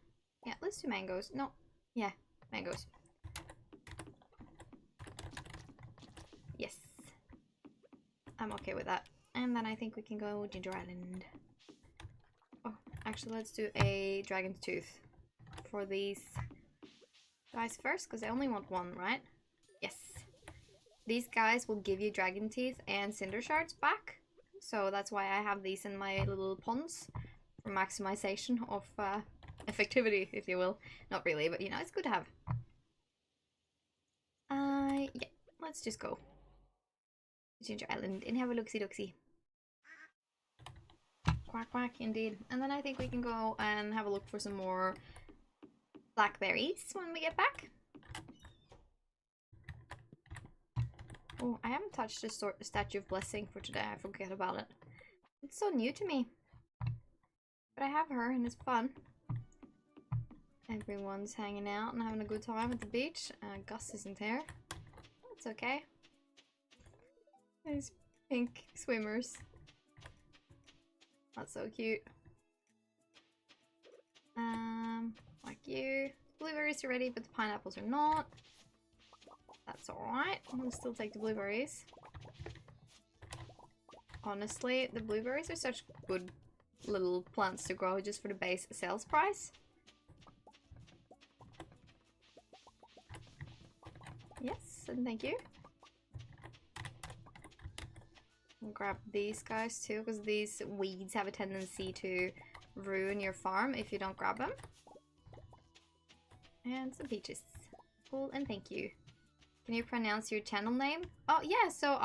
[SPEAKER 1] Yeah, let's do mangoes. No, yeah, mangoes. Yes. I'm okay with that. And then I think we can go Ginger Island. Oh, actually, let's do a dragon's tooth for these guys first, because I only want one, right? Yes. These guys will give you dragon teeth and cinder shards back. So that's why I have these in my little ponds. For maximization of effectivity, if you will. Not really, but you know, it's good to have. Yeah, let's just go. Ginger Island and have a look-see-look-see. Quack quack, indeed. And then I think we can go and have a look for some more blackberries when we get back. Oh, I haven't touched the Statue of Blessing for today. I forget about it. It's so new to me. But I have her and it's fun. Everyone's hanging out and having a good time at the beach. Gus isn't here. That's okay. These pink swimmers. That's so cute. Like you. blueberries are ready, but the pineapples are not. That's alright. I'm gonna still take the blueberries. Honestly, the blueberries are such good little plants to grow just for the base sales price. Yes, and thank you. I'll grab these guys too, because these weeds have a tendency to ruin your farm if you don't grab them. And some peaches. Cool, and thank you. Can you pronounce your channel name? Oh yeah, so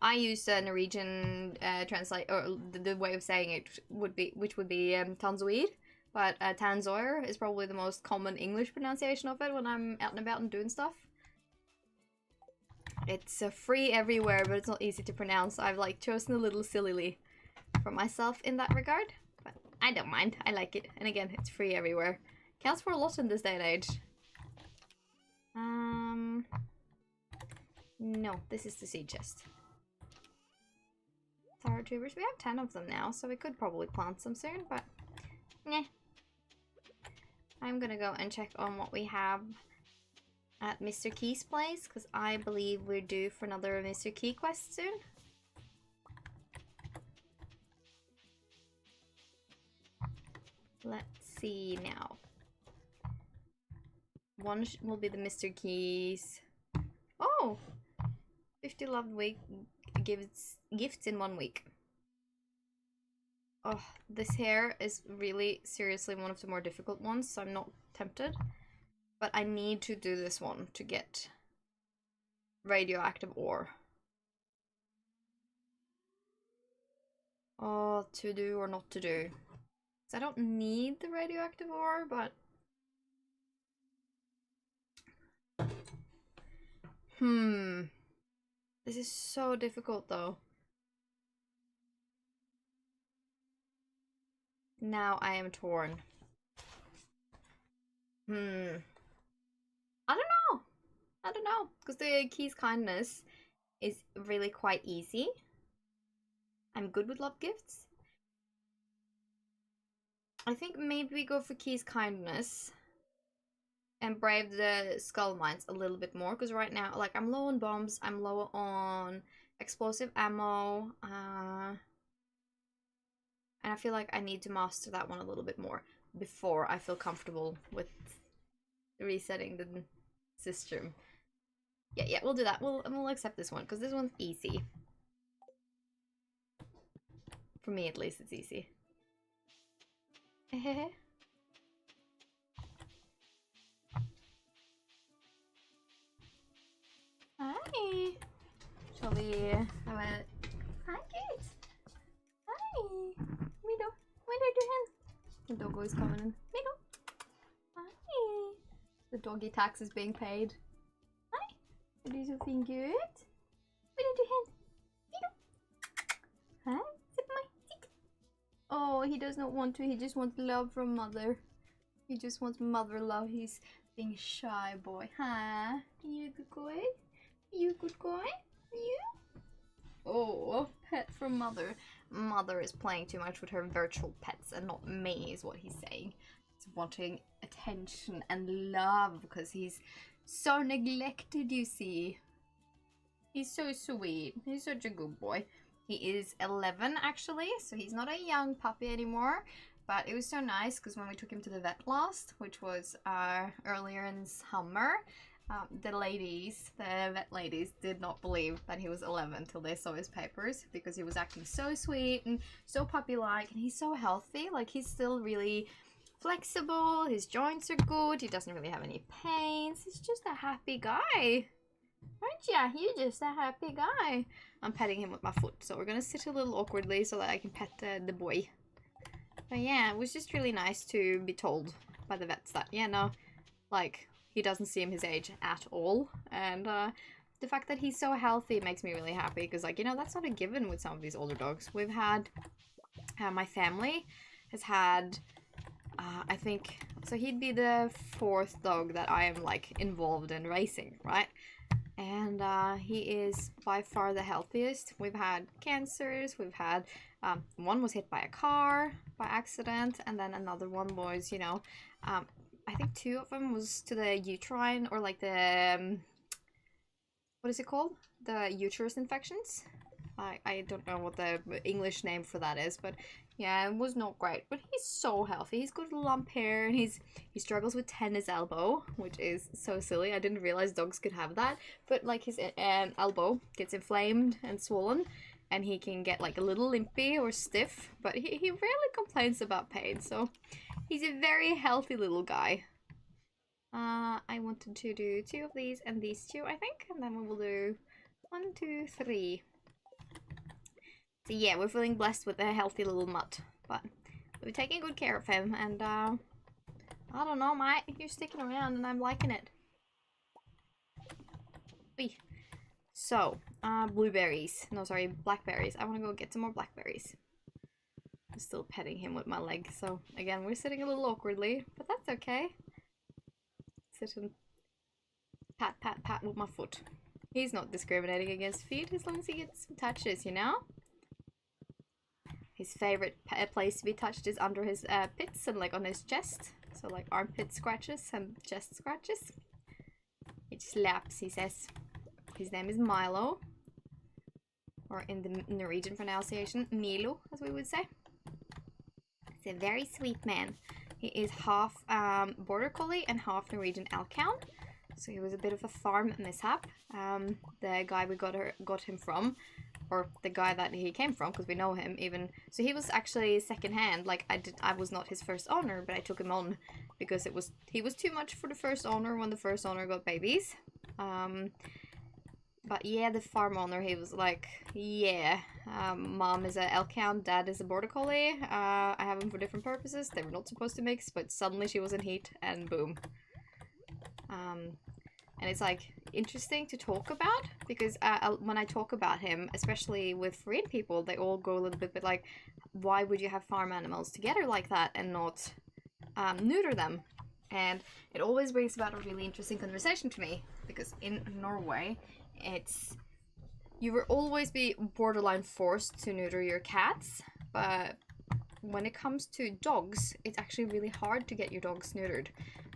[SPEAKER 1] I use Norwegian translate, or the way of saying it would be, which would be Tanzoid, but Tanzoir is probably the most common English pronunciation of it when I'm out and about and doing stuff. It's free everywhere, but it's not easy to pronounce. I've like chosen a little sillily for myself in that regard, but I don't mind. I like it, and again, it's free everywhere. Counts for a lot in this day and age. No, this is the seed chest. Taro tubers, we have 10 of them now, so we could probably plant some soon, but nah. I'm gonna go and check on what we have at Mr. Key's place, because I believe we're due for another Mr. Key quest soon. Let's see now. One will be the Mr. Keys. Oh! 50 loved week gifts in 1 week. Oh, this here is really seriously one of the more difficult ones, so I'm not tempted. But I need to do this one to get radioactive ore. Oh, to do or not to do. So I don't need the radioactive ore, but... This is so difficult though. Now I am torn. I don't know. I don't know. Because the Key's kindness is really quite easy. I'm good with love gifts. I think maybe we go for Key's kindness and brave the skull mines a little bit more, because right now, like, I'm low on bombs, I'm low on explosive ammo, and I feel like I need to master that one a little bit more before I feel comfortable with resetting the system. Yeah, we'll do that. We'll accept this one, because this one's easy. For me, at least, it's easy. Eheh. Hi. Shall we have a... Hi, kids. Hi. Mido. Where did you hen? The doggo is coming in. Mido. Hi. The doggy tax is being paid. Hi. Are you feeling good? Where did you hen? Mido. Hi. Sit my seat. Oh, he does not want to. He just wants love from mother. He just wants mother love. He's being a shy boy. Huh? You a good boy? You good boy? You? Oh, pet from mother. Mother is playing too much with her virtual pets and not me, is what he's saying. He's wanting attention and love because he's so neglected, you see. He's so sweet. He's such a good boy. He is 11 actually, so he's not a young puppy anymore. But it was so nice because when we took him to the vet last, which was earlier in summer, the vet ladies did not believe that he was 11 until they saw his papers, because he was acting so sweet and so puppy-like, and he's so healthy. Like, he's still really flexible, his joints are good, he doesn't really have any pains. He's just a happy guy. Aren't ya? You're just a happy guy. I'm petting him with my foot, so we're gonna sit a little awkwardly so that I can pet the boy. But yeah, it was just really nice to be told by the vets that, yeah, no, like, he doesn't seem his age at all. And the fact that he's so healthy makes me really happy, because, like, you know, that's not a given with some of these older dogs. We've had, my family has had, I think, so he'd be the 4th dog that I am, like, involved in racing, right? And he is by far the healthiest. We've had cancers, we've had, one was hit by a car by accident, and then another one was, you know, I think 2 of them was to the uterine, or like the what is it called? The uterus infections. I don't know what the English name for that is, but yeah, it was not great. But he's so healthy. He's got a lump hair, and he struggles with tennis elbow, which is so silly. I didn't realize dogs could have that. But like his elbow gets inflamed and swollen, and he can get like a little limpy or stiff. But he rarely complains about pain, so he's a very healthy little guy. I wanted to do 2 of these and these 2, I think, and then we will do 1, 2, 3. So yeah, we're feeling blessed with a healthy little mutt, but we're taking good care of him, and I don't know, mate, you're sticking around and I'm liking it. Whee. So, blueberries. No, sorry, blackberries. I want to go get some more blackberries. I'm still petting him with my leg, so again, we're sitting a little awkwardly, but that's okay. Sit and pat, pat, pat with my foot. He's not discriminating against feet as long as he gets some touches, you know? His favorite place to be touched is under his pits and like on his chest. So like armpit scratches and chest scratches. It slaps, he says. His name is Milo. Or in the Norwegian pronunciation, Milo, as we would say. He's a very sweet man. He is half border collie and half Norwegian elkhound. So he was a bit of a farm mishap. The guy we got him from, or the guy that he came from, because we know him even. So he was actually second hand. Like I was not his first owner, but I took him on because he was too much for the first owner when the first owner got babies. But yeah, the farm owner, he was like, yeah, mom is a elkhound, dad is a border collie. I have them for different purposes. They were not supposed to mix, but suddenly she was in heat, and boom. And it's like interesting to talk about because when I talk about him, especially with foreign people, they all go a little bit like, why would you have farm animals together like that and not neuter them? And it always brings about a really interesting conversation to me because in Norway, you will always be borderline forced to neuter your cats, but when it comes to dogs, it's actually really hard to get your dogs neutered.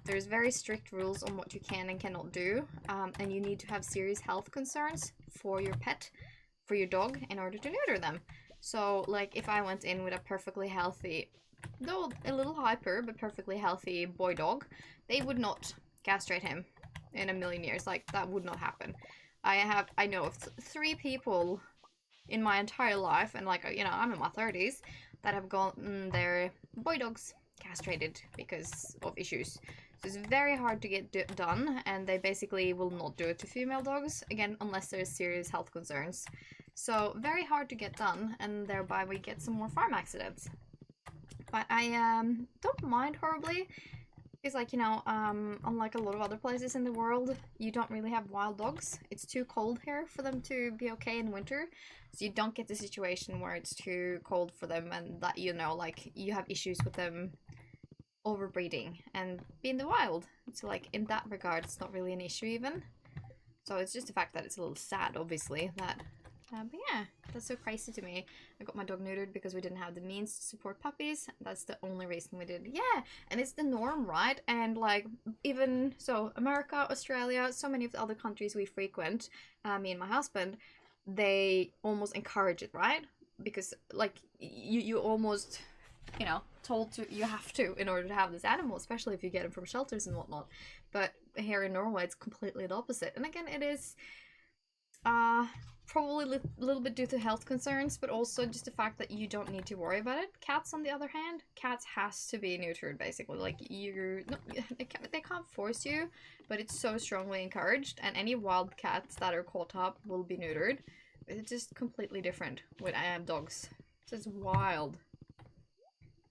[SPEAKER 1] There's very strict rules on what you can and cannot do, and you need to have serious health concerns for your pet, for your dog, in order to neuter them. So, like, if I went in with a perfectly healthy, though a little hyper, but perfectly healthy boy dog, they would not castrate him in a million years. Like, that would not happen. I know of 3 people in my entire life, and like, you know, I'm in my 30s, that have gotten their boy dogs castrated because of issues. So it's very hard to get done, and they basically will not do it to female dogs, again, unless there's serious health concerns. So very hard to get done, and thereby we get some more farm accidents. But I don't mind horribly, because like, you know, unlike a lot of other places in the world, you don't really have wild dogs. It's too cold here for them to be okay in winter. So you don't get the situation where it's too cold for them and that, you know, like, you have issues with them overbreeding and be in the wild. So like, in that regard, it's not really an issue even. So it's just the fact that it's a little sad, obviously, that but yeah, that's so crazy to me. I got my dog neutered because we didn't have the means to support puppies. That's the only reason we did. Yeah, and it's the norm, right? And like, even so, America, Australia, so many of the other countries we frequent, me and my husband, they almost encourage it, right? Because like, you almost, you know, told to, you have to in order to have this animal, especially if you get them from shelters and whatnot. But here in Norway, it's completely the opposite. And again, it is probably a little bit due to health concerns, but also just the fact that you don't need to worry about it. Cats, on the other hand, cats has to be neutered, basically. Like, they can't force you, but it's so strongly encouraged, and any wild cats that are caught up will be neutered. It's just completely different with dogs. So it's wild.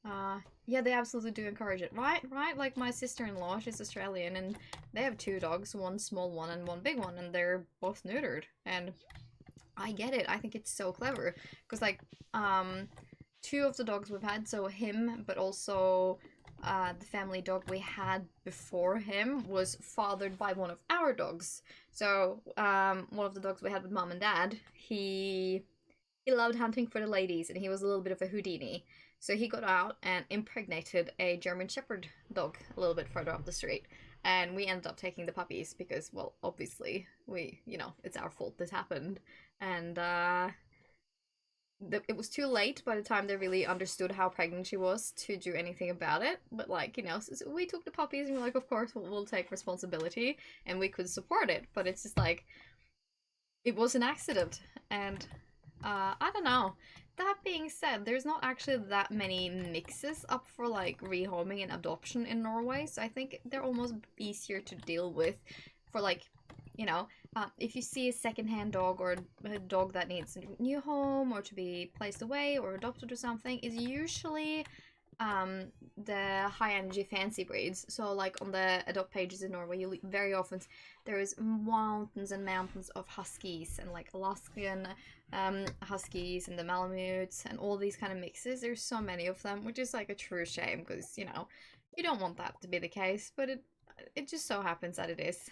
[SPEAKER 1] Yeah, they absolutely do encourage it, right? Like, my sister-in-law, she's Australian, and they have 2 dogs, one small one and one big one, and they're both neutered, and I get it. I think it's so clever, because like, 2 of the dogs we've had, so him, but also the family dog we had before him was fathered by one of our dogs. So one of the dogs we had with mom and dad, he he loved hunting for the ladies, and he was a little bit of a Houdini. So he got out and impregnated a German Shepherd dog a little bit further up the street. And we ended up taking the puppies because, well, obviously, it's our fault this happened. And it was too late by the time they really understood how pregnant she was to do anything about it. But, like, so we took the puppies and we're like, of course, we'll take responsibility and we could support it. But it's just like, it was an accident. And I don't know. That being said, there's not actually that many mixes up for like rehoming and adoption in Norway, so I think they're almost easier to deal with for like, if you see a secondhand dog or a dog that needs a new home or to be placed away or adopted or something, is usually the high energy fancy breeds. So like on the adopt pages in Norway, very often there is mountains and mountains of huskies and like Alaskan huskies and the malamutes and all these kind of mixes. There's so many of them, which is like a true shame because you don't want that to be the case, but it just so happens that it is.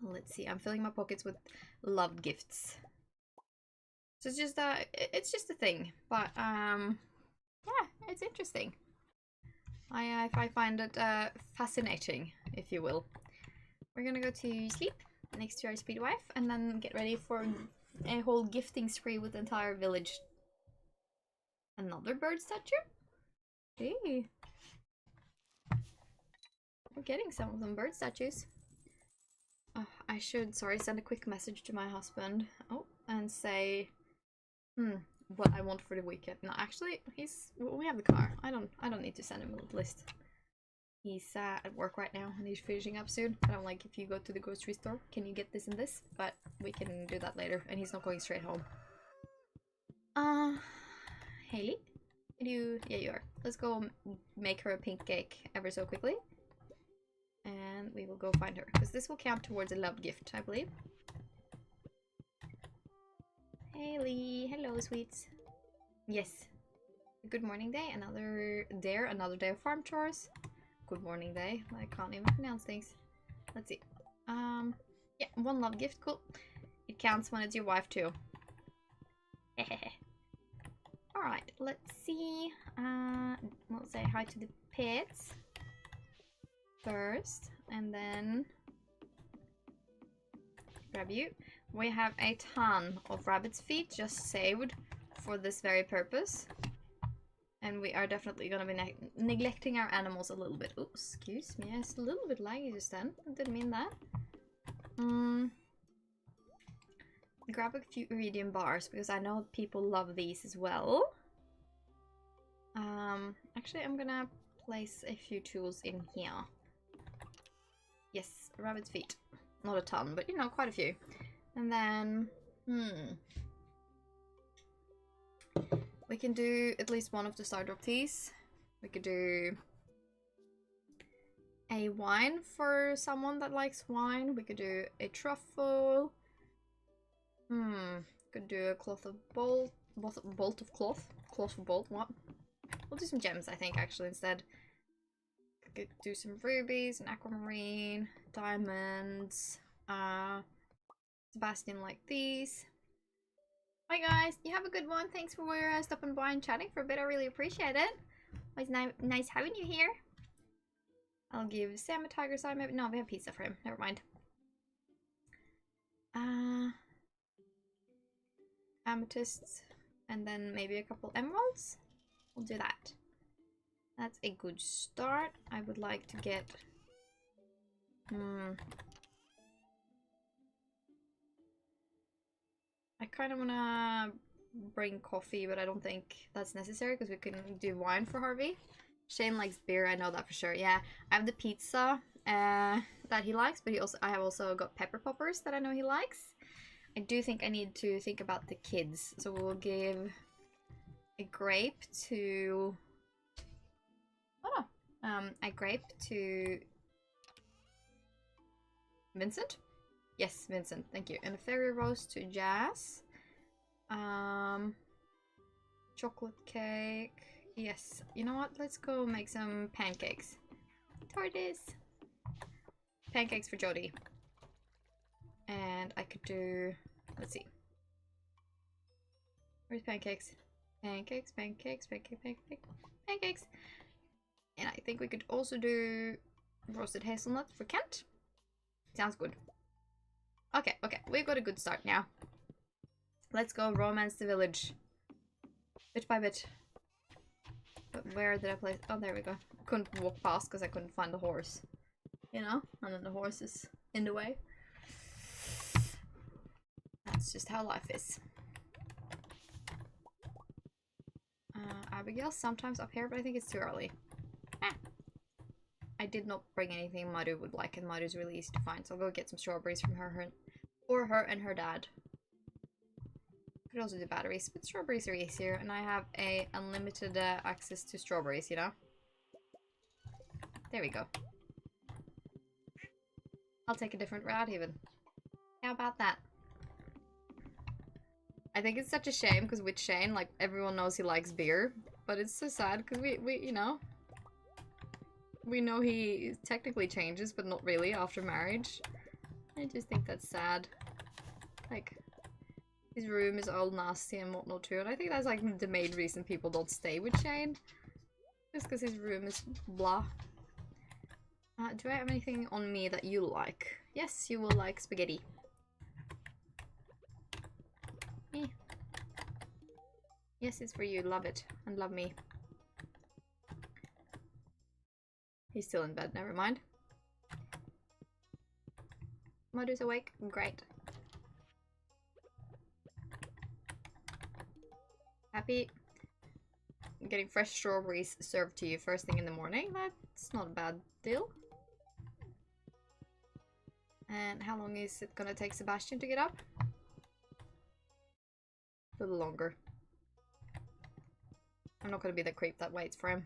[SPEAKER 1] Let's see, I'm filling my pockets with loved gifts. So it's just a thing, but yeah, it's interesting. I find it fascinating, if you will. We're gonna go to sleep next to our speed wife and then get ready for a whole gifting spree with the entire village. Another bird statue? Hey. We're getting some of them bird statues. Oh, I should, send a quick message to my husband. Oh, and say, what I want for the weekend. No, actually, we have the car. I don't need to send him a list. He's at work right now and he's finishing up soon. I don't like, if you go to the grocery store, can you get this and this? But we can do that later, and he's not going straight home. Haley? Yeah, you are. Let's go make her a pink cake ever so quickly. And we will go find her, because this will count towards a love gift, I believe. Haley, hello, sweets. Yes. Good morning day, another day of farm chores. Good morning day. I can't even pronounce things. Let's see. Yeah, one love gift, cool. It counts when it's your wife too. Alright, let's see. We'll say hi to the pets first, and then grab you. We have a ton of rabbit's feet just saved for this very purpose. And we are definitely going to be neglecting our animals a little bit. Oh, excuse me. It's a little bit laggy just then. I didn't mean that. Grab a few iridium bars because I know people love these as well. Actually, I'm going to place a few tools in here. Yes, rabbit's feet. Not a ton, but quite a few. And then, we can do at least one of the Stardew teas. We could do a wine for someone that likes wine. We could do a truffle. Could do a cloth of bolt of cloth. Cloth of bolt, what? We'll do some gems, I think, actually, instead. Could do some rubies, an aquamarine, diamonds. Sebastian like these. Bye guys, you have a good one. Thanks for stopping by and chatting for a bit. I really appreciate it. It's nice having you here. I'll give Sam a tiger side. Maybe no, we have pizza for him. Never mind. Amethysts, and then maybe a couple emeralds. We'll do that. That's a good start. I would like to get. I kind of want to bring coffee, but I don't think that's necessary because we can do wine for Harvey. Shane likes beer, I know that for sure. Yeah, I have the pizza that he likes, but I have also got pepper poppers that I know he likes. I do think I need to think about the kids, so we'll give a grape to... Oh no. A grape to... Vincent? Yes, Vincent, thank you. And a fairy rose to Jazz. Chocolate cake. Yes, you know what? Let's go make some pancakes. Tortoise. Pancakes for Jody. And I could do... Let's see. Where's pancakes? Pancakes, pancakes, pancake, pancake, pancakes. And I think we could also do roasted hazelnut for Kent. Sounds good. Okay, okay, we've got a good start now. Let's go romance the village. Bit by bit. But where did I place? Oh, there we go. Couldn't walk past because I couldn't find the horse. You know? And then the horse is in the way. That's just how life is. Abigail's sometimes up here, but I think it's too early. I did not bring anything Maru would like, and Maru's really easy to find, so I'll go get some strawberries from her and her dad. Could also do batteries, but strawberries are easier, and I have a unlimited access to strawberries, you know? There we go. I'll take a different route even. How about that? I think it's such a shame because with Shane, like, everyone knows he likes beer, but it's so sad because we, you know, we know he technically changes, but not really after marriage. I just think that's sad. Like, his room is all nasty and whatnot too, and I think that's like the main reason people don't stay with Shane. Just because his room is blah. Do I have anything on me that you like? Yes, you will like spaghetti. Me. Yes, it's for you. Love it. And love me. He's still in bed. Never mind. Mother's awake. Great. Happy. Getting fresh strawberries served to you first thing in the morning. That's not a bad deal. And how long is it gonna take Sebastian to get up? A little longer. I'm not gonna be the creep that waits for him.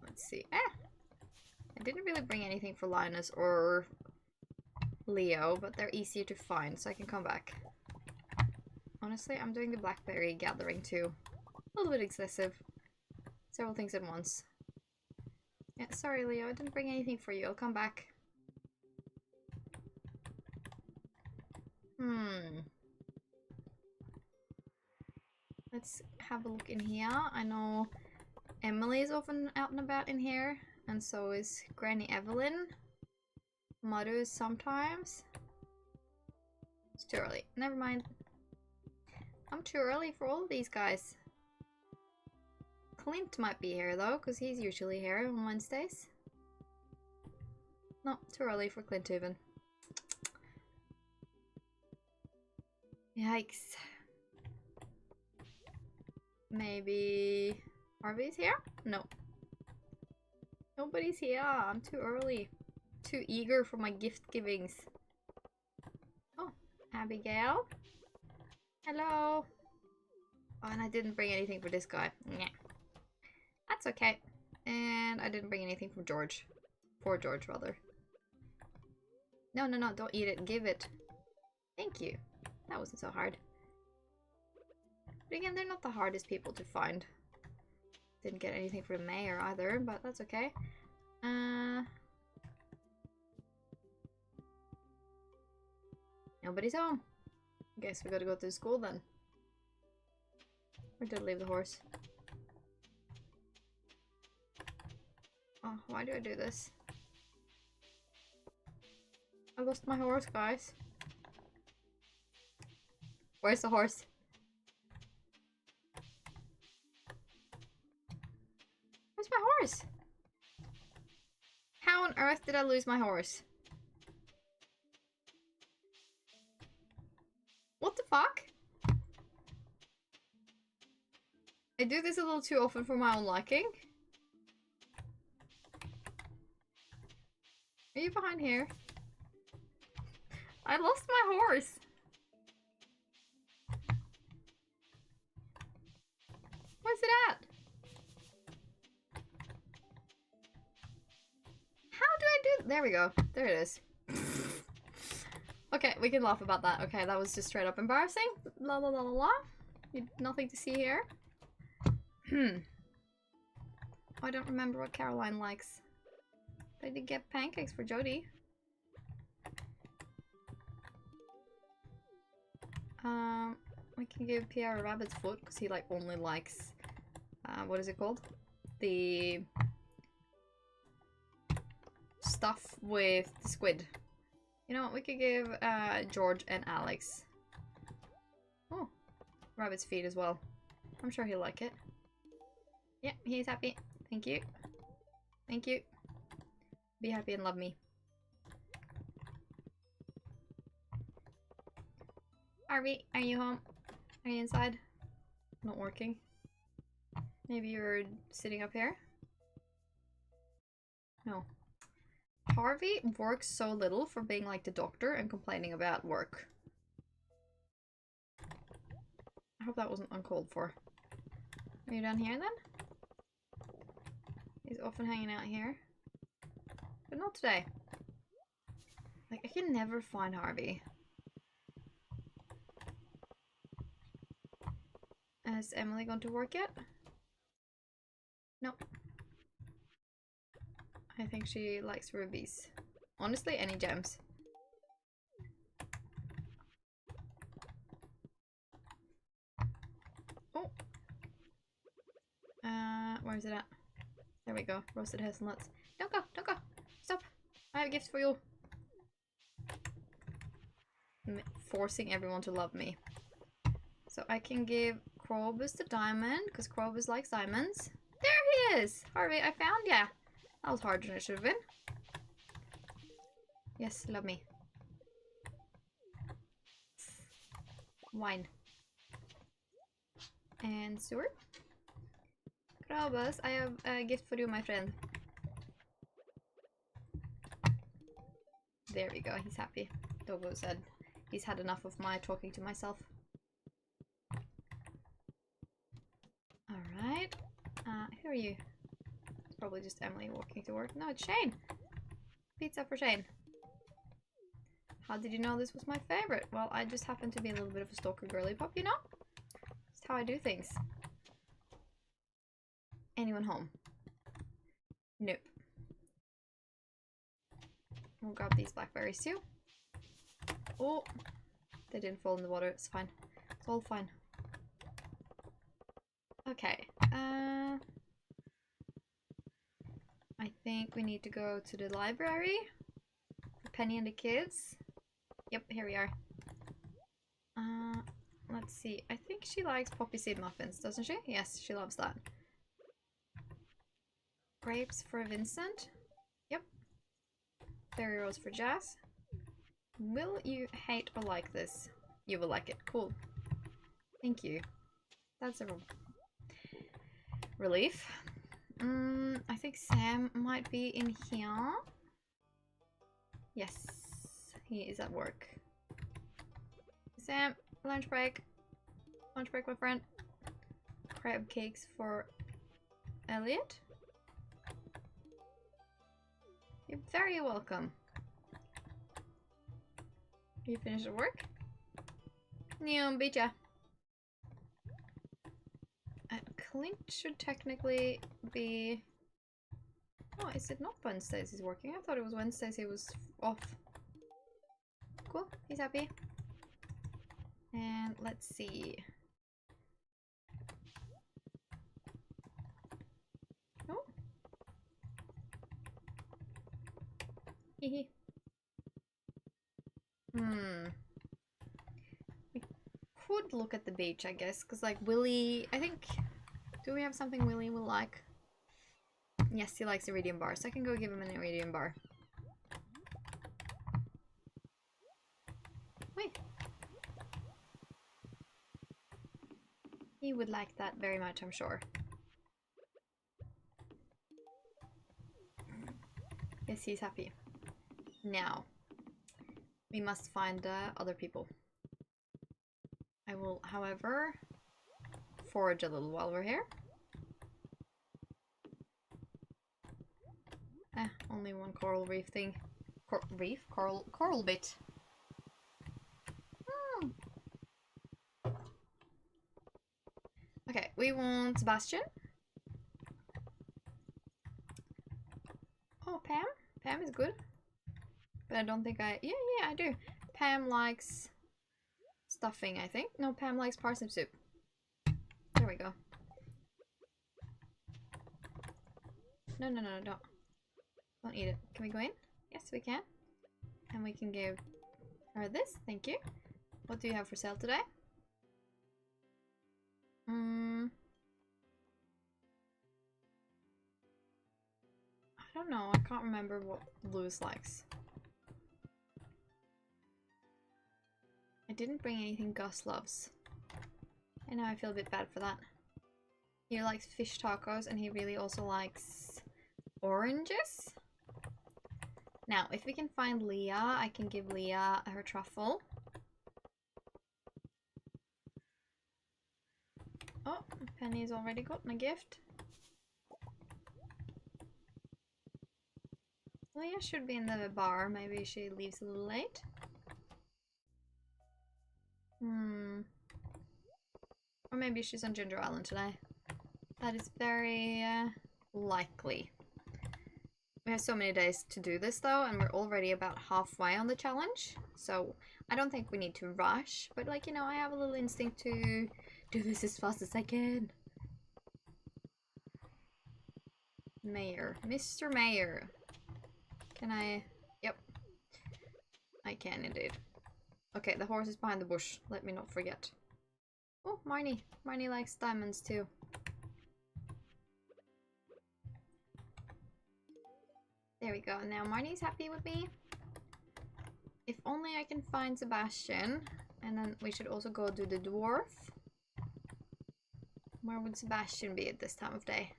[SPEAKER 1] Let's see. I didn't really bring anything for Linus or Leo, but they're easier to find, so I can come back. Honestly, I'm doing the blackberry gathering too. A little bit excessive. Several things at once. Yeah, sorry Leo, I didn't bring anything for you. I'll come back. Let's have a look in here. I know Emily is often out and about in here, and so is Granny Evelyn. Mother is sometimes. It's too early. Never mind. I'm too early for all of these guys. Clint might be here though, because he's usually here on Wednesdays. No, too early for Clint even. Yikes. Maybe Harvey's here? No. Nobody's here. I'm too early. Too eager for my gift givings. Oh, Abigail. Hello. Oh, and I didn't bring anything for this guy. Nah. That's okay. And I didn't bring anything from George. For George, rather. No, no, no. Don't eat it. Give it. Thank you. That wasn't so hard. But again, they're not the hardest people to find. Didn't get anything from the mayor either, but that's okay. Nobody's home. Guess we gotta go to school then. Or did I leave the horse? Oh, why do I do this? I lost my horse, guys. Where's the horse? Where's my horse? How on earth did I lose my horse? What the fuck? I do this a little too often for my own liking. Are you behind here? I lost my horse. Where's it at? How do I do? There we go. There it is. Okay, we can laugh about that. Okay, that was just straight up embarrassing. La la la la la. Nothing to see here. I don't remember what Caroline likes. I did get pancakes for Jody. We can give Pierre a rabbit's foot because he like only likes what is it called? The stuff with the squid. You know what? We could give George and Alex. Oh, rabbit's feet as well. I'm sure he'll like it. Yeah, he's happy. Thank you. Thank you. Be happy and love me. Harvey, are you home? Are you inside? Not working. Maybe you're sitting up here? No. Harvey works so little for being like the doctor and complaining about work. I hope that wasn't uncalled for. Are you down here then? He's often hanging out here. But not today. Like, I can never find Harvey. Has Emily gone to work yet? Nope. I think she likes rubies. Honestly, any gems. Oh. Where is it at? There we go. Roasted hazelnuts. Don't go! Don't go! Stop! I have gifts for you. I'm forcing everyone to love me. So I can give Krobus the diamond, because Krobus likes diamonds. There he is! Harvey, I found ya! That was harder than it should have been. Yes, love me. Wine. And sewer. Krobus, I have a gift for you, my friend. There we go, he's happy. Dogo said he's had enough of my talking to myself. Alright. Who are you? It's probably just Emily walking to work. No, it's Shane! Pizza for Shane. How did you know this was my favorite? Well, I just happen to be a little bit of a stalker girly pop, you know? Just how I do things. Anyone home? Nope. We'll grab these blackberries too. Oh! They didn't fall in the water, it's fine. It's all fine. Okay, I think we need to go to the library for Penny and the kids. Yep, here we are. Let's see. I think she likes poppy seed muffins, doesn't she? Yes, she loves that. Grapes for Vincent. Yep. Berry rose for Jazz. Will you hate or like this? You will like it. Cool. Thank you. That's a relief. I think Sam might be in here. Yes, he is at work. Sam, lunch break. Lunch break, my friend. Crab cakes for Elliot. You're very welcome. You finished at work? Neon beat ya. Clint should technically be... Oh, is it not Wednesdays he's working? I thought it was Wednesdays he was off. Cool, he's happy. And let's see. Oh. Hehe. We could look at the beach, I guess, because like Willy, I think... Do we have something Willy will like? Yes, he likes iridium bar, so I can go give him an iridium bar. Wait. He would like that very much, I'm sure. Yes, he's happy. Now, we must find other people. I will, however, forage a little while we're here. Only one coral reef thing. Coral bit. Okay, we want Sebastian. Oh, Pam? Pam is good. But I don't think I... Yeah, I do. Pam likes stuffing, I think. No, Pam likes parsnip soup. There we go. No, no, no, don't. Don't eat it. Can we go in? Yes, we can. And we can give her this. Thank you. What do you have for sale today? I don't know. I can't remember what Lewis likes. I didn't bring anything Gus loves. And now I feel a bit bad for that. He likes fish tacos and he really also likes oranges. Now, if we can find Leah, I can give Leah her truffle. Oh, Penny's already gotten a gift. Leah should be in the bar. Maybe she leaves a little late. Or maybe she's on Ginger Island today. That is very likely. We have so many days to do this though, and we're already about halfway on the challenge. So I don't think we need to rush, but like, you know, I have a little instinct to do this as fast as I can. Mayor. Mr. Mayor. Can I? Yep. I can indeed. Okay, the horse is behind the bush. Let me not forget. Oh, Marnie. Marnie likes diamonds too. There we go. Now Marnie's happy with me. If only I can find Sebastian. And then we should also go do the dwarf. Where would Sebastian be at this time of day?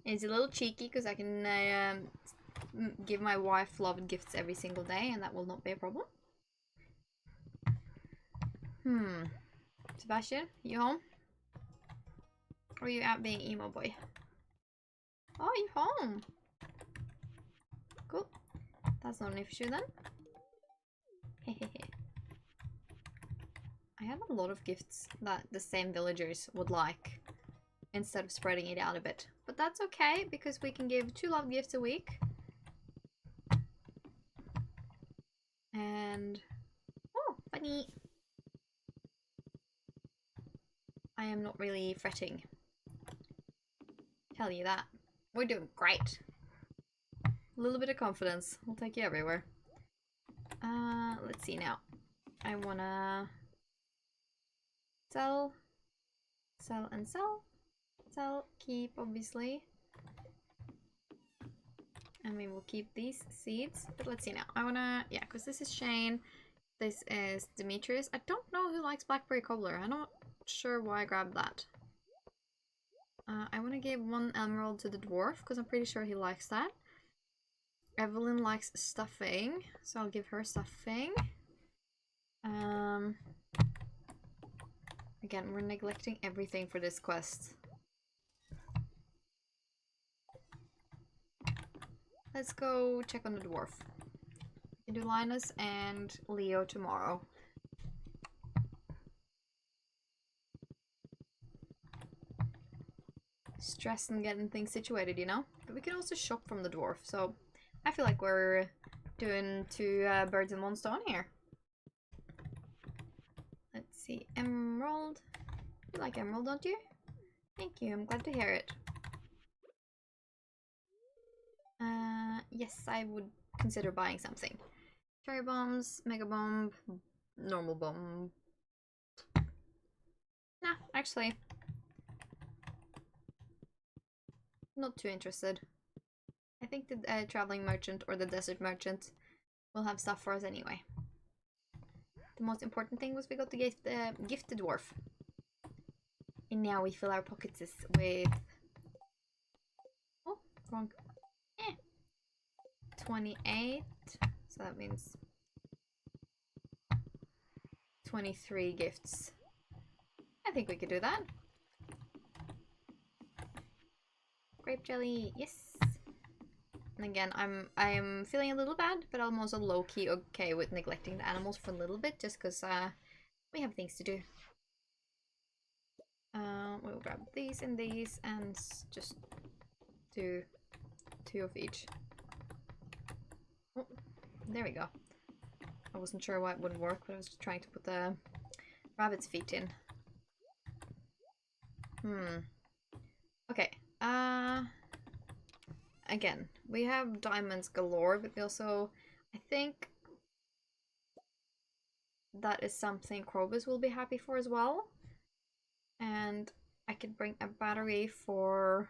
[SPEAKER 1] It's a little cheeky because I can give my wife loved gifts every single day and that will not be a problem. Sebastian, you home? Or are you out being emo boy? Oh, you home? Cool. That's not an issue then. Hehehe. I have a lot of gifts that the same villagers would like instead of spreading it out a bit. But that's okay because we can give 2 love gifts a week. And... oh, funny! I am not really fretting. Tell you that. We're doing great. A little bit of confidence will take you everywhere. Let's see now. I wanna sell, sell and sell. Sell, keep obviously. And we will keep these seeds. But let's see now. I wanna, yeah, because this is Shane. This is Demetrius. I don't know who likes blackberry cobbler. I'm not sure why I grabbed that. I want to give 1 emerald to the dwarf because I'm pretty sure he likes that. Evelyn likes stuffing, so I'll give her stuffing. Again, we're neglecting everything for this quest. Let's go check on the dwarf. We can do Linus and Leo tomorrow. Stress and getting things situated, you know? But we can also shop from the dwarf, so I feel like we're doing 2 birds in 1 stone here. Let's see, emerald. You like emerald, don't you? Thank you, I'm glad to hear it. Yes, I would consider buying something. Cherry bombs, mega bomb, normal bomb. Nah, actually, not too interested. I think the traveling merchant or the desert merchant will have stuff for us anyway. The most important thing was we got to gift the dwarf. And now we fill our pockets with... oh, wrong. 28. So that means 23 gifts. I think we could do that. Grape jelly, yes. And again, I'm feeling a little bad, but I'm also low-key okay with neglecting the animals for a little bit, just because we have things to do. We'll grab these and just do 2 of each. Oh, there we go. I wasn't sure why it wouldn't work, but I was trying to put the rabbit's feet in. Okay. Again, we have diamonds galore, but we also, I think that is something Krobus will be happy for as well. And I could bring a battery for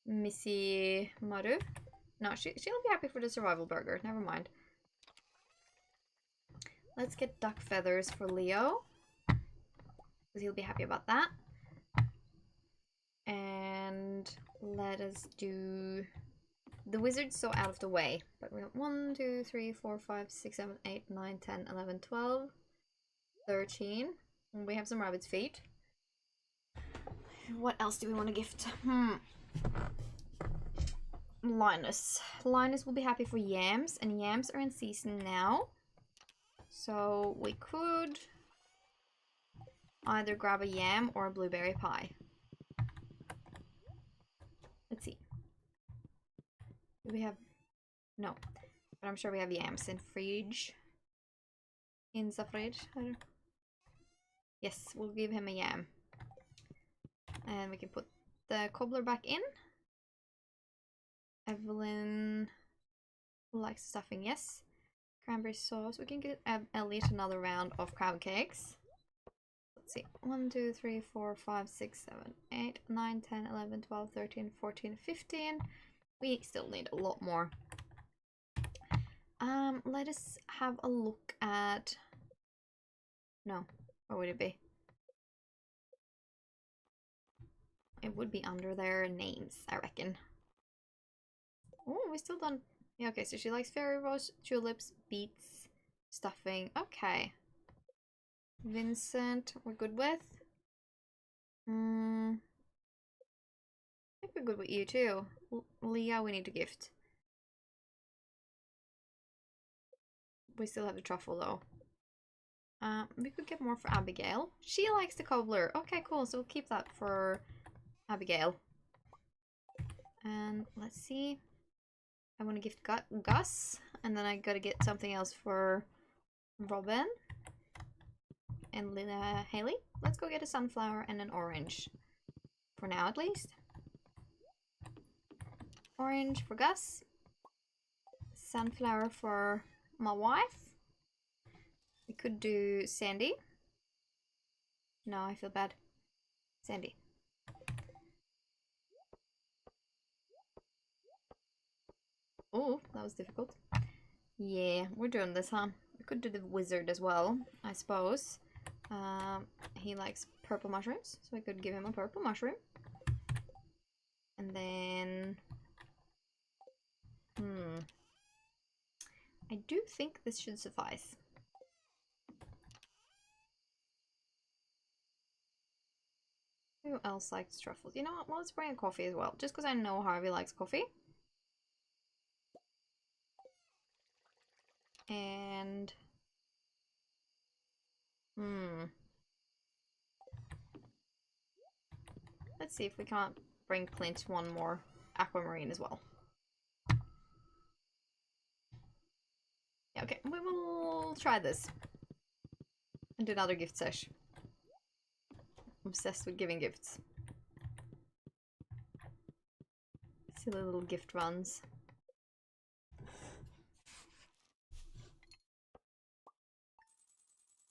[SPEAKER 1] Missy Maru. No, she'll be happy for the survival burger. Never mind. Let's get duck feathers for Leo, because he'll be happy about that. And let us do the wizard's so out of the way. But we have 1, 2, 3, 4, 5, 6, 7, 8, 9, 10, 11, 12, 13. And we have some rabbit's feet. What else do we want to gift? Linus. Linus will be happy for yams, and yams are in season now. So we could either grab a yam or a blueberry pie. Let's see. Do we have... No. But I'm sure we have yams in fridge. In the fridge. Yes, we'll give him a yam. And we can put the cobbler back in. Evelyn likes stuffing, yes. Cranberry sauce. We can get Elliot another round of crab cakes. Let's see. 1, 2, 3, 4, 5, 6, 7, 8, 9, 10, 11, 12, 13, 14, 15. We still need a lot more. Let us have a look at... No, where would it be? It would be under their names, I reckon. Oh, we still done... Yeah, okay, so she likes fairy rose, tulips, beets, stuffing. Okay. Vincent, we're good with. I think we're good with you too. Leah, we need to gift. We still have the truffle though. We could get more for Abigail. She likes the cobbler. Okay, cool. So we'll keep that for Abigail. And let's see. I want to gift Gus. And then I gotta get something else for Robin. And Haley. Let's go get a sunflower and an orange. For now, at least. Orange for Gus. Sunflower for my wife. We could do Sandy. No, I feel bad. Sandy. Oh, that was difficult. Yeah, we're doing this, huh? We could do the wizard as well, I suppose. He likes purple mushrooms, so I could give him a purple mushroom. And then... I do think this should suffice. Who else likes truffles? You know what? Well, let's bring a coffee as well, just because I know Harvey likes coffee. And... Let's see if we can't bring Clint one more aquamarine as well. Yeah, okay, we will try this. And do another gift sesh. Obsessed with giving gifts. Silly little gift runs.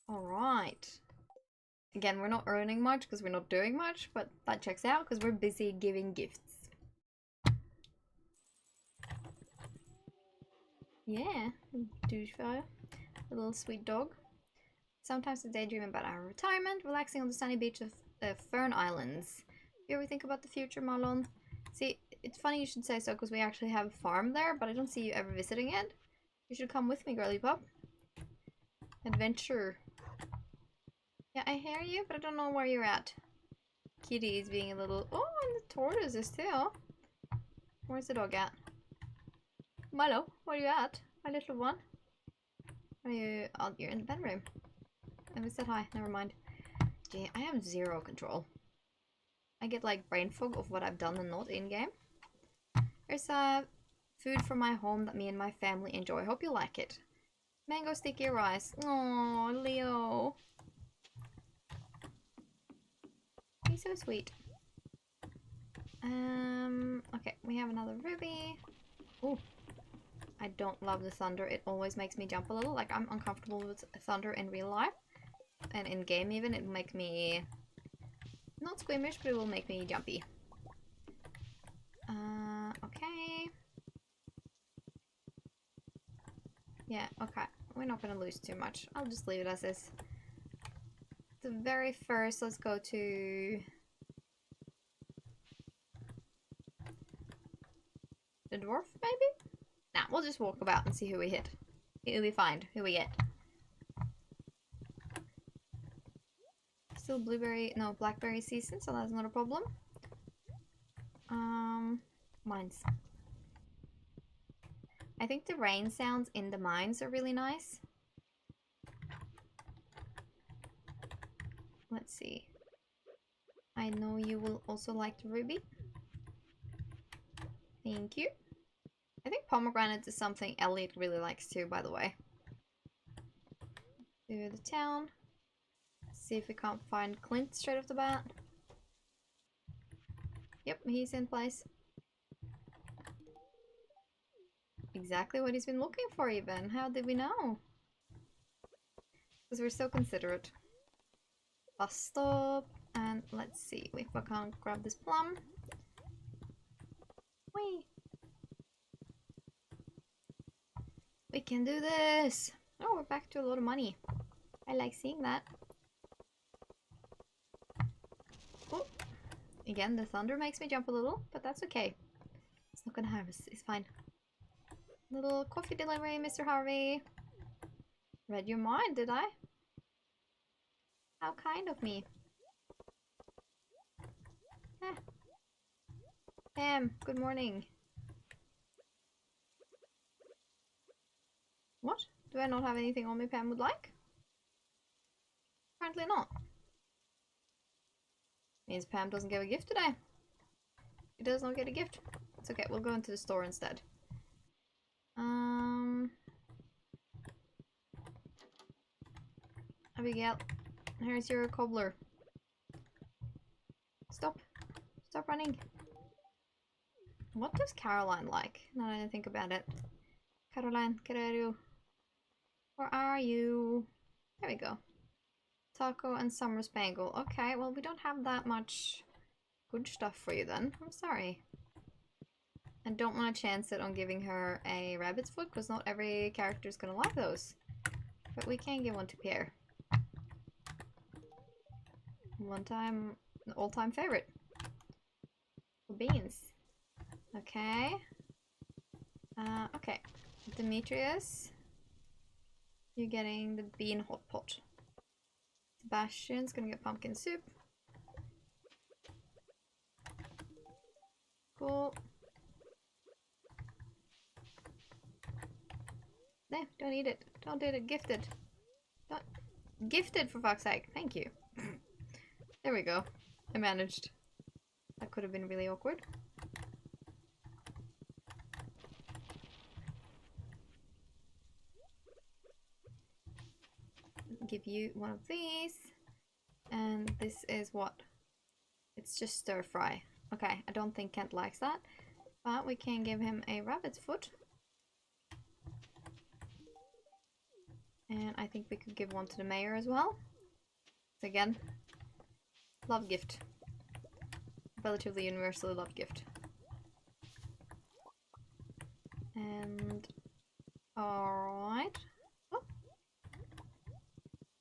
[SPEAKER 1] Alright. Again, we're not earning much because we're not doing much, but that checks out because we're busy giving gifts. Yeah, douchefire. A little sweet dog. Sometimes I daydream about our retirement, relaxing on the sunny beach of Fern Islands. You ever think about the future, Marlon? See, it's funny you should say so because we actually have a farm there, but I don't see you ever visiting it. You should come with me, girly pup. Adventure. Yeah, I hear you, but I don't know where you're at. Kitty is being a little... Oh, and the tortoise is too. Where's the dog at? Milo, where are you at? My little one? Are you... Oh, you're in the bedroom. And we said hi, never mind. Gee, I have zero control. I get like brain fog of what I've done and not in-game. There's food from my home that me and my family enjoy. Hope you like it. Mango sticky rice. Oh, Leo. He's so sweet. Okay, we have another ruby. Oh, I don't love the thunder. It always makes me jump a little. Like, I'm uncomfortable with thunder in real life. And in game even, it will make me not squeamish, but it will make me jumpy. Okay. Yeah, okay. We're not gonna lose too much. I'll just leave it as is. The very first, let's go to the dwarf, maybe? Nah, we'll just walk about and see who we hit. Who we find, who we get. Still blueberry, no, blackberry season, so that's not a problem. Mines. I think the rain sounds in the mines are really nice. Let's see. I know you will also like the ruby. Thank you. I think pomegranate is something Elliot really likes too, by the way. To the town. See if we can't find Clint straight off the bat. Yep, he's in place. Exactly what he's been looking for even. How did we know? Because we're so considerate. Bus stop. And let's see if I can't grab this plum. Whee! We can do this! Oh, we're back to a lot of money. I like seeing that. Oh! Again, the thunder makes me jump a little, but that's okay. It's not gonna harm us. It's fine. Little coffee delivery, Mr. Harvey. Read your mind, did I? How kind of me. Eh. Pam, good morning. What? Do I not have anything on me Pam would like? Apparently not. Means Pam doesn't get a gift today. She does not get a gift. It's okay, we'll go into the store instead. Abigail, here's your cobbler. Stop. Stop running. What does Caroline like? Now that I think about it. Caroline, where are you? Where are you? There we go. Taco and summer spangle. Okay, well we don't have that much good stuff for you then. I'm sorry. I don't want to chance it on giving her a rabbit's foot because not every character is gonna like those. But we can give one to Pierre. One time, an all-time favorite. Beans. Okay. Okay. Demetrius. You're getting the bean hot pot. Sebastian's gonna get pumpkin soup. Cool. No, don't eat it. Don't eat it. Gifted. Don't. Gifted, for fuck's sake. Thank you. There we go. I managed. That could have been really awkward. Give you one of these. And this is what? It's just stir fry. Okay, I don't think Kent likes that. But we can give him a rabbit's foot. And I think we could give one to the mayor as well. So again, love gift. Relatively universally loved gift. And alright. Oh.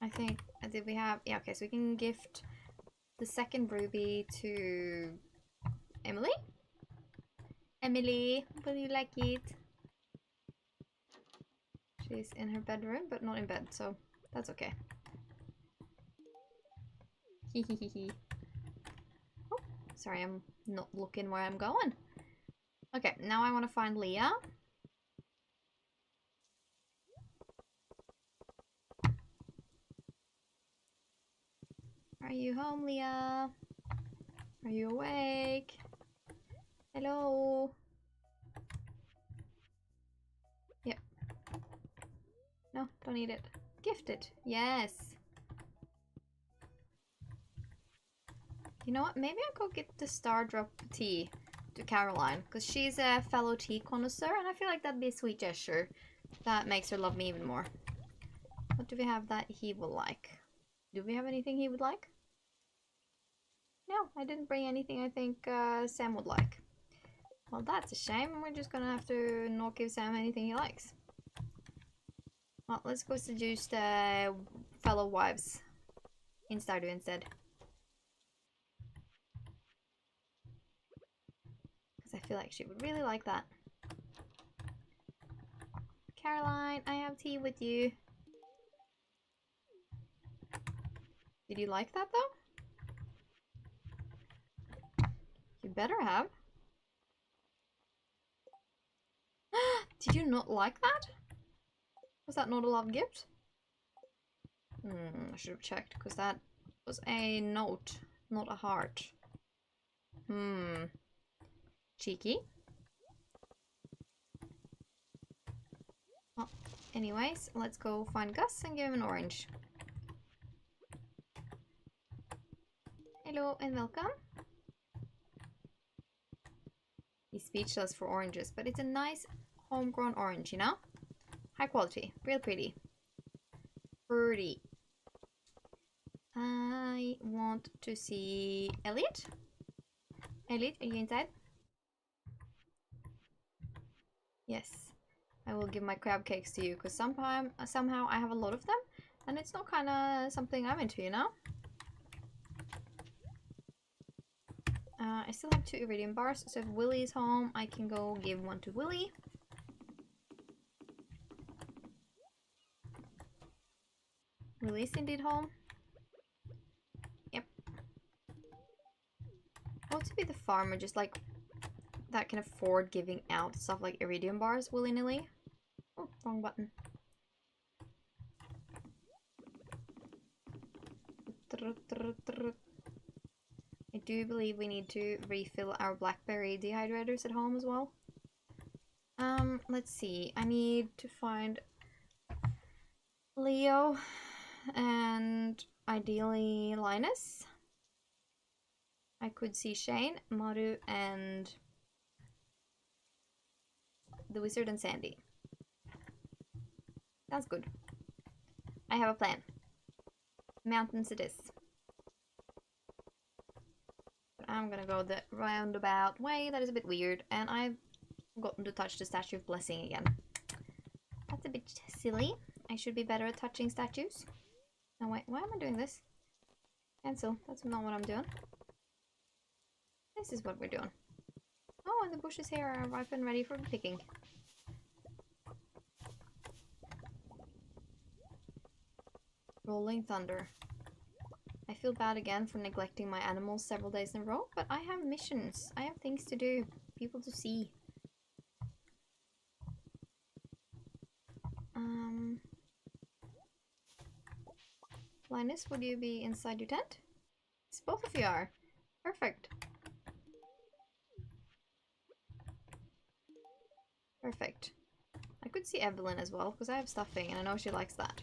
[SPEAKER 1] I think, did we have, yeah, okay, so we can gift the second ruby to Emily. Emily, will you like it? She's in her bedroom, but not in bed, so that's okay. Hehehehe. Oh, sorry, I'm not looking where I'm going. Okay, now I want to find Leah. Are you home, Leah? Are you awake? Hello? Yep. No, don't need it. Gift it. Yes. You know what? Maybe I'll go get the Stardrop tea to Caroline, because she's a fellow tea connoisseur, and I feel like that'd be a sweet gesture that makes her love me even more. What do we have that he will like? Do we have anything he would like? No, I didn't bring anything I think Sam would like. Well, that's a shame. We're just gonna have to not give Sam anything he likes. Well, let's go seduce the fellow wives in Stardew instead. Because I feel like she would really like that. Caroline, I have tea with you. Did you like that though? You better have. Did you not like that? Was that not a love gift? I should have checked, because that was a note, not a heart. Cheeky. Well, anyways, let's go find Gus and give him an orange. Hello and welcome. He's speechless for oranges, but it's a nice homegrown orange, you know? High quality, real pretty. Pretty. I want to see Elliot. Elliot, are you inside? Yes. I will give my crab cakes to you, because somehow I have a lot of them, and it's not kind of something I'm into, you know? I still have 2 iridium bars, so if Willy is home, I can go give one to Willy. Willy is indeed home. Yep. I want to be the farmer, just like that can afford giving out stuff like iridium bars willy-nilly. Oh, wrong button. I do believe we need to refill our blackberry dehydrators at home as well. Let's see. I need to find Leo and ideally Linus. I could see Shane, Maru, and the wizard and Sandy. Sounds good. I have a plan. Mountains it is. But I'm gonna go the roundabout way. That is a bit weird, and I've forgotten to touch the Statue of Blessing again. That's a bit silly. I should be better at touching statues. No, wait, why am I doing this? Cancel. That's not what I'm doing. This is what we're doing. Oh, and the bushes here are ripe and ready for picking. Rolling thunder. I feel bad again for neglecting my animals several days in a row, but I have missions. I have things to do. People to see. Linus, would you be inside your tent? Yes, both of you are. Perfect. Perfect. I could see Evelyn as well, because I have stuffing, and I know she likes that.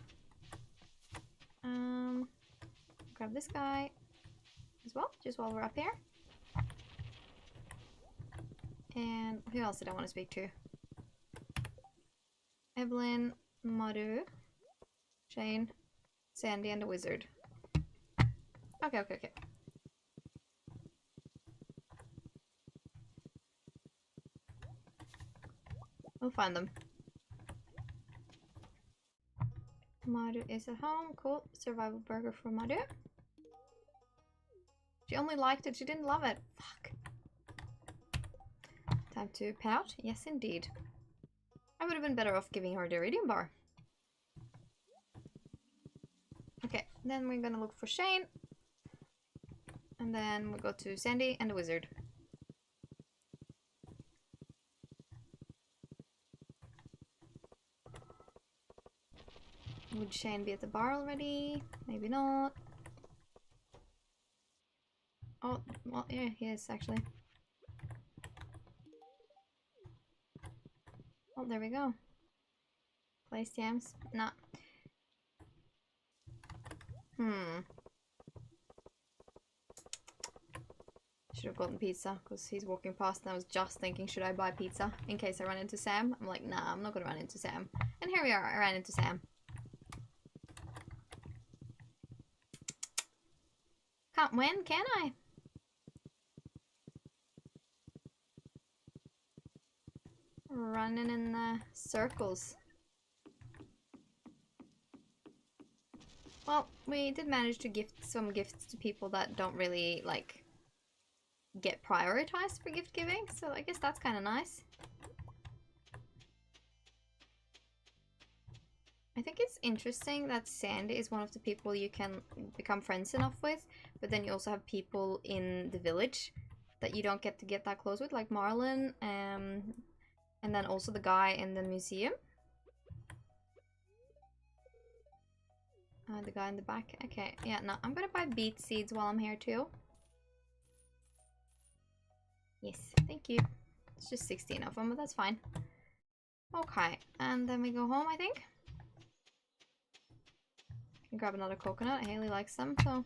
[SPEAKER 1] Grab this guy as well, just while we're up here. And who else did I want to speak to? Evelyn, Maru, Shane, Sandy, and the wizard. Okay. We'll find them. Maru is at home. Cool. Survival burger for Maru. She only liked it. She didn't love it. Fuck. Time to pout. Yes, indeed. I would have been better off giving her the iridium bar. Okay, then we're gonna look for Shane. And then we'll go to Sandy and the wizard. Would Shane be at the bar already? Maybe not. Oh, well, yeah, he is actually. Oh, there we go. Place jams? No. Should have gotten pizza because he's walking past and I was just thinking, should I buy pizza in case I run into Sam? I'm like, nah, I'm not gonna run into Sam. And here we are, I ran into Sam. Can't win, can I? Running in circles. Well, we did manage to gift some gifts to people that don't really, like, get prioritized for gift giving, so I guess that's kind of nice. I think it's interesting that Sandy is one of the people you can become friends enough with, but then you also have people in the village that you don't get to get that close with, like Marlon, and then also the guy in the museum. The guy in the back. Okay, yeah, no, I'm gonna buy beet seeds while I'm here too. Yes, thank you. It's just 16 of them, but that's fine. Okay, and then we go home, I think. Can grab another coconut. Haley likes them, so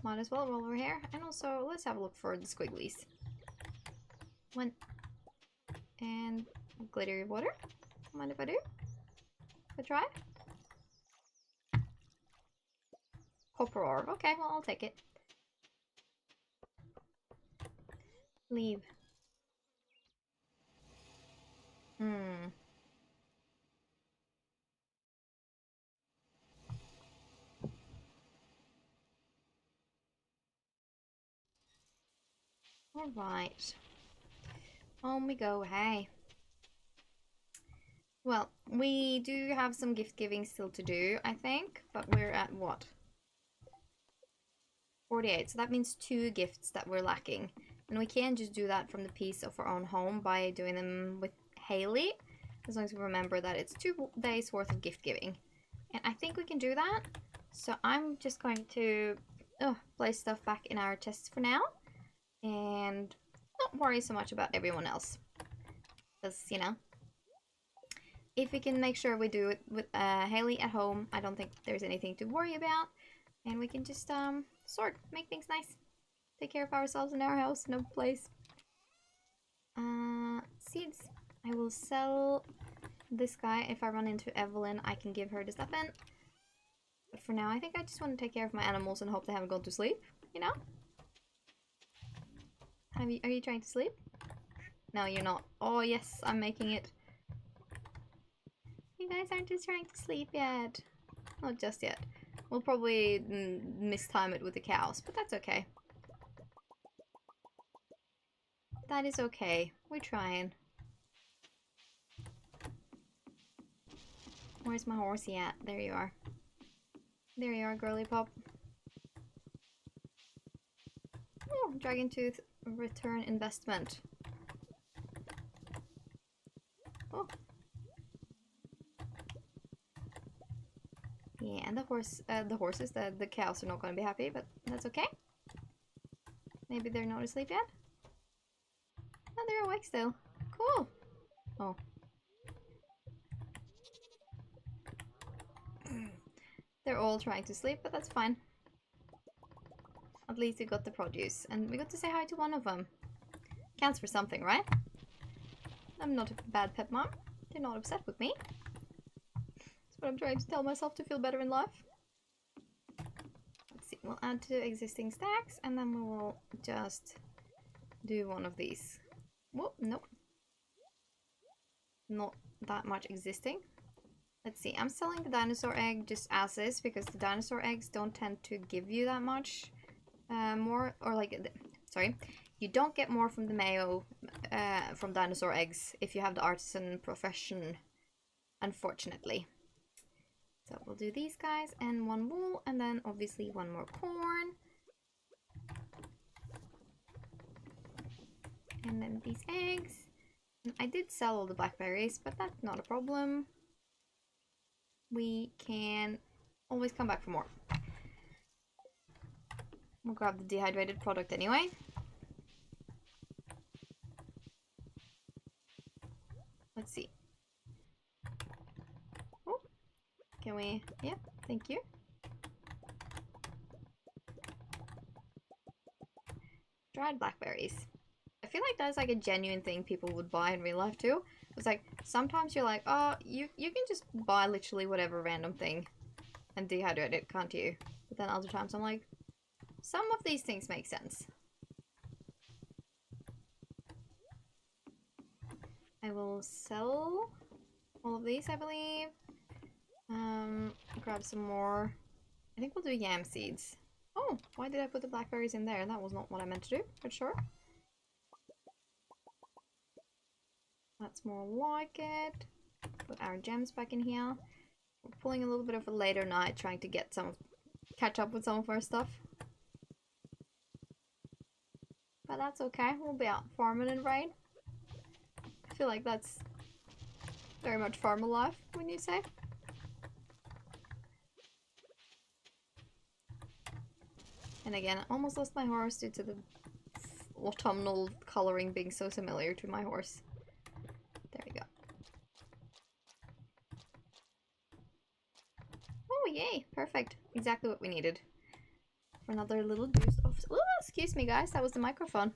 [SPEAKER 1] might as well while we're here. And also, let's have a look for the squigglies. One. And glittery water. Mind if I do? I try? Copper ore. Okay, well, I'll take it. Leave. Alright. On we go, hey. Well, we do have some gift giving still to do, I think, but we're at what? 48, so that means 2 gifts that we're lacking. And we can just do that from the piece of our own home by doing them with Haley, as long as we remember that it's 2 days worth of gift giving. And I think we can do that, so I'm just going to place stuff back in our chests for now, and not worry so much about everyone else. Because, you know, if we can make sure we do it with Haley at home, I don't think there's anything to worry about. And we can just sort, make things nice. Take care of ourselves in our house, no place. Seeds. I will sell this guy. If I run into Evelyn, I can give her the stuff in. But for now, I think I just want to take care of my animals and hope they haven't gone to sleep, you know? Are you trying to sleep? No, you're not. Oh, yes, I'm making it. You guys aren't just trying to sleep yet. Not just yet. We'll probably mistime it with the cows, but that's okay. That is okay. We're trying. Where's my horsey at? There you are. There you are, girly pop. Oh, dragon tooth return investment. Oh. Yeah, and the cows are not going to be happy, but that's okay. Maybe they're not asleep yet. No, they're awake still. Cool. Oh. They're all trying to sleep, but that's fine. At least we got the produce, and we got to say hi to one of them. Counts for something, right? I'm not a bad pet mom. They're not upset with me. That's what I'm trying to tell myself to feel better in life. Let's see, we'll add to existing stacks, and then we will just do one of these. Whoa, nope. Not that much existing. Let's see, I'm selling the dinosaur egg just as is, because the dinosaur eggs don't tend to give you that much more, or like, sorry, you don't get more from the mayo from dinosaur eggs if you have the artisan profession, unfortunately. So we'll do these guys and 1 wool, and then obviously 1 more corn. And then these eggs. And I did sell all the blackberries, but that's not a problem. We can always come back for more. We'll grab the dehydrated product anyway. Let's see. Can we? Yeah, thank you. Dried blackberries. I feel like that's like a genuine thing people would buy in real life too. It's like, sometimes you're like, oh, you can just buy literally whatever random thing and dehydrate it, can't you? But then other times I'm like, some of these things make sense. I will sell all of these, I believe. Grab some more. I think we'll do yam seeds. Oh, why did I put the blackberries in there? That was not what I meant to do, but sure. That's more like it. Put our gems back in here. We're pulling a little bit of a later night, trying to get catch up with some of our stuff. But that's okay, we'll be out farming in rain. I feel like that's very much farmer life, wouldn't you say? And again, I almost lost my horse due to the autumnal coloring being so familiar to my horse. There we go. Oh yay, perfect. Exactly what we needed. For another little boost of... Oh, excuse me guys, that was the microphone.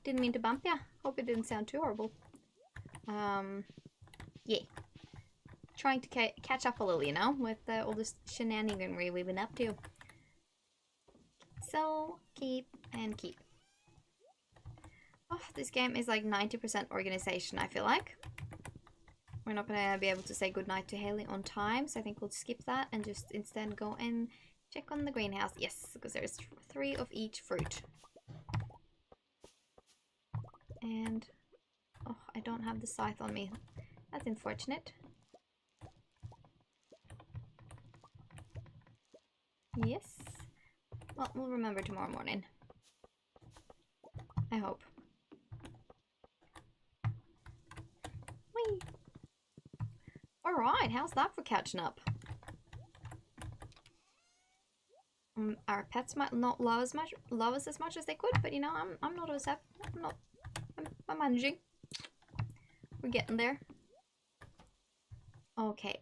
[SPEAKER 1] Didn't mean to bump ya. Hope it didn't sound too horrible. Yeah. Trying to catch up a little, you know, with all this shenaniganry we've been up to. So, keep and keep. Oh, this game is like 90% organization, I feel like. We're not gonna be able to say goodnight to Haley on time, so I think we'll skip that and just instead go and check on the greenhouse. Yes, because there's 3 of each fruit. And, oh, I don't have the scythe on me. That's unfortunate. Yes. Well, we'll remember tomorrow morning. I hope. Whee! Alright, how's that for catching up? Our pets might not love us as much as they could, but you know, I'm not upset. I'm managing. We're getting there. Okay.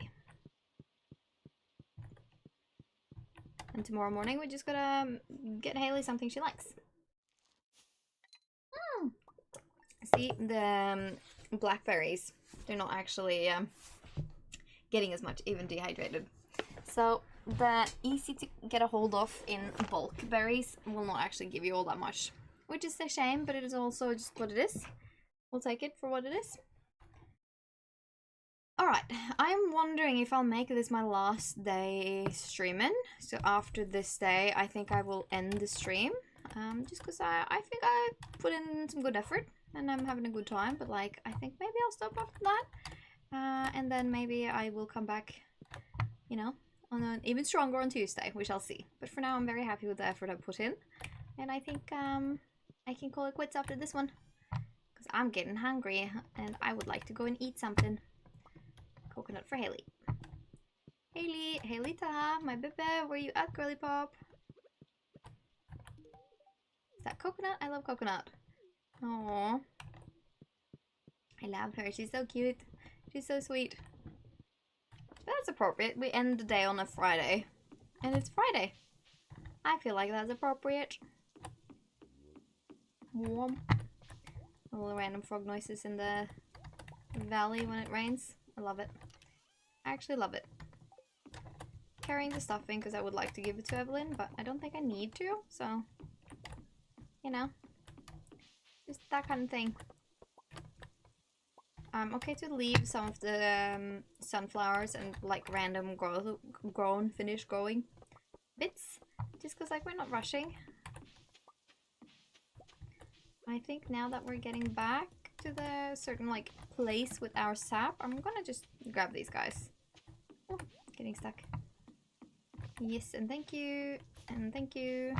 [SPEAKER 1] And tomorrow morning we just gotta get Haley something she likes. See, the blackberries, they're not actually getting as much, even dehydrated. So the easy to get a hold of in bulk berries will not actually give you all that much, which is a shame, but it is also just what it is. We'll take it for what it is. Alright, I'm wondering if I'll make this my last day streaming. So after this day, I think I will end the stream. Just because I think I put in some good effort and I'm having a good time, but like, I think maybe I'll stop after that. And then maybe I will come back, you know, on an even stronger on Tuesday. We shall see. But for now, I'm very happy with the effort I put in. And I think I can call it quits after this one. Because I'm getting hungry and I would like to go and eat something. Coconut for Haley. Haley Taha, my baby, where you at, girly pop? Is that coconut? I love coconut. Aww. I love her. She's so cute. She's so sweet. That's appropriate. We end the day on a Friday. And it's Friday. I feel like that's appropriate. Warm. Little random frog noises in the valley when it rains. I love it. I actually love it. Carrying the stuffing because I would like to give it to Evelyn, but I don't think I need to, so... You know. Just that kind of thing. I'm okay to leave some of the sunflowers and like random finished growing bits. Just because like we're not rushing. I think now that we're getting back to the certain like place with our sap, I'm gonna just grab these guys. Oh, getting stuck. Yes, and thank you. And thank you.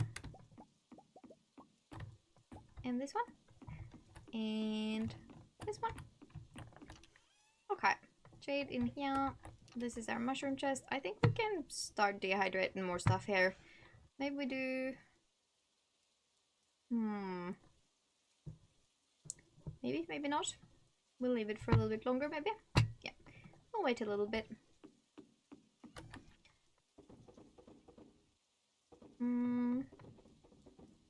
[SPEAKER 1] And this one. And this one. Okay. Jade in here. This is our mushroom chest. I think we can start dehydrating more stuff here. Maybe we do... Maybe not. We'll leave it for a little bit longer, maybe. Yeah. We'll wait a little bit.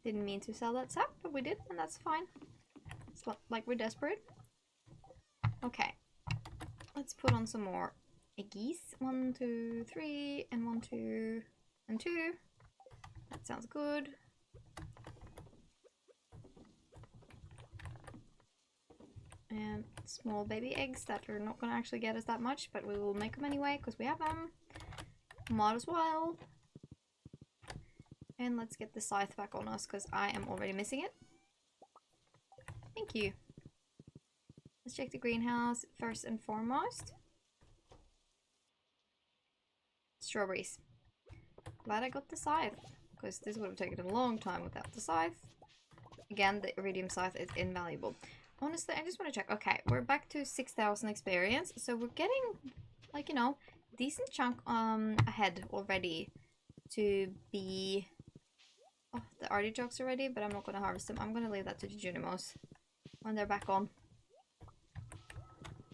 [SPEAKER 1] Didn't mean to sell that sap, but we did, and that's fine. It's like we're desperate. Okay. Let's put on some more eggies. 1, 2, 3, and 1, 2, and 2. That sounds good. And small baby eggs that are not going to actually get us that much, but we will make them anyway because we have them. Might as well. And let's get the scythe back on us because I am already missing it. Thank you. Let's check the greenhouse first and foremost. Strawberries. Glad I got the scythe because this would have taken a long time without the scythe. Again, the iridium scythe is invaluable. Honestly, I just want to check. Okay, we're back to 6,000 experience, so we're getting, like, you know, decent chunk ahead already to be... Oh, the artichokes are ready, but I'm not going to harvest them. I'm going to leave that to the Junimos when they're back on.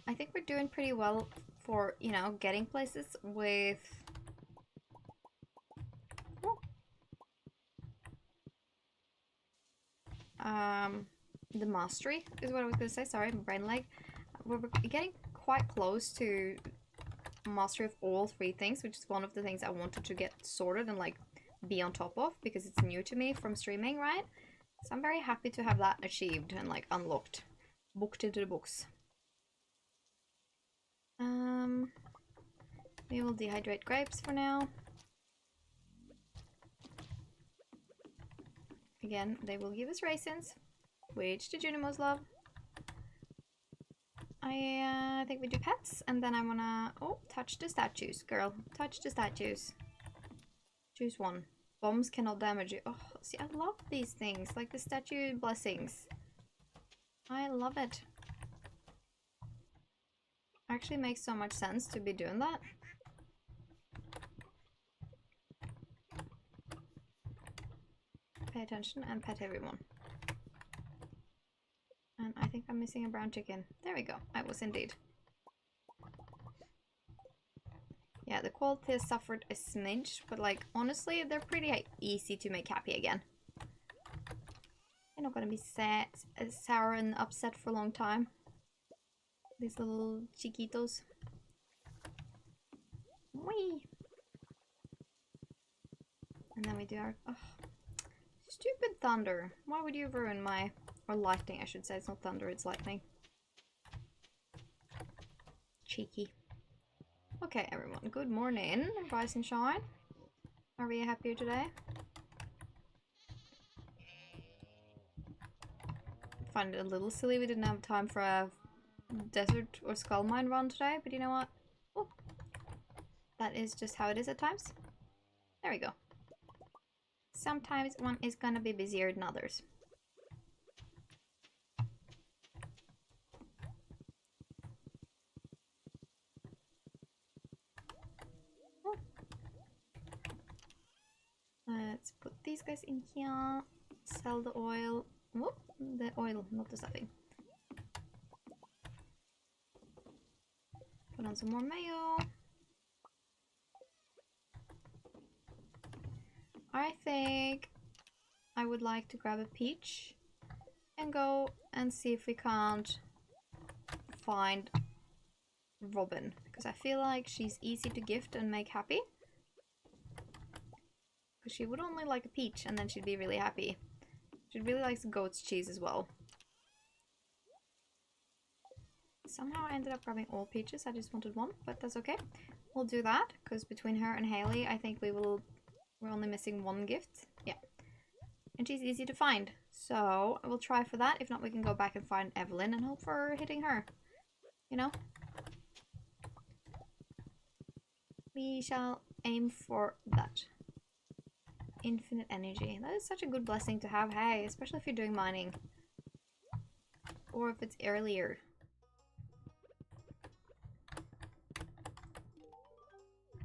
[SPEAKER 1] I think we're doing pretty well for, you know, getting places with... the mastery is what I was going to say. Sorry, my brain lag. We're getting quite close to mastery of all 3 things, which is one of the things I wanted to get sorted and like be on top of because it's new to me from streaming, right? So I'm very happy to have that achieved and like unlocked, booked into the books. We will dehydrate grapes for now. Again, they will give us raisins, which the Junimos love. I think we do pets, and then I wanna... Oh, touch the statues, girl. Touch the statues. Choose one. Bombs cannot damage you. Oh, see, I love these things, like the statue blessings. I love it. Actually makes so much sense to be doing that. Pay attention and pet everyone. And I think I'm missing a brown chicken. There we go. I was indeed. Yeah, the quality has suffered a smidge, but like, honestly, they're pretty easy to make happy again. They're not gonna be sad, sour and upset for a long time. These little chiquitos. Whee! And then we do our... Oh, stupid thunder. Why would you ruin my... Or lightning, I should say. It's not thunder, it's lightning. Cheeky. Okay, everyone. Good morning. Rise and shine. Are we happier today? I find it a little silly we didn't have time for a desert or skull mine run today, but you know what? Oh, that is just how it is at times. There we go. Sometimes one is gonna be busier than others. Let's put these guys in here. Sell the oil. Whoop, the oil, not the stuffing. Put on some more mayo. I think I would like to grab a peach and go and see if we can't find Robin, because I feel like she's easy to gift and make happy. Because she would only like a peach and then she'd be really happy. She really likes goat's cheese as well. Somehow I ended up grabbing all peaches, I just wanted one, but that's okay. We'll do that, because between her and Haley, I think we're only missing 1 gift. Yeah. And she's easy to find. So, I will try for that. If not, we can go back and find Evelyn and hope for hitting her. You know? We shall aim for that. Infinite energy. That is such a good blessing to have, hey, especially if you're doing mining. Or if it's earlier.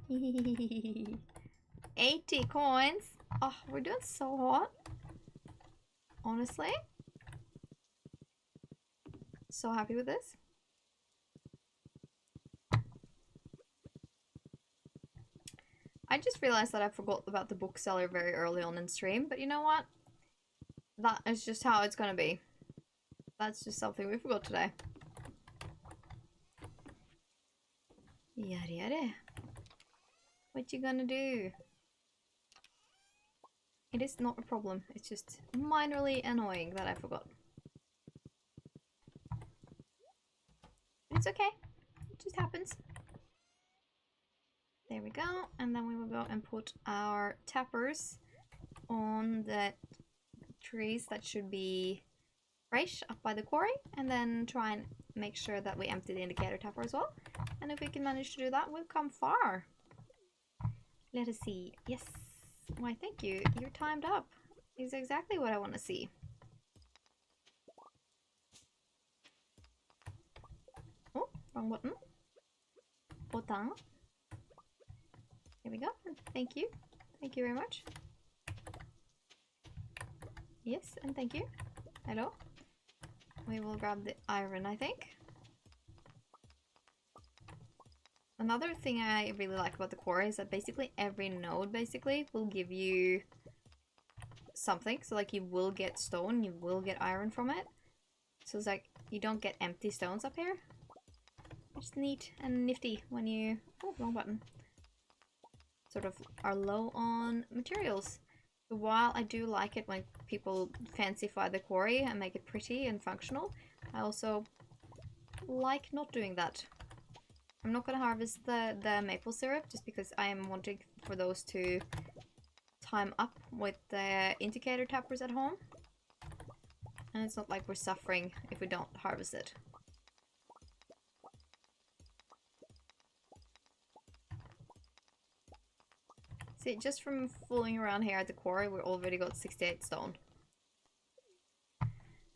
[SPEAKER 1] $80 coins. Oh, we're doing so hot. Honestly. So happy with this. I just realized that I forgot about the bookseller very early on in stream, but you know what? that is just how it's gonna be. That's just something we forgot today. Yada yada. What you gonna do? It is not a problem. It's just minorly annoying that I forgot. It's okay. It just happens. There we go. And then we will go and put our tappers on the trees that should be fresh up by the quarry, and then try and make sure that we empty the indicator tapper as well. And if we can manage to do that, we've come far. Let us see. Yes. Why, thank you. You're timed up. Is exactly what I want to see. Oh, wrong button. Button. There we go. Thank you. Thank you very much. Yes, and thank you. Hello. We will grab the iron, I think. Another thing I really like about the quarry is that basically every node basically will give you something. So like you will get stone, you will get iron from it. So it's like you don't get empty stones up here. It's neat and nifty when you... Oh, wrong button. Sort of are low on materials. So while I do like it when people fancify the quarry and make it pretty and functional, I also like not doing that. I'm not gonna harvest the maple syrup just because I am wanting for those to time up with the indicator tappers at home. And it's not like we're suffering if we don't harvest it. See, just from fooling around here at the quarry, we already got 68 stone.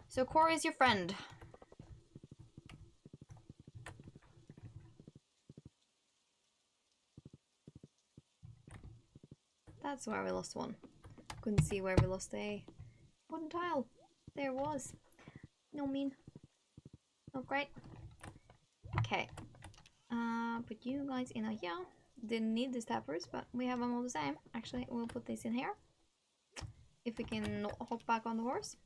[SPEAKER 1] So quarry is your friend. That's where we lost one. Couldn't see where we lost a wooden tile. There it was. No mean. Not great. Okay. Put you guys in here. Didn't need these tappers, but we have them all the same. Actually, we'll put this in here. If we can not hop back on the horse.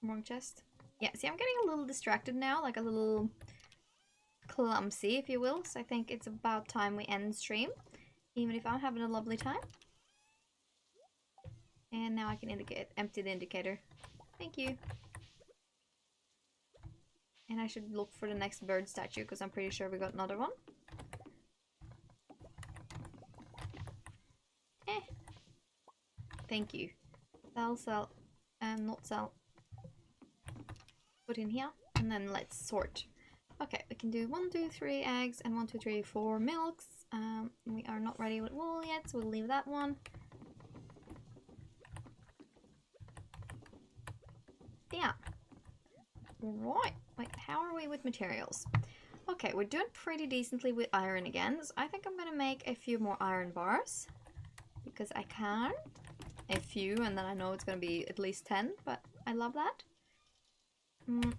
[SPEAKER 1] Wrong chest. Yeah, see, I'm getting a little distracted now, like a little clumsy, if you will. So I think it's about time we end stream, even if I'm having a lovely time. And now I can empty the indicator. Thank you. And I should look for the next bird statue, because I'm pretty sure we got another one. Thank you. Sell, not sell. Put in here, and then let's sort. Okay, we can do 1, 2, 3 eggs, and 1, 2, 3, 4 milks. We are not ready with wool yet, so we'll leave that one. Yeah. Right. Wait, how are we with materials? Okay, we're doing pretty decently with iron again. So I think I'm gonna make a few more iron bars. Because I can. A few, and then I know it's gonna be at least 10, but I love that.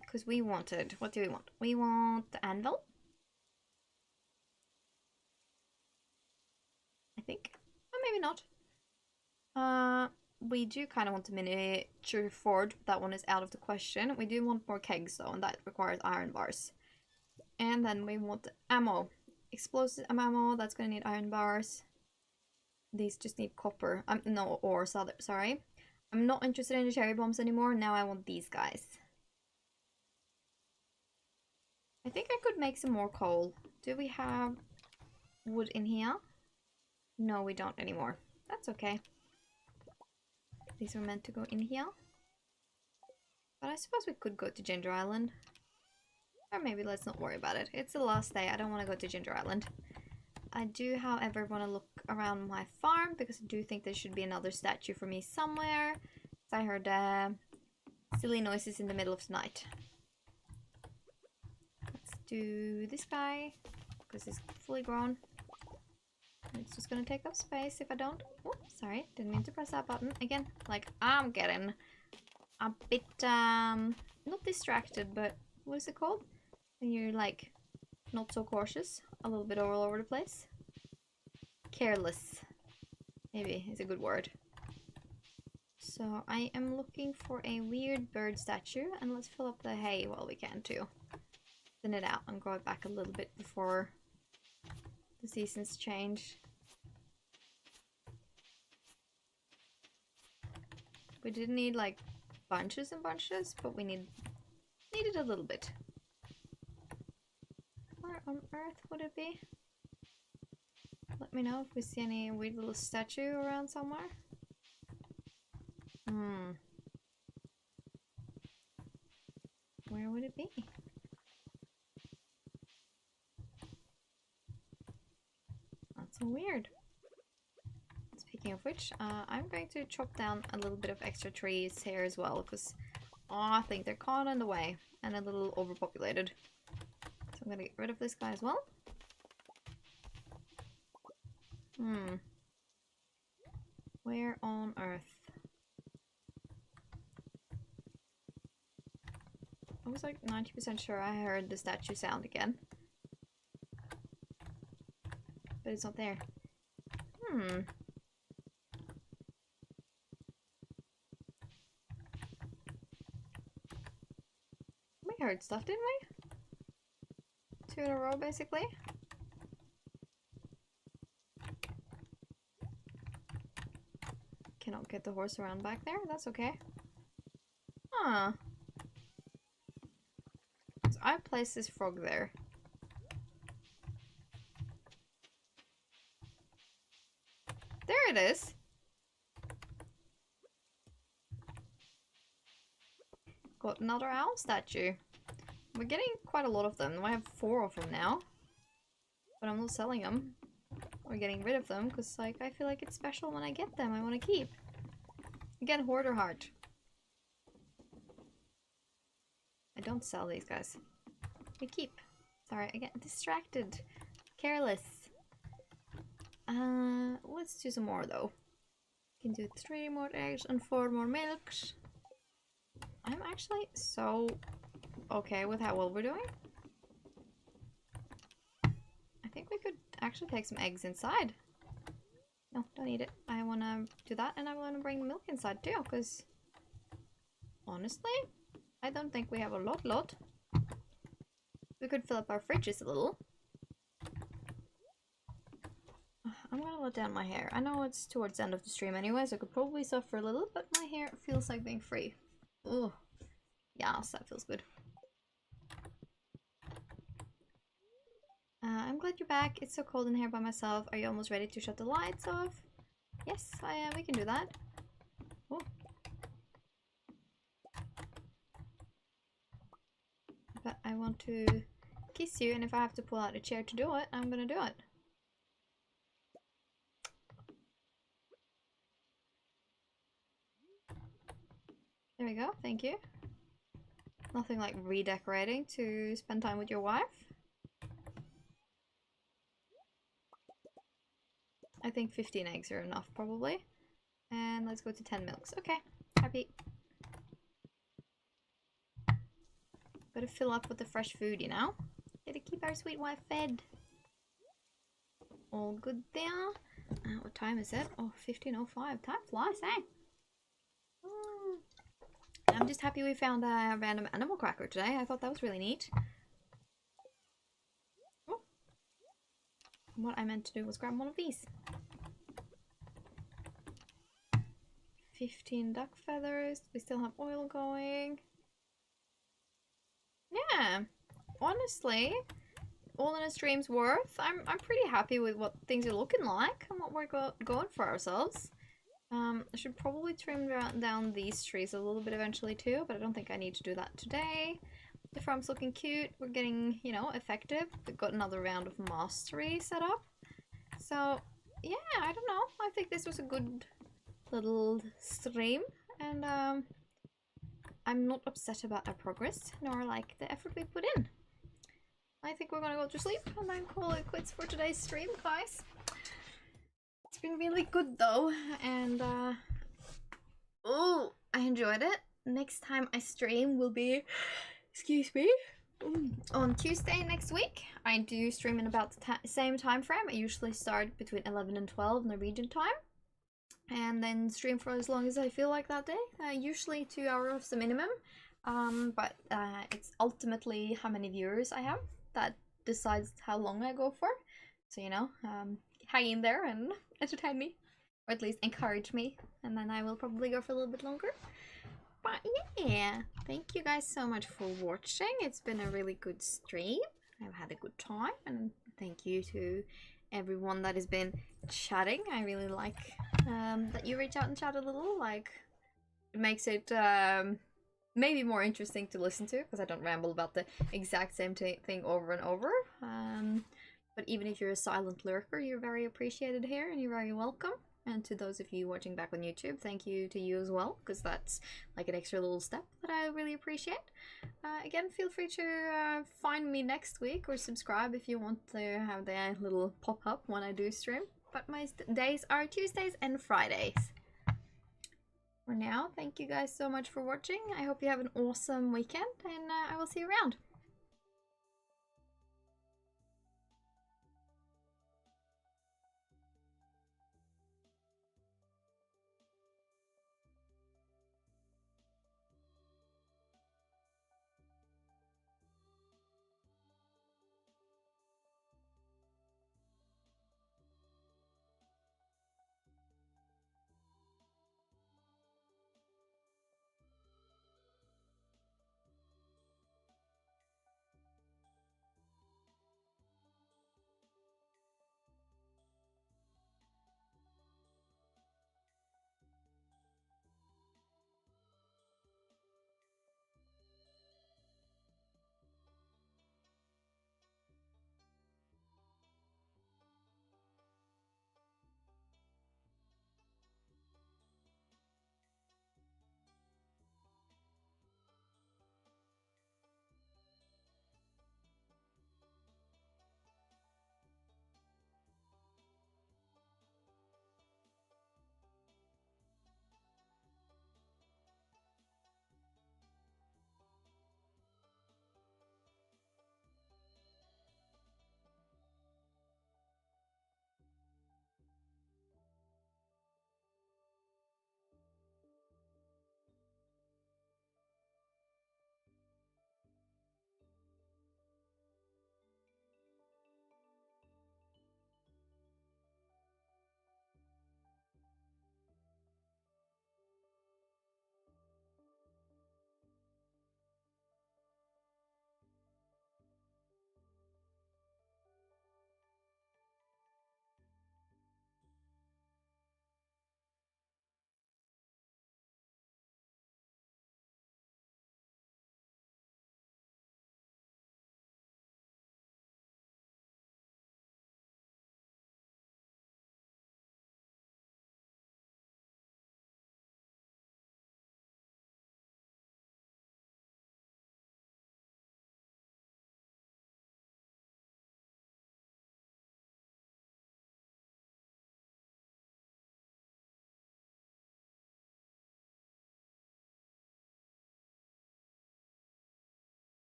[SPEAKER 1] Because we wanted... What do we want? We want the anvil. I think. Or maybe not. We do kind of want a miniature forge, but that one is out of the question. We do want more kegs though, and that requires iron bars. And then we want the ammo. Explosive ammo, that's gonna need iron bars. These just need copper. No, ore, sorry. I'm not interested in the cherry bombs anymore. Now I want these guys. I think I could make some more coal. Do we have wood in here? No, we don't anymore. That's okay. These were meant to go in here. But I suppose we could go to Ginger Island. Or maybe let's not worry about it. It's the last day. I don't want to go to Ginger Island. I do, however, want to look around my farm because I do think there should be another statue for me somewhere. So I heard silly noises in the middle of the night. Let's do this guy because he's fully grown. It's just gonna take up space if I don't. Oh, sorry, didn't mean to press that button again. Like, I'm getting a bit not distracted, but what is it called when you're like not so cautious, a little bit all over the place? Careless, maybe is a good word. So I am looking for a weird bird statue, and let's fill up the hay while we can too. Thin it out and grow it back a little bit before the seasons change. We didn't need like bunches and bunches, but we needed a little bit. Where on earth would it be? Let me know if we see any weird little statue around somewhere. Where would it be? That's so weird. Speaking of which, I'm going to chop down a little bit of extra trees here as well, because I think they're caught in the way and a little overpopulated. So I'm gonna get rid of this guy as well. Where on earth? I was like 90% sure I heard the statue sound again. But it's not there. We heard stuff, didn't we? 2 in a row, basically. Cannot get the horse around back there. That's okay. Huh. So I placed this frog there. There it is. Got another owl statue. We're getting quite a lot of them. I have 4 of them now. But I'm not selling them. Or getting rid of them, because like I feel like it's special when I get them. I want to keep. Again, hoarder heart. I don't sell these guys. I keep. Sorry, I get distracted. Careless. Let's do some more though. Can do 3 more eggs and 4 more milks. I'm actually so okay with how well we're doing. I think we could actually take some eggs inside. No, don't need it. I want to do that, and I want to bring the milk inside too, because honestly, I don't think we have a lot. We could fill up our fridges a little. I'm gonna let down my hair. I know it's towards the end of the stream anyway, so I could probably suffer a little, but my hair feels like being free. Oh, yes, that feels good. I'm glad you're back. It's so cold in here by myself. Are you almost ready to shut the lights off? Yes, I am. We can do that. Oh. But I want to kiss you, and if I have to pull out a chair to do it, I'm gonna do it. There we go, thank you. Nothing like redecorating to spend time with your wife. I think 15 eggs are enough, probably. And let's go to 10 milks. Okay, happy. Gotta fill up with the fresh food, you know? Gotta keep our sweet wife fed. All good there. What time is it? Oh, 15:05. Time flies, eh? I'm just happy we found a random animal cracker today. I thought that was really neat. Oh. What I meant to do was grab one of these. 15 duck feathers. We still have oil going. Yeah. Honestly, all in a stream's worth. I'm pretty happy with what things are looking like and what we're going for ourselves. I should probably trim down these trees a little bit eventually too, but I don't think I need to do that today. The farm's looking cute. We're getting, you know, effective. We've got another round of mastery set up. So, yeah, I don't know. I think this was a good little stream, and I'm not upset about our progress, nor like the effort we put in. I think we're gonna go to sleep and then call it quits for today's stream, guys. It's been really good though, and oh, I enjoyed it. Next time I stream will be, excuse me, on Tuesday next week. I do stream in about the same time frame. I usually start between 11 and 12 Norwegian time. and then stream for as long as I feel like that day. Usually 2 hours is the minimum, but it's ultimately how many viewers I have that decides how long I go for. So, you know, hang in there and entertain me, or at least encourage me, and then I will probably go for a little bit longer. But yeah, thank you guys so much for watching. It's been a really good stream. I've had a good time, and thank you to everyone that has been chatting. I really like that you reach out and chat a little. Like, it makes it maybe more interesting to listen to, because I don't ramble about the exact same thing over and over. But even if you're a silent lurker, you're very appreciated here, and you're very welcome. And to those of you watching back on YouTube, thank you to you as well, because that's like an extra little step that I really appreciate. Again, feel free to find me next week, or subscribe if you want to have the little pop-up when I do stream. But my days are Tuesdays and Fridays. For now, thank you guys so much for watching. I hope you have an awesome weekend, and I will see you around.